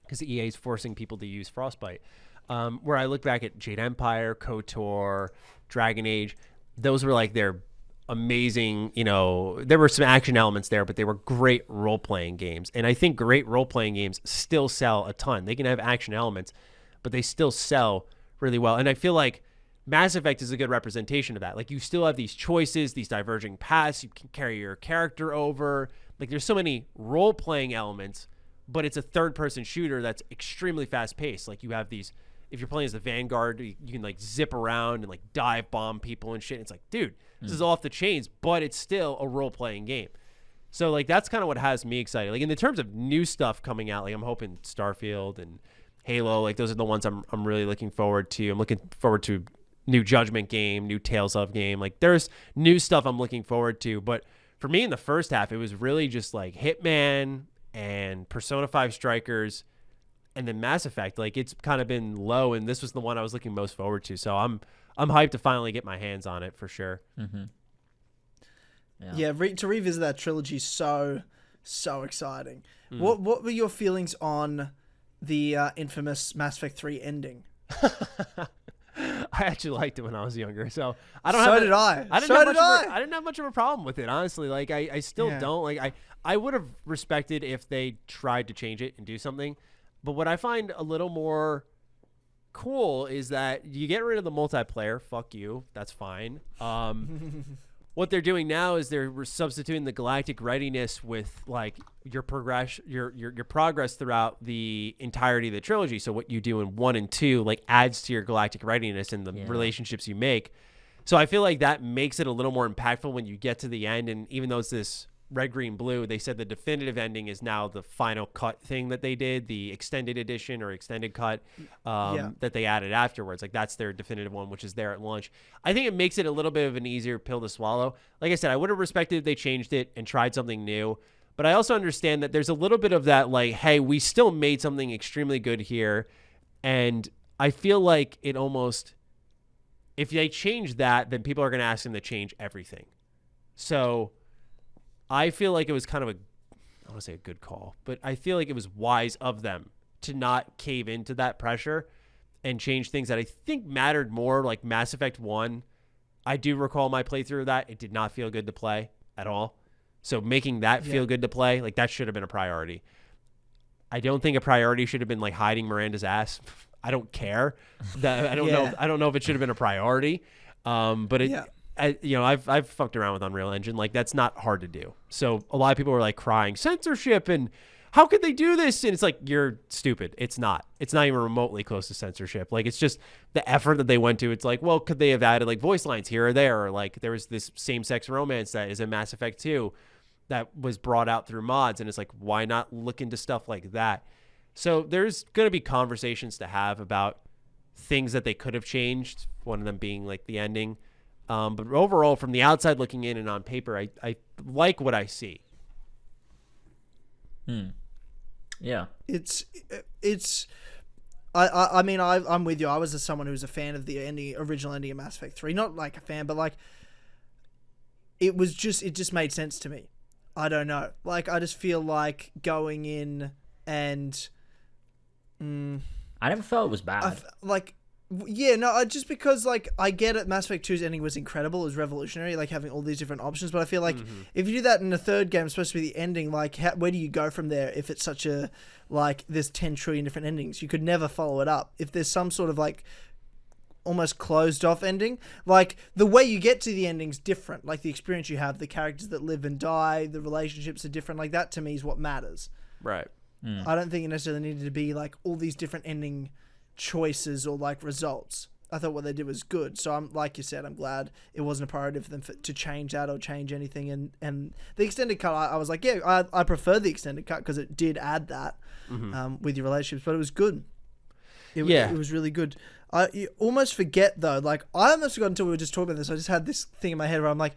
because EA is forcing people to use Frostbite. Where I look back at Jade Empire, KOTOR, Dragon Age, those were like their amazing, there were some action elements there, but they were great role-playing games. And I think great role-playing games still sell a ton. They can have action elements, but they still sell really well. And I feel like Mass Effect is a good representation of that. Like, you still have these choices, these diverging paths. You can carry your character over. Like, there's so many role-playing elements, but it's a third-person shooter that's extremely fast-paced. Like, you have these, if you're playing as the Vanguard, you can like zip around and like dive bomb people and shit. It's like, dude, this is off the chains, but it's still a role-playing game. So like, that's kind of what has me excited. Like, in the terms of new stuff coming out, like I'm hoping Starfield and Halo, like those are the ones I'm really looking forward to. I'm looking forward to new Judgment game, new Tales of game. Like, there's new stuff I'm looking forward to. But for me in the first half, it was really just like Hitman and Persona 5 Strikers, and then Mass Effect. Like, it's kind of been low, and this was the one I was looking most forward to. So I'm hyped to finally get my hands on it for sure. Mm-hmm. Yeah, to revisit that trilogy is so exciting. What were your feelings on the infamous Mass Effect 3 ending? I actually liked it when I was younger, so I don't. I didn't have much of a problem with it, honestly. Like, I still don't. Like, I would have respected if they tried to change it and do something. But what I find a little more cool is that you get rid of the multiplayer. Fuck you. That's fine. What they're doing now is they're substituting the galactic readiness with like your progress throughout the entirety of the trilogy. So what you do in 1 and 2 like adds to your galactic readiness and the relationships you make. So I feel like that makes it a little more impactful when you get to the end. And even though it's this red, green, blue, they said the definitive ending is now the final cut thing that they did, the extended edition or extended cut that they added afterwards. Like, that's their definitive one, which is there at launch. I think it makes it a little bit of an easier pill to swallow. Like I said, I would have respected if they changed it and tried something new, but I also understand that there's a little bit of that, like, hey, we still made something extremely good here. And I feel like it almost, if they change that, then people are going to ask them to change everything. So I feel like it was kind of I don't want to say a good call, but I feel like it was wise of them to not cave into that pressure and change things that I think mattered more. Like Mass Effect 1, I do recall my playthrough of that. It did not feel good to play at all. So making that feel good to play, like, that should have been a priority. I don't think a priority should have been like hiding Miranda's ass. I don't care. I don't know. I don't know if it should have been a priority. But it. I've fucked around with Unreal Engine. Like, that's not hard to do. So a lot of people were like crying censorship and how could they do this? And it's like, you're stupid. It's not even remotely close to censorship. Like, it's just the effort that they went to. It's like, well, could they have added like voice lines here or there? Or like, there was this same-sex romance that is in Mass Effect 2 that was brought out through mods. And it's like, why not look into stuff like that? So there's going to be conversations to have about things that they could have changed. One of them being like the ending. But overall, from the outside looking in and on paper, I like what I see. Yeah. I mean, I'm with you. I was someone who was a fan of the original ending of Mass Effect 3. Not like a fan, but like, it just made sense to me. I don't know. Like, I just feel like going in and... I never felt it was bad. Just because, like, I get it, Mass Effect 2's ending was incredible, it was revolutionary, like, having all these different options, but I feel like if you do that in a third game, it's supposed to be the ending, like, where do you go from there if it's such a, like, there's 10 trillion different endings? You could never follow it up. If there's some sort of, like, almost closed off ending, like, the way you get to the ending's different, like, the experience you have, the characters that live and die, the relationships are different, like, that to me is what matters. Right. I don't think it necessarily needed to be, like, all these different ending choices or like results. I thought what they did was good, so I'm, like you said, I'm glad it wasn't a priority for them to change that or change anything. And the extended cut, I was like, I prefer the extended cut because it did add that with your relationships, but it was good. It was really good. You almost forget though, like, I almost forgot until we were just talking about this. I just had this thing in my head where I'm like,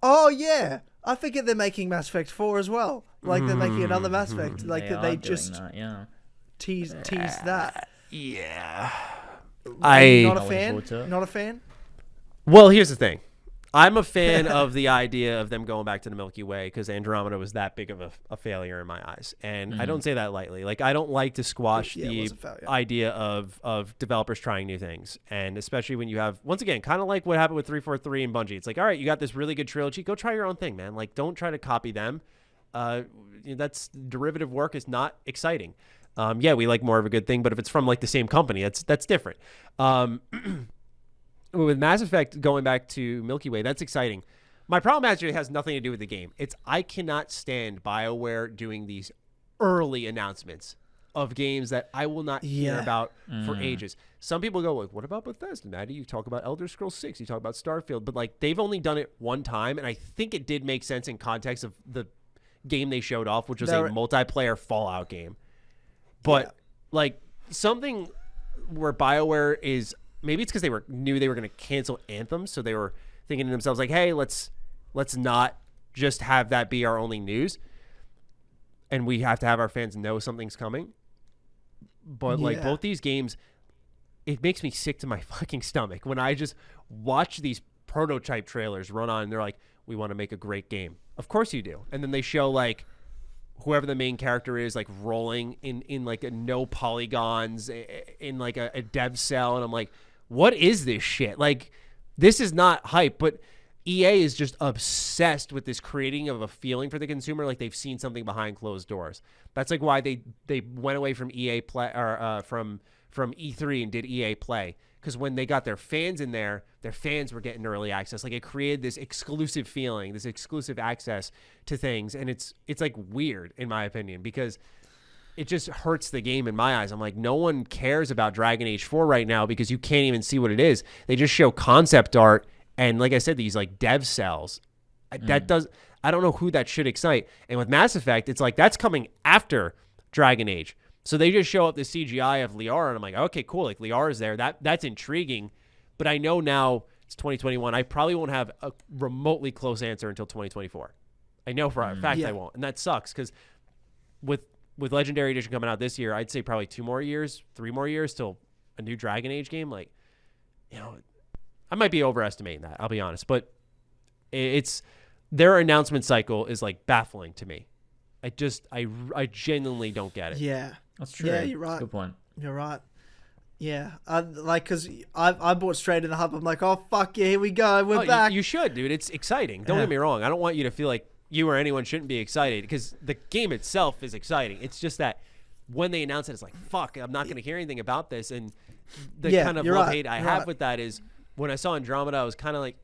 oh yeah, I forget they're making Mass Effect 4 as well. Like, they're making another Mass Effect. Like, they just tease that. Yeah. Not I a wouldn't fan. vote to it. Not a fan. Well, here's the thing. I'm a fan of the idea of them going back to the Milky Way because Andromeda was that big of a failure in my eyes. And I don't say that lightly. Like, I don't like to squash Yeah, it the was a failure. idea of developers trying new things. And especially when you have, once again, kind of like what happened with 343 and Bungie. It's like, all right, you got this really good trilogy. Go try your own thing, man. Like, don't try to copy them. That's derivative work is not exciting. Yeah, we like more of a good thing, but if it's from like the same company, that's different. With Mass Effect going back to Milky Way, that's exciting. My problem actually has nothing to do with the game. I cannot stand BioWare doing these early announcements of games that I will not hear about for ages. Some people go like, "What about Bethesda, Matty? You talk about Elder Scrolls 6, you talk about Starfield," but like they've only done it one time, and I think it did make sense in context of the game they showed off, which was a multiplayer Fallout game. But like something where BioWare is. Maybe it's because knew they were going to cancel Anthem, so they were thinking to themselves like, "Hey, let's not just have that be our only news, and we have to have our fans know something's coming." But like both these games, it makes me sick to my fucking stomach when I just watch these prototype trailers run on, and they're like, "We want to make a great game." Of course you do, and then they show like whoever the main character is like rolling in like a no polygons in like a dev cell, and I'm like, what is this shit? Like, this is not hype, but EA is just obsessed with this creating of a feeling for the consumer, like they've seen something behind closed doors. That's like why they went away from EA Play or from E3 and did EA Play, because when they got their fans in there, their fans were getting early access. Like it created this exclusive feeling, this exclusive access to things, and it's like weird in my opinion because it just hurts the game in my eyes. I'm like, no one cares about Dragon Age 4 right now because you can't even see what it is. They just show concept art and, like I said, these like dev cells. I don't know who that should excite. And with Mass Effect, it's like that's coming after Dragon Age. So they just show up the CGI of Liara, and I'm like, okay, cool. Like Liara's there. That's intriguing. But I know now it's 2021. I probably won't have a remotely close answer until 2024. I know for a fact I won't, and that sucks because with Legendary Edition coming out this year, I'd say probably 3 more years till a new Dragon Age game. Like, you know, I might be overestimating that. I'll be honest, but it's their announcement cycle is like baffling to me. I genuinely don't get it. Yeah, That's true. Yeah, you're right. Good point. You're right. Yeah, because I bought straight in the hub. I'm like, oh fuck yeah, here we go, we're back. You should, dude. It's exciting. Don't get me wrong. I don't want you to feel like you or anyone shouldn't be excited because the game itself is exciting. It's just that when they announce it, it's like, fuck, I'm not going to hear anything about this. And the kind of love-hate I have with that is when I saw Andromeda, I was kind of like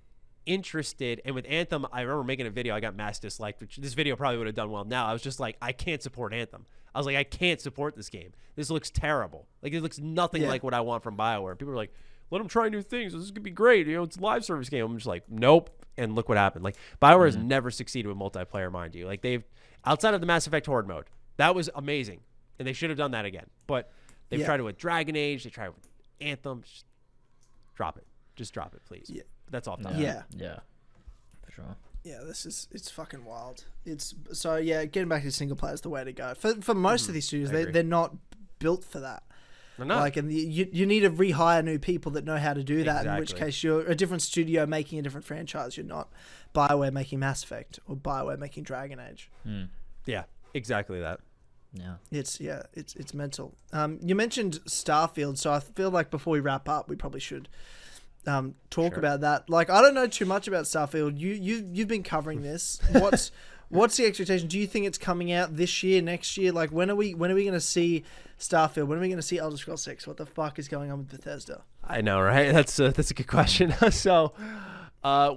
interested. And with Anthem, I remember making a video I got mass disliked, which this video probably would have done well now. I was just like, I can't support Anthem. I was like, I can't support this game. This looks terrible. Like, it looks nothing like what I want from BioWare. People are like, let them try new things. This is going to be great. You know, it's a live service game. I'm just like, nope. And look what happened. Like, BioWare has never succeeded with multiplayer, mind you. Like, they've, outside of the Mass Effect Horde mode, that was amazing. And they should have done that again. But they've tried it with Dragon Age. They tried it with Anthem. Just drop it. Just drop it, please. Yeah. That's all. Yeah. Yeah. For sure. Yeah, it's fucking wild. Getting back to single player is the way to go. For most of these studios, they're not built for that. No. Like, and you need to rehire new people that know how to do that. In which case, you're a different studio making a different franchise. You're not BioWare making Mass Effect or BioWare making Dragon Age. Yeah, exactly that. Yeah, it's mental. You mentioned Starfield, so I feel like before we wrap up, we probably should talk about that. Like, I don't know too much about Starfield. You've been covering this. What's the expectation? Do you think it's coming out this year, next year? Like, when are we going to see Starfield? When are we going to see Elder Scrolls 6? What the fuck is going on with Bethesda? I know, right? That's a good question. So,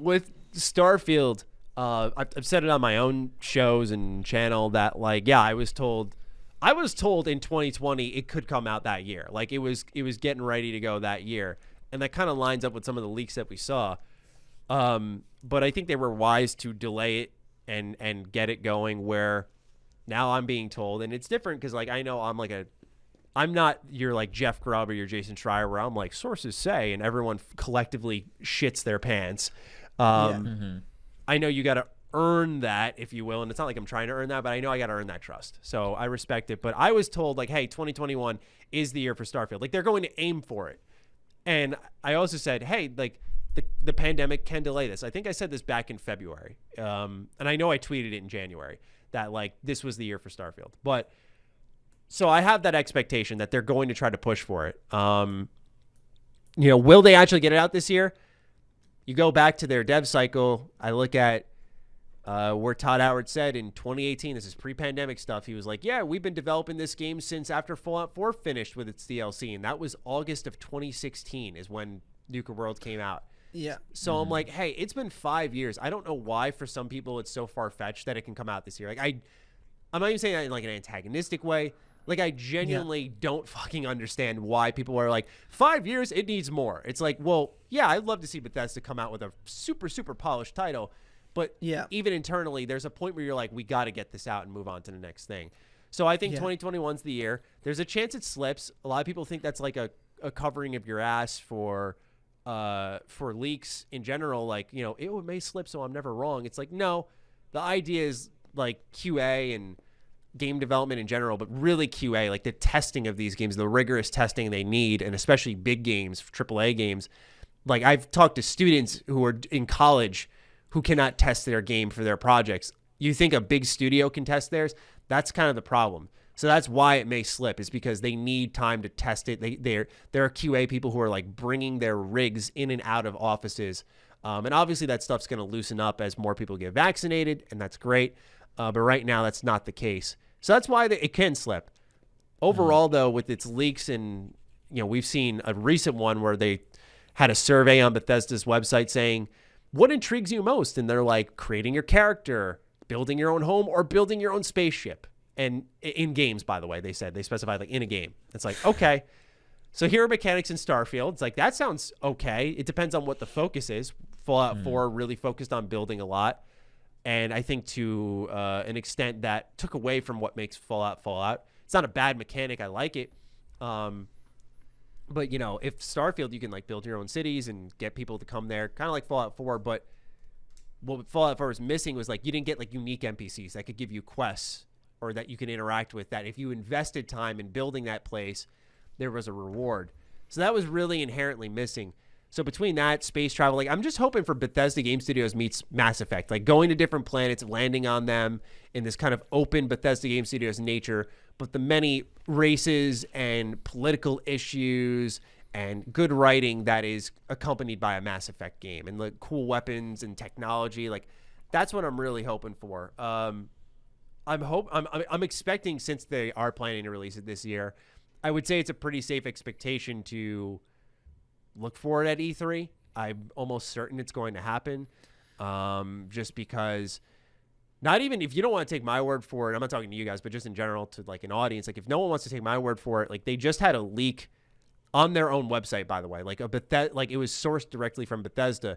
with Starfield, I've said it on my own shows and channel that, like, yeah, I was told in 2020 it could come out that year. Like, it was getting ready to go that year, and that kind of lines up with some of the leaks that we saw. But I think they were wise to delay it and get it going, where now I'm being told, and it's different because, like, I know I'm not your like Jeff Grubb or your Jason Schreier, where I'm like, sources say, and everyone collectively shits their pants. I know you got to earn that, if you will. And it's not like I'm trying to earn that, but I know I got to earn that trust. So I respect it. But I was told, like, hey, 2021 is the year for Starfield. Like, they're going to aim for it. And I also said, hey, like, the pandemic can delay this. I think I said this back in February. And I know I tweeted it in January that, like, this was the year for Starfield. But so I have that expectation that they're going to try to push for it. Will they actually get it out this year? You go back to their dev cycle. I look at where Todd Howard said in 2018, this is pre-pandemic stuff. He was like, yeah, we've been developing this game since after Fallout 4 finished with its DLC. And that was August of 2016 is when Nuka World came out. Yeah. So I'm like, hey, it's been 5 years. I don't know why for some people it's so far-fetched that it can come out this year. Like, I'm not even saying that in like an antagonistic way. Like, I genuinely don't fucking understand why people are like, 5 years, it needs more. It's like, well, yeah, I'd love to see Bethesda come out with a super, super polished title. But even internally, there's a point where you're like, we got to get this out and move on to the next thing. So I think 2021's the year. There's a chance it slips. A lot of people think that's like a covering of your ass for leaks in general. Like, it may slip, so I'm never wrong. It's like, no, the idea is like QA and game development in general, but really QA, like the testing of these games, the rigorous testing they need, and especially big games, AAA games. Like, I've talked to students who are in college who cannot test their game for their projects. You think a big studio can test theirs? That's kind of the problem. So that's why it may slip, is because they need time to test it. There are QA people who are like bringing their rigs in and out of offices. And obviously that stuff's going to loosen up as more people get vaccinated, and that's great. But right now that's not the case. So that's why it can slip. Overall, though, with its leaks, and we've seen a recent one where they had a survey on Bethesda's website saying, what intrigues you most? And they're like, creating your character, building your own home, or building your own spaceship. And in games, by the way, they specified like in a game. It's like, okay. So here are mechanics in Starfield. It's like, that sounds okay. It depends on what the focus is. Fallout 4 really focused on building a lot. And I think to an extent that took away from what makes Fallout. It's not a bad mechanic. I like it. But, if Starfield, you can like build your own cities and get people to come there, kind of like Fallout 4. But what Fallout 4 was missing was like, you didn't get like unique NPCs that could give you quests or that you can interact with, that if you invested time in building that place, there was a reward. So that was really inherently missing. So between that, space travel, like, I'm just hoping for Bethesda Game Studios meets Mass Effect, like going to different planets, landing on them in this kind of open Bethesda Game Studios nature, but the many races and political issues and good writing that is accompanied by a Mass Effect game, and like cool weapons and technology. Like, that's what I'm really hoping for. I'm expecting, since they are planning to release it this year, I would say it's a pretty safe expectation to look for it at E3. I'm almost certain it's going to happen, just because, not even if you don't want to take my word for it, I'm not talking to you guys, but just in general to like an audience, like if no one wants to take my word for it, like they just had a leak on their own website, by the way, like like it was sourced directly from Bethesda,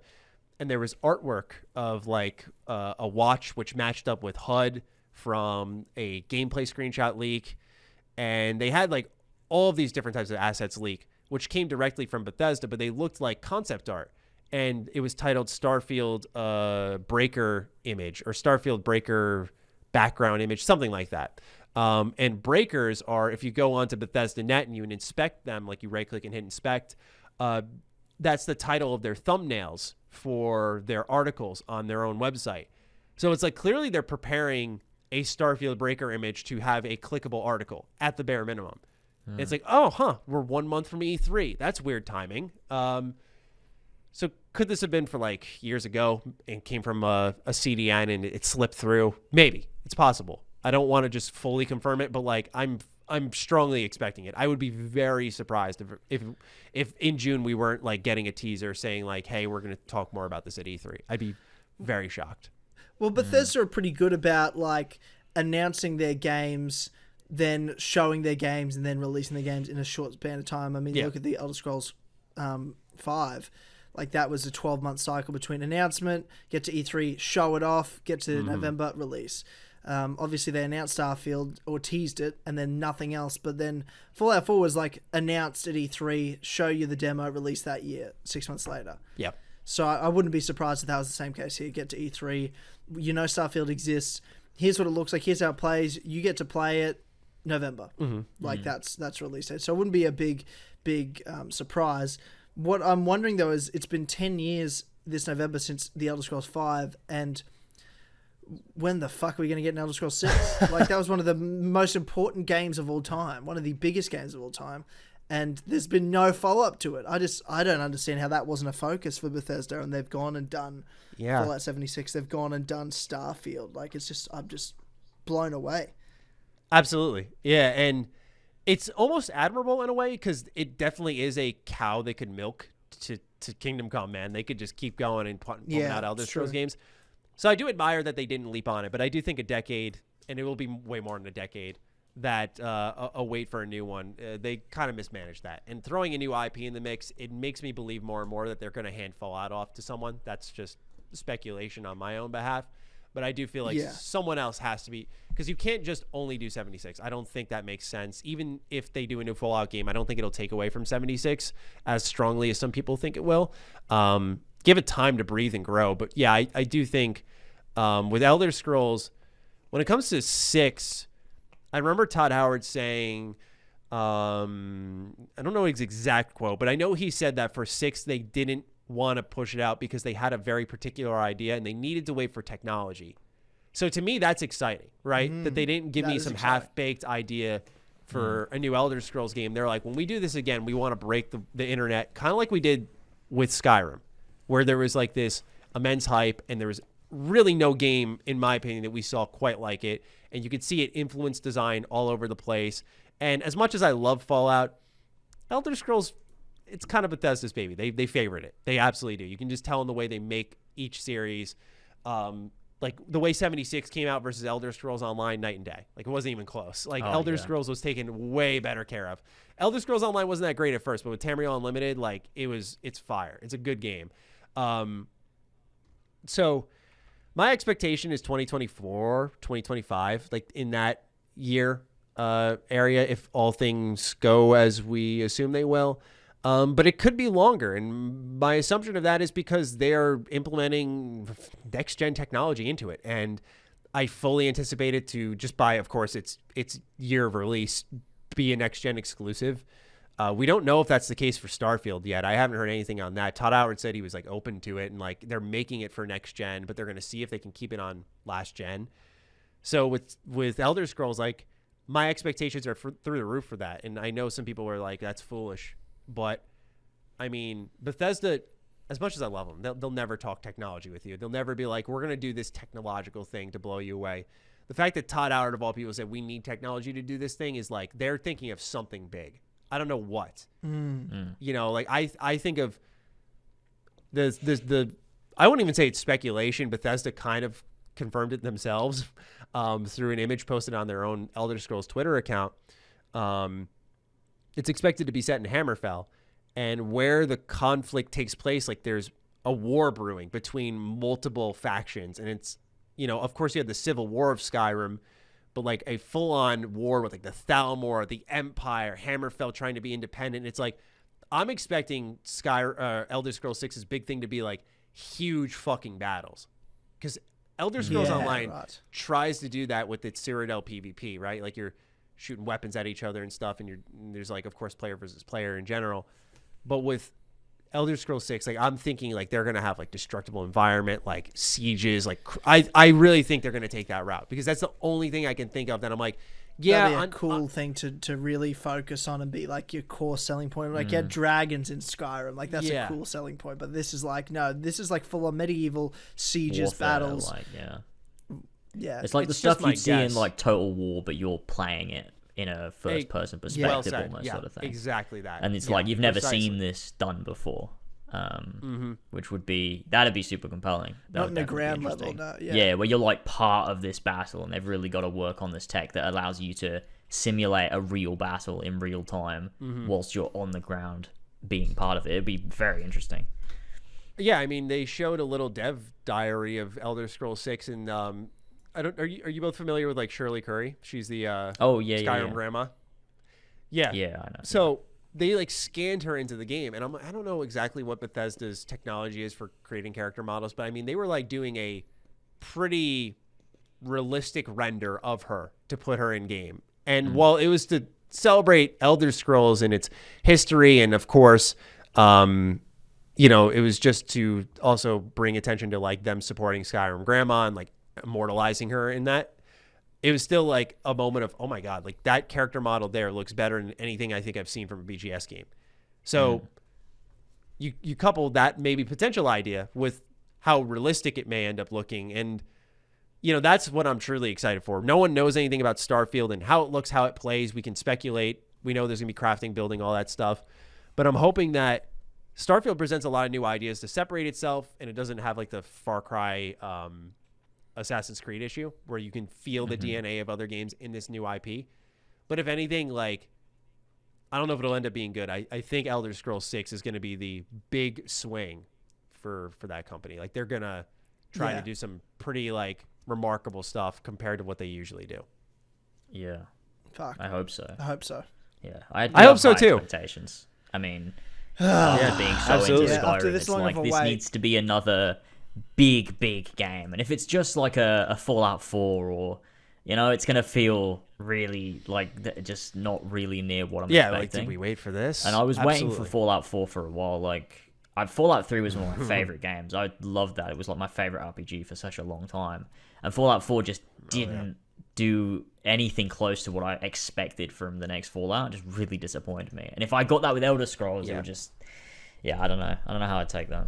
and there was artwork of like a watch which matched up with HUD from a gameplay screenshot leak, and they had like all of these different types of assets leak, which came directly from Bethesda, but they looked like concept art. And it was titled Starfield Breaker image, or Starfield Breaker background image, something like that. And breakers are, if you go onto Bethesda Net and you inspect them, like you right-click and hit inspect, that's the title of their thumbnails for their articles on their own website. So it's like, clearly they're preparing a Starfield Breaker image to have a clickable article at the bare minimum. It's like, we're 1 month from E3. That's weird timing. So could this have been for like years ago and came from a CDN and it slipped through? Maybe. It's possible. I don't want to just fully confirm it, but like I'm strongly expecting it. I would be very surprised if in June we weren't like getting a teaser saying like, hey, we're going to talk more about this at E3. I'd be very shocked. Well, Bethesda are pretty good about like announcing their games, then showing their games, and then releasing the games in a short span of time. I mean, look at the Elder Scrolls 5. Like, that was a 12-month cycle between announcement, get to E3, show it off, get to November, release. Obviously, they announced Starfield, or teased it, and then nothing else. But then Fallout 4 was, like, announced at E3, show you the demo, release that year, 6 months later. Yep. So I wouldn't be surprised if that was the same case here. Get to E3, Starfield exists. Here's what it looks like. Here's how it plays. You get to play it November. That's release date. So it wouldn't be a big surprise. What I'm wondering though is it's been 10 years this November since The Elder Scrolls 5, and when the fuck are we going to get an Elder Scrolls 6? Like, that was one of the most important games of all time, one of the biggest games of all time, and there's been no follow-up to it. I don't understand how that wasn't a focus for Bethesda, and they've gone and done Fallout 76, they've gone and done Starfield. Like, I'm just blown away. Absolutely. Yeah, and it's almost admirable in a way, because it definitely is a cow they could milk to Kingdom Come, man. They could just keep going and pumping out Elder Scrolls games. So I do admire that they didn't leap on it, but I do think a decade, and it will be way more than a decade, that a wait for a new one, they kind of mismanaged that. And throwing a new IP in the mix, it makes me believe more and more that they're going to hand Fallout off to someone. That's just speculation on my own behalf. But I do feel like someone else has to be, because you can't just only do 76. I don't think that makes sense. Even if they do a new Fallout game, I don't think it'll take away from 76 as strongly as some people think it will. Give it time to breathe and grow. But yeah, I do think with Elder Scrolls, when it comes to 6, I remember Todd Howard saying, I don't know his exact quote, but I know he said that for 6, they didn't want to push it out because they had a very particular idea and they needed to wait for technology. So to me, that's exciting, right? That they didn't give me some half-baked idea for a new Elder Scrolls game. They're like, when we do this again, we want to break the internet, kind of like we did with Skyrim, where there was like this immense hype and there was really no game, in my opinion, that we saw quite like it. And you could see it influence design all over the place. And as much as I love Fallout, Elder Scrolls, it's kind of Bethesda's baby. They favorite it. They absolutely do. You can just tell in the way they make each series. Like the way 76 came out versus Elder Scrolls Online, night and day. Like, it wasn't even close. Like, Elder Scrolls was taken way better care of. Elder Scrolls Online wasn't that great at first, but with Tamriel Unlimited, like, it's fire. It's a good game. So my expectation is 2024, 2025, like in that year area, if all things go as we assume they will. But it could be longer. And my assumption of that is because they are implementing next-gen technology into it. And I fully anticipate it to, just by, of course, its year of release, be a next-gen exclusive. We don't know if that's the case for Starfield yet. I haven't heard anything on that. Todd Howard said he was like open to it, and like they're making it for next gen, but they're going to see if they can keep it on last gen. So with Elder Scrolls, like, my expectations are through the roof for that. And I know some people were like, that's foolish. But, I mean, Bethesda, as much as I love them, they'll never talk technology with you. They'll never be like, we're going to do this technological thing to blow you away. The fact that Todd Howard, of all people, said we need technology to do this thing is like they're thinking of something big. I don't know what. You know, like I think of the I wouldn't even say it's speculation. Bethesda kind of confirmed it themselves through an image posted on their own Elder Scrolls Twitter account. It's expected to be set in Hammerfell, and where the conflict takes place, like there's a war brewing between multiple factions, and it's, you know, of course you had the Civil War of Skyrim, but like a full-on war with like the Thalmor, the Empire, Hammerfell trying to be independent. It's like, I'm expecting Elder Scrolls 6's big thing to be like huge fucking battles, because Elder Scrolls Online tries to do that with its Cyrodiil PvP, right? Like you're shooting weapons at each other and stuff, and there's like, of course, player versus player in general. But with Elder Scrolls 6, like I'm thinking like they're gonna have like destructible environment, like sieges. Like I really think they're gonna take that route, because that's the only thing I can think of that I'm like, yeah, that'd be a cool thing to really focus on and be like your core selling point. Like, yeah, dragons in Skyrim, like that's a cool selling point. But this is like, no, this is like full of medieval sieges, warfare, battles. Like, yeah, it's like the stuff you'd see in like Total War, but you're playing it in a first-person perspective, almost sort of thing. Exactly that. And it's like you've never seen this done before, which that'd be super compelling. Not in the ground level, no. Yeah, where you're like part of this battle, and they've really got to work on this tech that allows you to simulate a real battle in real time whilst you're on the ground being part of it. It'd be very interesting. Yeah, I mean, they showed a little dev diary of Elder Scrolls 6, and are you both familiar with like Shirley Curry? She's the Skyrim grandma. Yeah, I know. So they like scanned her into the game, and I don't know exactly what Bethesda's technology is for creating character models, but I mean, they were like doing a pretty realistic render of her to put her in game. And while it was to celebrate Elder Scrolls and its history, and of course, you know, it was just to also bring attention to like them supporting Skyrim Grandma and like immortalizing her in that. It was still like a moment of, oh my God, like that character model there looks better than anything I think I've seen from a BGS game. So you couple that maybe potential idea with how realistic it may end up looking. And, you know, that's what I'm truly excited for. No one knows anything about Starfield and how it looks, how it plays. We can speculate. We know there's going to be crafting, building, all that stuff. But I'm hoping that Starfield presents a lot of new ideas to separate itself, and it doesn't have like the Far Cry Assassin's Creed issue where you can feel the DNA of other games in this new IP. But if anything, like, I don't know if it'll end up being good. I think Elder Scrolls 6 is going to be the big swing for that company. Like, they're going to try to do some pretty, like, remarkable stuff compared to what they usually do. Yeah. Fuck. I hope so. I hope so. Yeah. I hope so, too. Expectations. I mean, after being so absolutely. into Yeah, after Skyrim, this it's long like of a this wait. needs to be another big game. And if it's just like a Fallout 4 or, you know, it's going to feel really like just not really near what I'm expecting. Like, did we wait for this? And I was waiting for Absolutely. Fallout 4 for a while. Like, Fallout 3 was one of my favorite games. I loved that. It was like my favorite RPG for such a long time. And Fallout 4 just didn't do anything close to what I expected from the next Fallout. It just really disappointed me. And if I got that with Elder Scrolls, it would just, I don't know. I don't know how I'd take that.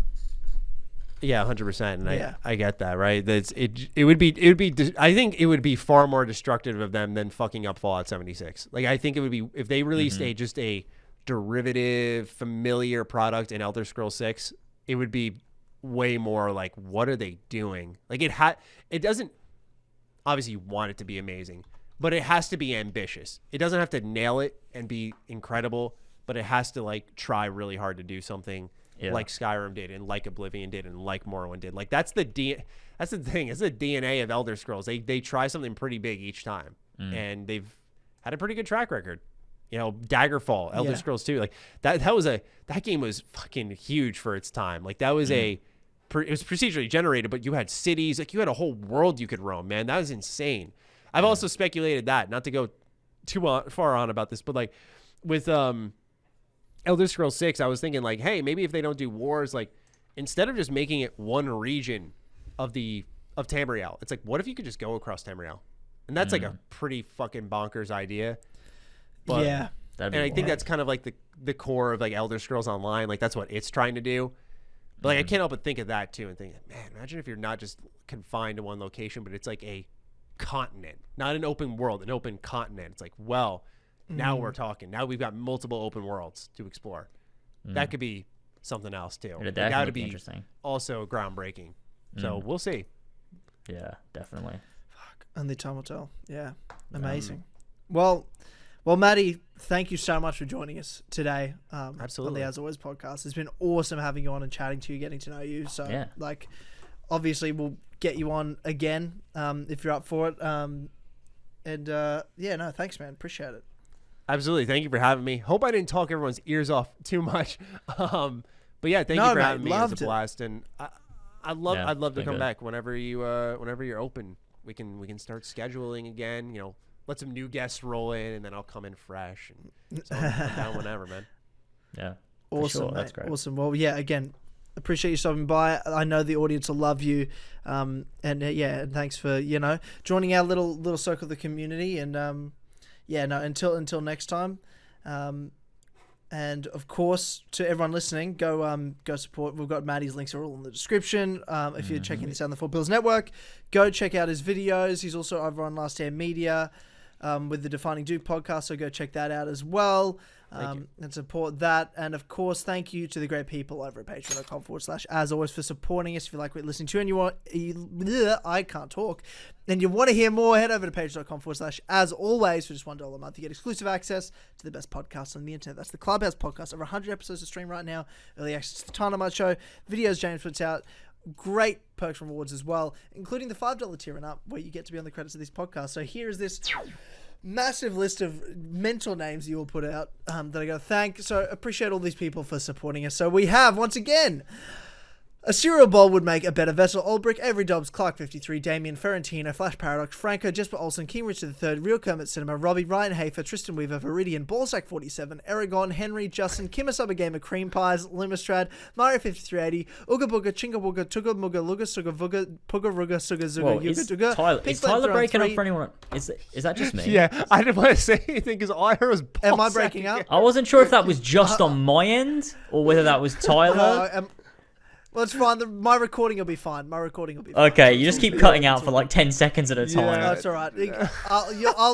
Yeah, 100%. And Yeah. I get that, right? It would be I think it would be far more destructive of them than fucking up Fallout 76. Like, I think it would be if they released just a derivative familiar product in Elder Scrolls 6, it would be way more like, what are they doing? Like, it doesn't, obviously you want it to be amazing, but it has to be ambitious. It doesn't have to nail it and be incredible, but it has to like try really hard to do something like Skyrim did and like Oblivion did and like Morrowind did. Like, that's the thing. It's the DNA of Elder Scrolls. They try something pretty big each time, and they've had a pretty good track record. You know, Daggerfall, Elder Scrolls 2, like that game was fucking huge for its time. Like, that was it was procedurally generated, but you had cities, like you had a whole world you could roam, man. That was insane. I've also speculated that, not to go too far on about this, but like with Elder Scrolls 6, I was thinking like, hey, maybe if they don't do wars, like instead of just making it one region of Tamriel, it's like, what if you could just go across Tamriel? And that's like a pretty fucking bonkers idea. But, yeah. And I think that's kind of like the core of like Elder Scrolls Online. Like, that's what it's trying to do. But like, I can't help but think of that too and think, man, imagine if you're not just confined to one location, but it's like a continent, not an open world, an open continent. It's like, well, now we're talking. Now we've got multiple open worlds to explore. That could be something else too. That would be interesting. Also groundbreaking. So we'll see. Yeah, definitely. Fuck. Only time will tell. Yeah. Amazing. Well, Matty, thank you so much for joining us today. Absolutely. On the As Always podcast. It's been awesome having you on and chatting to you, getting to know you. So, like, obviously, we'll get you on again if you're up for it. Thanks, man. Appreciate it. Absolutely. Thank you for having me. Hope I didn't talk everyone's ears off too much. But yeah, thank you for having me. It was a blast, and I'd love to come back whenever you're open. We can start scheduling again. You know, let some new guests roll in, and then I'll come in fresh. And so I'm down whenever, man. Yeah. Awesome. Sure. Mate. That's great. Awesome. Well, yeah. Again, appreciate you stopping by. I know the audience will love you. And thanks for joining our little circle of the community. And until next time. And of course, to everyone listening, go support. We've got Matty's links are all in the description. If you're checking this out on the Four Pillars Network, go check out his videos. He's also over on Last Stand Media with the Defining Duke podcast, so go check that out as well. And support that. And of course, thank you to the great people over at patreon.com/as always for supporting us. If you like what you're listening to and I can't talk, and you want to hear more, head over to patreon.com/as always for just $1 a month. You get exclusive access to the best podcast on the internet. That's the Clubhouse podcast. Over 100 episodes to stream right now. Early access to the Dynamite Show. Videos James puts out. Great perks and rewards as well, including the $5 tier and up, where you get to be on the credits of this podcast. So here is this massive list of mental names you will put out that I got to thank. So appreciate all these people for supporting us. So we have, once again, A cereal bowl would make a better vessel. Aldrich, Avery Dobbs, Clark 53, Damien, Ferrantino, Flash Paradox, Franco, Jesper Olsen, King Richard III, Real Kermit Cinema, Robbie, Ryan Hafer, Tristan Weaver, Viridian, Ballsack 47, Aragon, Henry, Justin, Kimasaba Gamer, Cream Pies, Lumistrad, Mario 5380, Ooga Booga, Chinga Wooga, Tugga Mugga, Luga Suga Vuga, Pugga Ruga, Suga Zuga, Yuga Duga. Is Tyler breaking up for anyone? Is that just me? Yeah, I didn't want to say anything because all I heard was Am I breaking up? I wasn't sure if that was just on my end or whether that was Tyler. Well, it's fine. My recording will be fine. Okay, you just keep cutting out for like 10 seconds at a time. No, it's all right.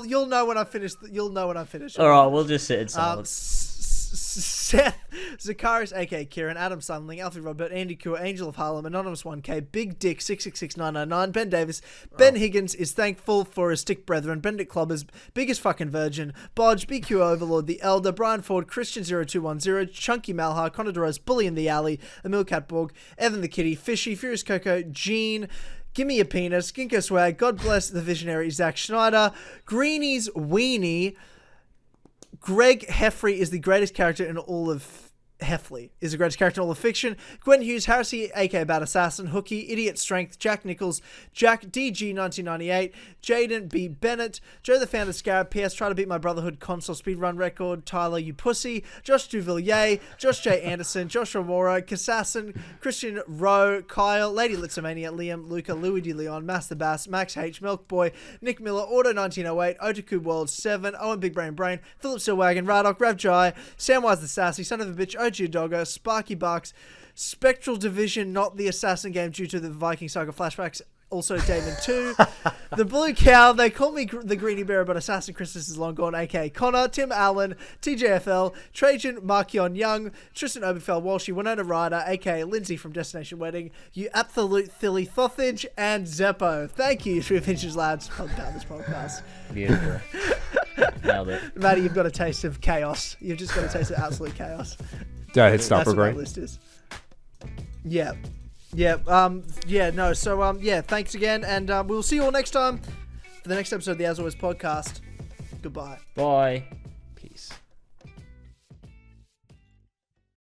You'll know when I finish. You'll know when I finish. All right, we'll just sit in silence. Seth, Zacharias, aka Kieran, Adam Sunling, Alfie Robert, Andy Cure, Angel of Harlem, Anonymous 1K, Big Dick 666999, Ben Davis, Ben Higgins is thankful for his stick brethren, Benedict Clubbers, Biggest Fucking Virgin, Bodge, BQ Overlord, The Elder, Brian Ford, Christian0210, Chunky Malhar, Connor DeRose, Bully in the Alley, Emil Catborg, Evan the Kitty, Fishy, Furious Coco, Gene, Gimme a Penis, Ginkgo Swag, God Bless the Visionary, Zach Schneider, Greenie's Weenie, Greg Heffrey is the greatest character in all of fiction. Gwen Hughes, Harrisy, aka Bad Assassin, Hooky, Idiot Strength, Jack Nichols, Jack DG1998, Jaden B. Bennett, Joe the Founder Scarab, PS Try to Beat My Brotherhood console speedrun record, Tyler You Pussy, Josh Duvillier, Josh J. Anderson, Josh Romora, Kassassin, Christian Rowe, Kyle, Lady Litzomania, Liam, Luca, Louis De Leon, Master Bass, Max H, Milk Boy, Nick Miller, Auto1908, Otaku World 7, Owen Big Brain Brain, Philip Stillwagon, Radok, Rav Jai, Samwise the Sassy, Son of a Bitch, OG Doggo, Sparky Bucks, Spectral Division, not the Assassin game due to the Viking Saga flashbacks, also Damon 2, The Blue Cow, they call me the Greenie Bearer, but Assassin Christmas is long gone, aka Connor, Tim Allen, TJFL, Trajan, Markion Young, Tristan Oberfeld, Walshy, Winona Ryder, aka Lindsay from Destination Wedding, You Absolute Thilly Thothage, and Zeppo. Thank you to Adventures Labs for down this podcast. Beautiful. Nailed it. Matty, you've got a taste of chaos. You've just got a taste of absolute chaos. Did I hit stop That's what my recording? list is. Yeah. Thanks again, and we'll see you all next time for the next episode of the As Always podcast. Goodbye. Bye.